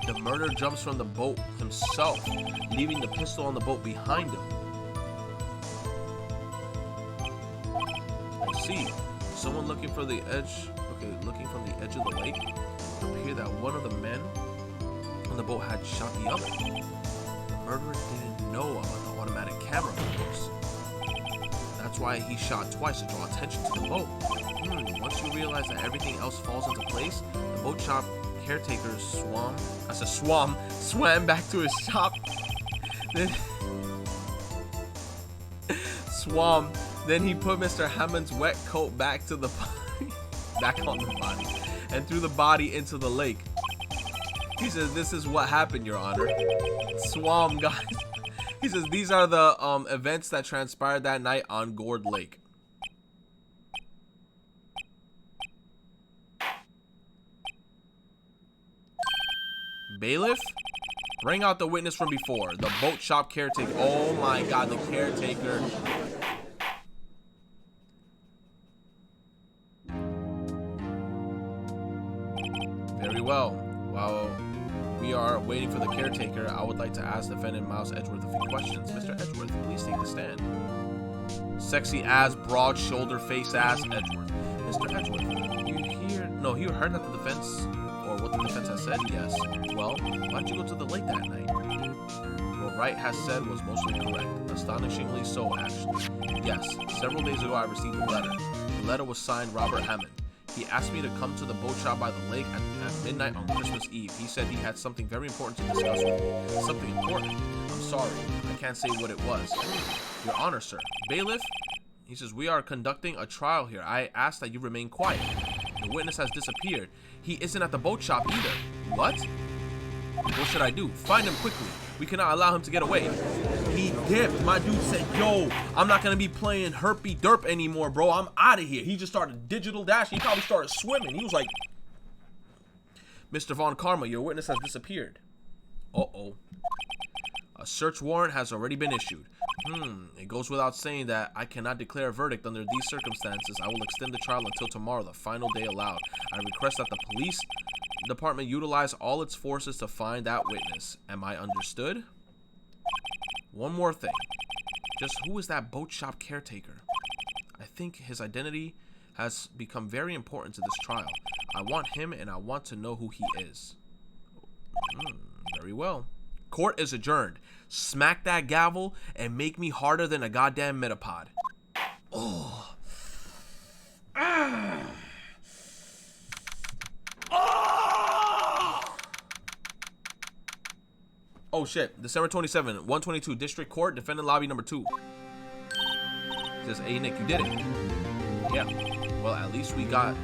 the murderer jumps from the boat himself, leaving the pistol on the boat behind him. I see. Someone looking for the edge. Okay, looking from the edge of the lake. It appeared that one of the men on the boat had shot the other. The murderer didn't know about the automatic camera, of course. That's why he shot twice to draw attention to the boat. Once you realize that everything else falls into place, the boat shop caretaker swam back to his shop. Then he put Mr. Hammond's wet coat back to the back on the body and threw the body into the lake. He says, "This is what happened, Your Honor." Swam, guys. He says, "These are the events that transpired that night on Gourd Lake." Bailiff? Bring out the witness from before. The boat shop caretaker. Oh my God, the caretaker. Very well. Well, we are waiting for the caretaker, I would like to ask defendant Miles Edgeworth a few questions. Mr. Edgeworth, please take the stand. Sexy ass, broad shoulder, face ass Edgeworth. Mr. Edgeworth, you heard that the defense, or what the defense has said? Yes. Well, why'd you go to the lake that night? What Wright has said was mostly correct. Astonishingly so, actually. Yes, several days ago I received a letter. The letter was signed Robert Hammond. He asked me to come to the boat shop by the lake at midnight on Christmas Eve. He said he had something very important to discuss with me. Something important? I'm sorry, I can't say what it was. Your Honor, sir. Bailiff? He says, we are conducting a trial here. I ask that you remain quiet. The witness has disappeared. He isn't at the boat shop either. What? What should I do? Find him quickly. We cannot allow him to get away. He dipped. My dude said, yo, I'm not going to be playing herpy derp anymore, bro. I'm out of here. He just started digital dashing. He probably started swimming. He was like, Mr. Von Karma, your witness has disappeared. Uh-oh. A search warrant has already been issued. It goes without saying that I cannot declare a verdict under these circumstances. I will extend the trial until tomorrow, the final day allowed. I request that the police department utilize all its forces to find that witness. Am I understood? One more thing. Just who is that boat shop caretaker? I think his identity has become very important to this trial. I want him and I want to know who he is. Very well. Court is adjourned. Smack that gavel and make me harder than a goddamn Metapod. Oh. Oh shit. December 27, 122 District Court, Defendant Lobby number 2. Says, hey Nick, you did it. Yeah. Well, at least we got,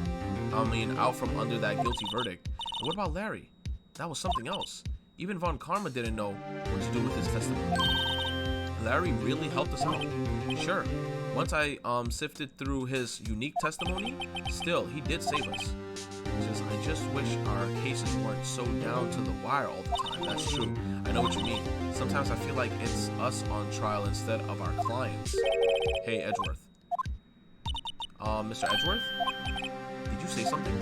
out from under that guilty verdict. And what about Larry? That was something else. Even Von Karma didn't know what to do with his testimony. Larry really helped us out. Sure. Once I sifted through his unique testimony, still, he did save us. I just wish our cases weren't so down to the wire all the time. That's true. I know what you mean. Sometimes I feel like it's us on trial instead of our clients. Hey, Edgeworth. Mr. Edgeworth? Did you say something?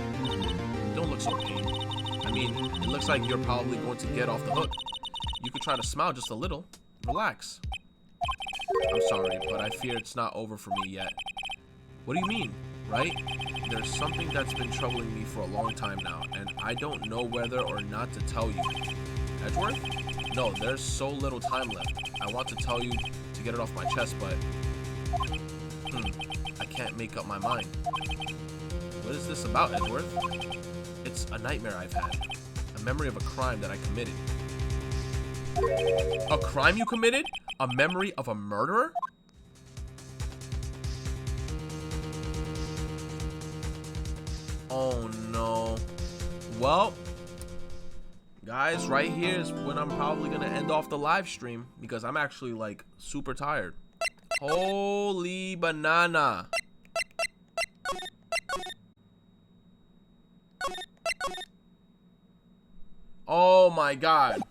Don't look so pained. I mean, it looks like you're probably going to get off the hook. You could try to smile just a little. Relax. I'm sorry, but I fear it's not over for me yet. What do you mean, right? There's something that's been troubling me for a long time now, and I don't know whether or not to tell you. Edgeworth? No, there's so little time left. I want to tell you to get it off my chest, but... I can't make up my mind. What is this about, Edgeworth? It's a nightmare I've had. A memory of a crime that I committed. A crime you committed? A memory of a murderer? Oh no. Well, guys, right here is when I'm probably gonna end off the live stream because I'm actually like super tired. Holy banana. Oh my god.